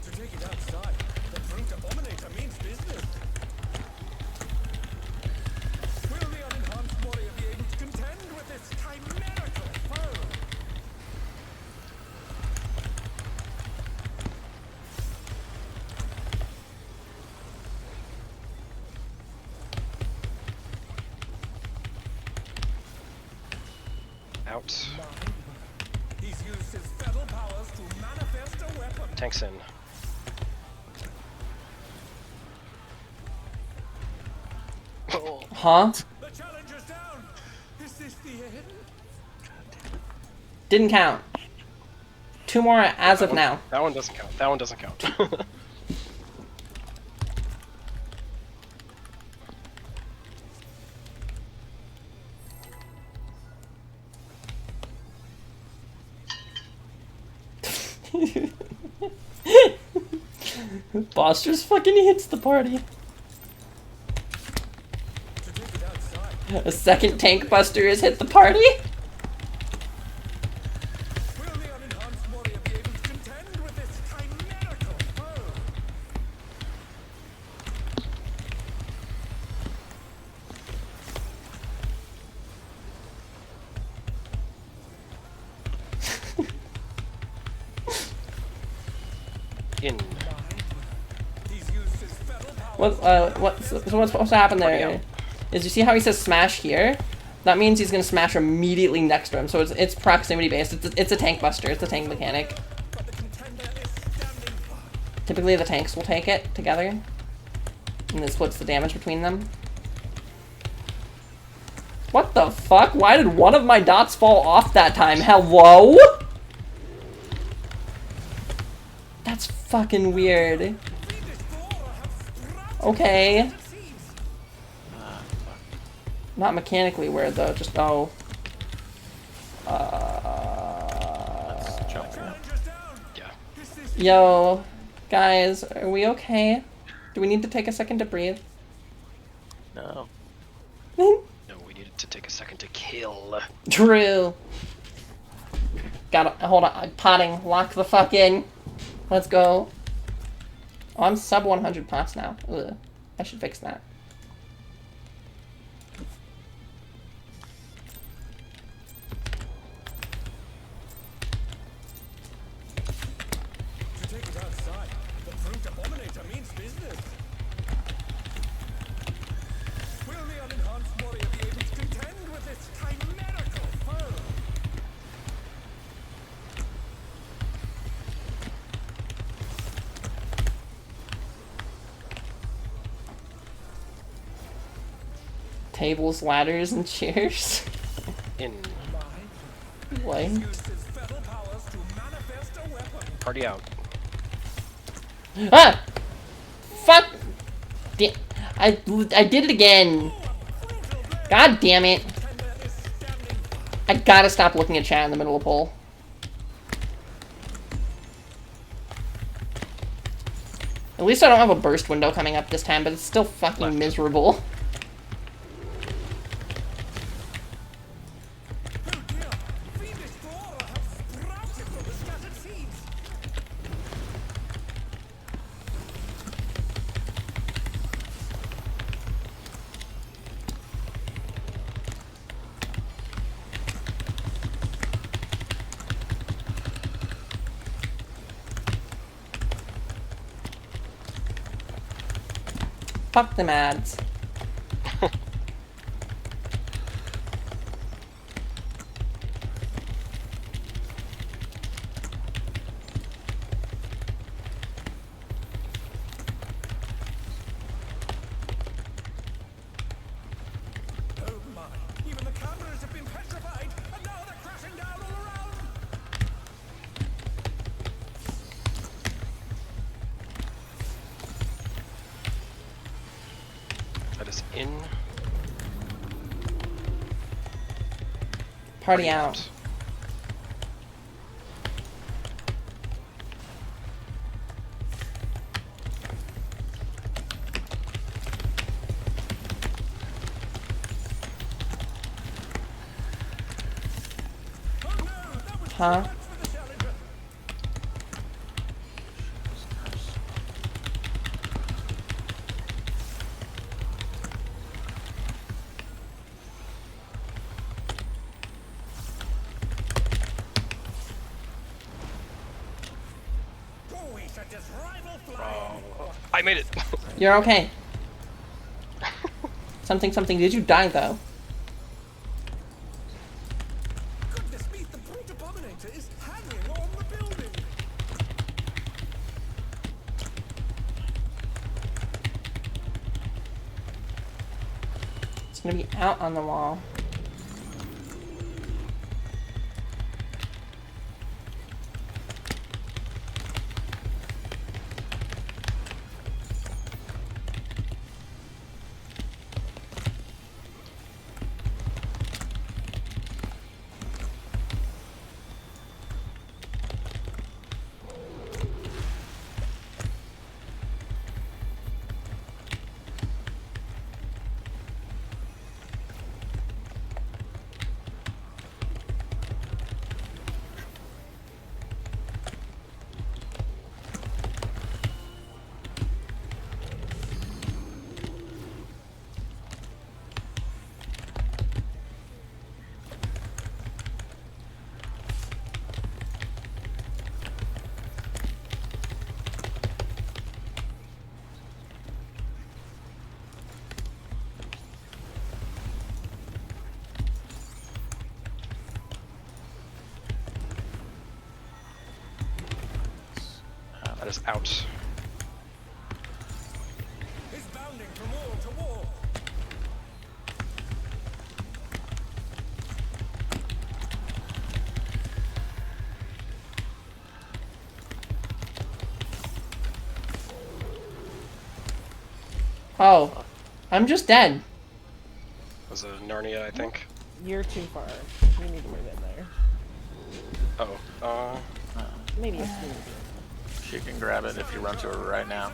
To take it outside, the Brute Abombinator means business. Will the unenhanced warrior be able to contend with this chimerical foe? Out. He's used his fetal powers to manifest a weapon. Tanks in. Huh? The challenger's down. Is this the end? Didn't count. 2 more as of now. That one doesn't count. That one doesn't count. Boss just fucking hits the party. To take it outside, A second tank buster has hit the party? will the unenhanced warrior be able to contend with this chimerical foe? In. He's used his fetal powers. What's supposed to happen there? Is you see how he says smash here? That means he's gonna smash immediately next to him. So it's proximity based. It's a tank buster. It's a tank mechanic. But the contender is standing. Typically the tanks will take it together, and it splits the damage between them. What the fuck? Why did one of my dots fall off that time? Hello? That's fucking weird. Okay. Not mechanically weird though, just oh. Yo, guys, are we okay? Do we need to take a second to breathe? No. No, we needed to take a second to kill. True. Gotta hold on. I'm potting. Lock the fuck in. Let's go. Oh, I'm sub 100 pots now. Ugh. I should fix that. To take it outside, the Brute Abombinator means business. Will the unenhanced warrior be able to contend with this chimerical foe? Tables, ladders, and chairs. In. Like. Use his feral powers to manifest a weapon. Party out. Ah! Fuck! I did it again. God damn it. I gotta stop looking at chat in the middle of poll. At least I don't have a burst window coming up this time, but it's still fucking miserable. Fuck them ads. Oh my, even the cameras have been petrified, and now they're crashing down all around. That is in. Party out. Huh? I made it. You're okay. Something. Did you die though? Goodness me, the Brute Abombinator is hanging on the building. It's gonna be out on the wall. That is out. He's bounding from wall to wall. Oh. I'm just dead. Was a Narnia, I think. You're too far. You need to move in there. Oh. Maybe it's me. She can grab it if you run to her right now.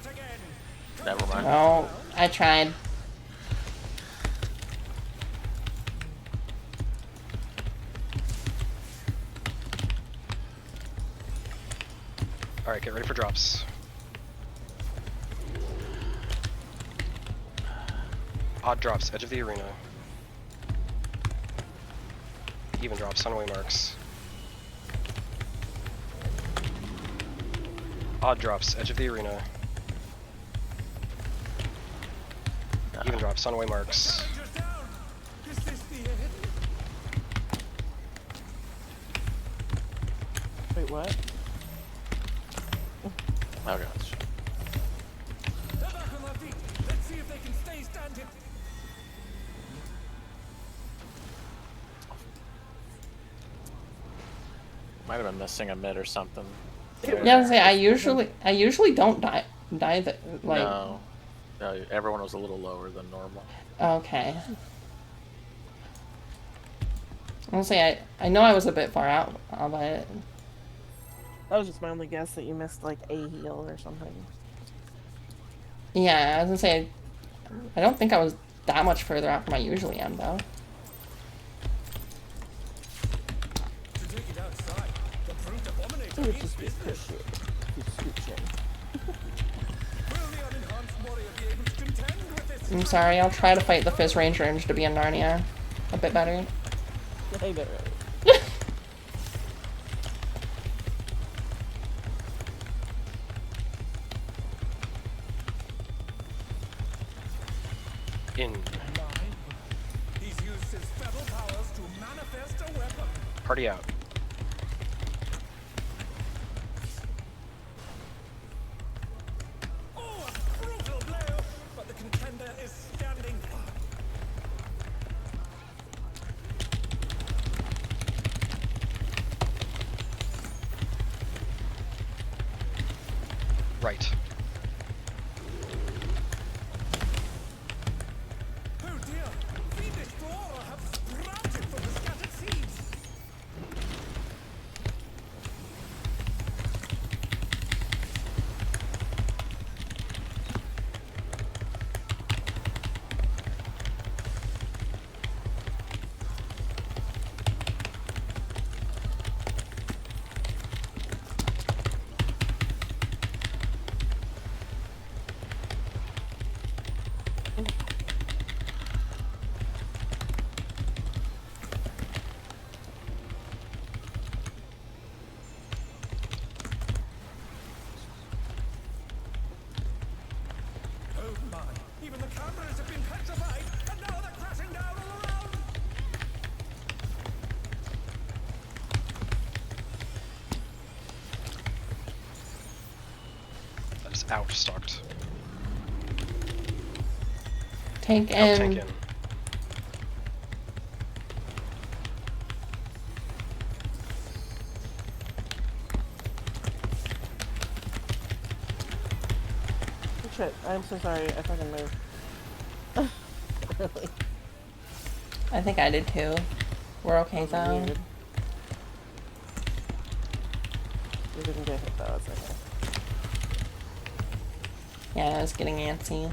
Never mind. Oh, I tried. Alright, get ready for drops. Odd drops, edge of the arena. Even drops, sunway marks. Odd drops, edge of the arena. Even drops, sunway marks. Wait, what? Oh gosh. They're back on their feet. Let's see if they can stay standing. Might have been missing a mid or something. Yeah, I was gonna say, I usually don't die like. No, everyone was a little lower than normal. Okay. I was gonna say, I know I was a bit far out, but That was just my only guess that you missed like a heal or something. yeah, I was gonna say, I don't think I was that much further out from I usually am, though. To take it outside, the Brute Abombinator It would means just be business. pushy. Keep scooching. Will the unenhanced warrior be able to contend with this? I'm sorry, I'll try to fight the Fizz Ranger to be in Narnia a bit better. Hey, better. In. He's used his feral powers to manifest a weapon. Party out. Oh, a brutal blow! But the contender is standing. Right. Oh dear! Fiendish flora have sprouted from the scattered seeds. Oh my! Even the cameras have been petrified, and now they're crashing down all around. That is outstocked. Tank Out tank in. in. Shit, I'm so sorry. I fucking moved. Really? I think I did too. We're okay though. Weird. You didn't get hit though, it's okay. Yeah, I was getting antsy.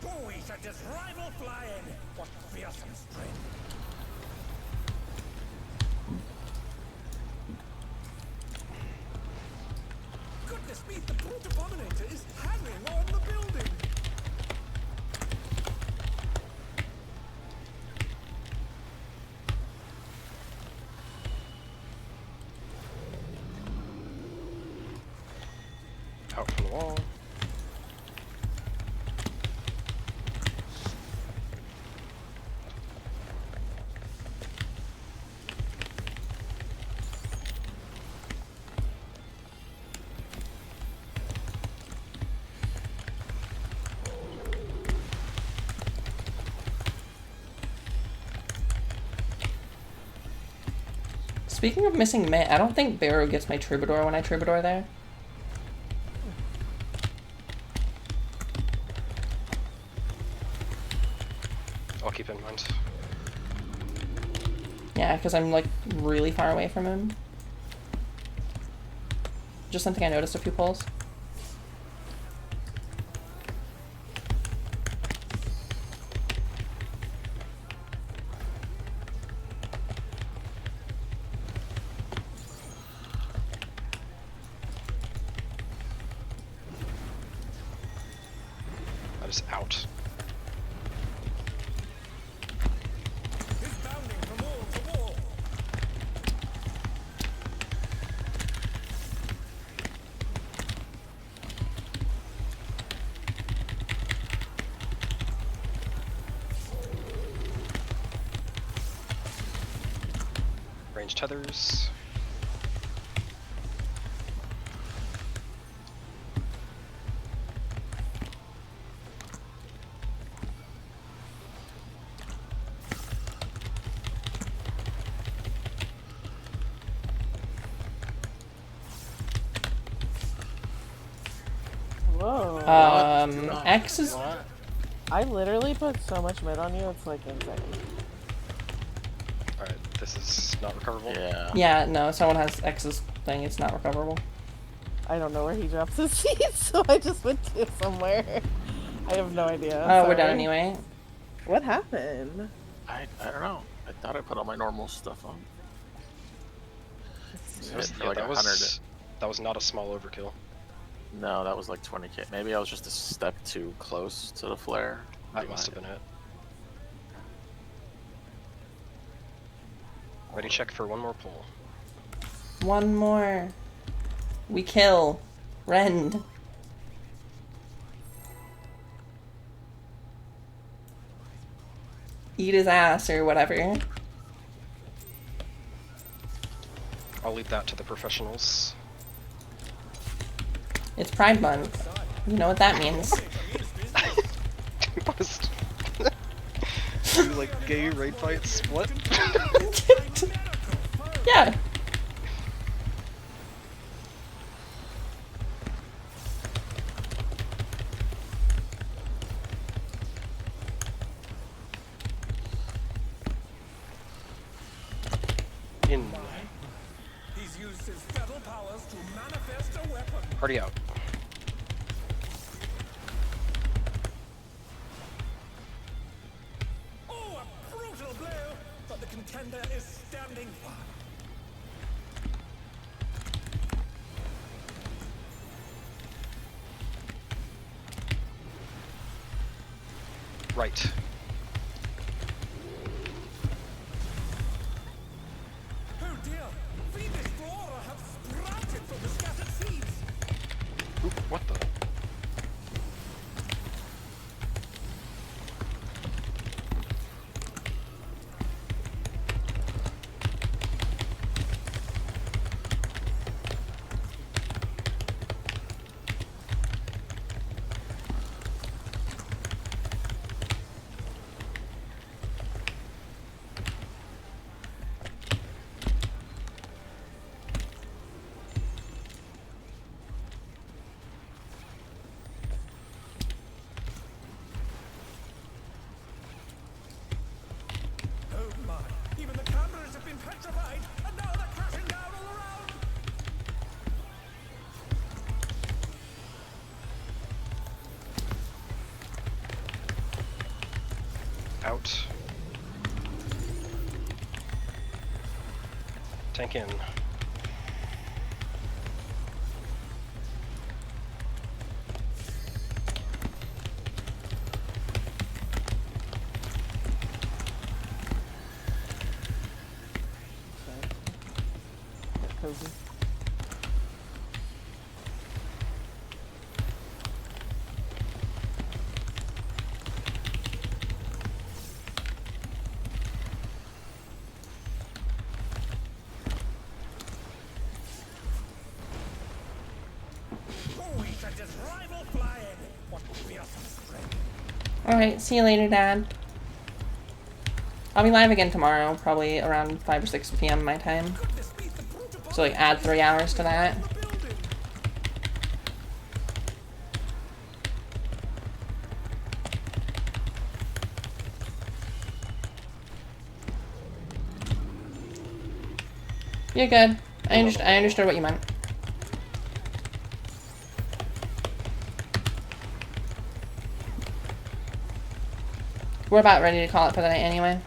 Boy, such as rival flying! What fearsome strength! Goodness me, the Brute Abombinator is hanging on the building! Out from the wall. Speaking of missing Mitt, I don't think Barrow gets my Troubadour when I Troubadour there. I'll keep in mind. Yeah, because I'm like really far away from him. Just something I noticed a few pulls. That is out. He's bounding from wall to wall. Range tethers. Whoa. X is. I literally put so much mid on you, it's like insane. Alright, this is not recoverable. Yeah. Yeah, no, someone has X's thing. It's not recoverable. I don't know where he drops his seeds, so I just went to somewhere. I have no idea. Oh, we're done Sorry. anyway. What happened? I don't know. I thought I put all my normal stuff on. That was, For like 100. that was not a small overkill. No, that was like 20k. Maybe I was just a step too close to the flare. That must have been it. Ready, check for one more pull. One more. We kill. Rend. Eat his ass or whatever. I'll leave that to the professionals. It's Pride Month. You know what that means. Do like gay raid fights? What? Yeah. In. He's used his fetal powers to manifest a weapon. Party out. Oh, a brutal blow! But the contender is standing firm. Right. Oh dear! Fiendish flora have sprouted from the scattered seeds. Oop, what the? Oh my! Even the cameras have been petrified, and now they're crashing down all around. Out. Tank in. Cozy. Oh, we should just rival flying. What fearsome strength! Alright, see you later, Dad. I'll be live again tomorrow, probably around 5 or 6 p.m. my time. Goodness me, the Brute So like add 3 hours to that. Abombinator building. You're good. I understood what you meant. We're about ready to call it for the night anyway.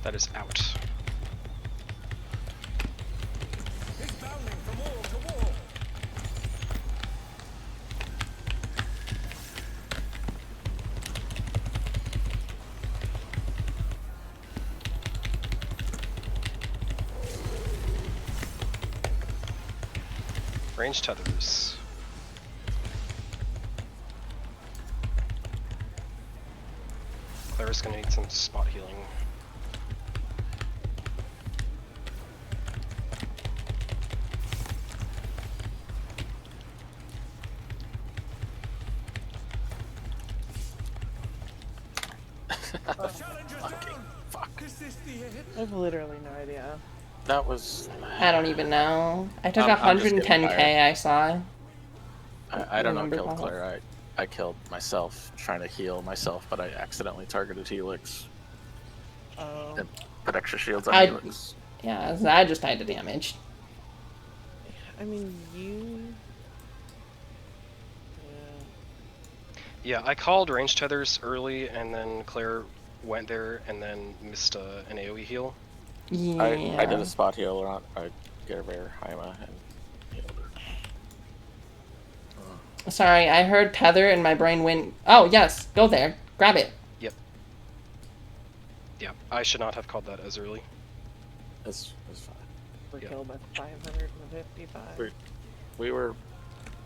That is out. He's bounding from wall to wall. Range tethers. Claire's gonna need some spot healing. The challenger's down. Fuck. Is this the end? I have literally no idea. That was. I don't even know. I took I'm just getting 110k, tired. I saw. I don't know. Remember Killed that. Claire. I killed myself trying to heal myself, but I accidentally targeted Helix Oh. and put extra shields on I- Helix. Yeah, so I just died to damage. I mean, you. Yeah. Yeah, I called range tethers early, and then Claire went there and then missed an AoE heal. Yeah. I did a spot heal on Gerber, Haima, and healed her. Sorry, I heard tether and my brain went, oh yes, go there. Grab it. Yeah, I should not have called that as early. It's fine. We're Yeah. killed by 555. We were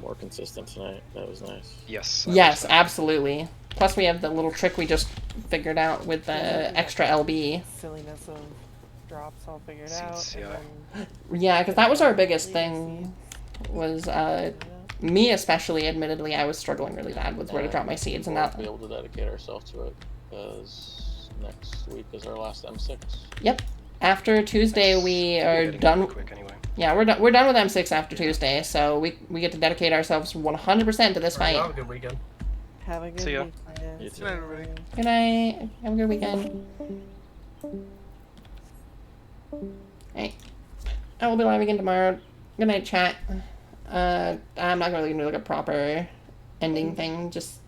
more consistent tonight. That was nice. Yes. Yes, absolutely. Plus we have the little trick we just figured out with the extra LB. Silliness of drops all figured Seeds, out. yeah. And Yeah, because that was our biggest thing. Was then, me especially, admittedly, I was struggling really bad with where to drop my seeds, and We'll that. be able to dedicate ourselves to it because next week is our last M6. Yep. After Tuesday, we We'll be are getting done. quick anyway. Yeah, we're done. We're done with M6 after Tuesday, so we get to dedicate ourselves 100% to this Alright, fight. have a good weekend. have a good See ya. weekend. You too. Good night, everybody. Good night. Have a good weekend. Hey, I will be live again tomorrow. Good night, chat. I'm not really gonna do like a proper ending thing. Just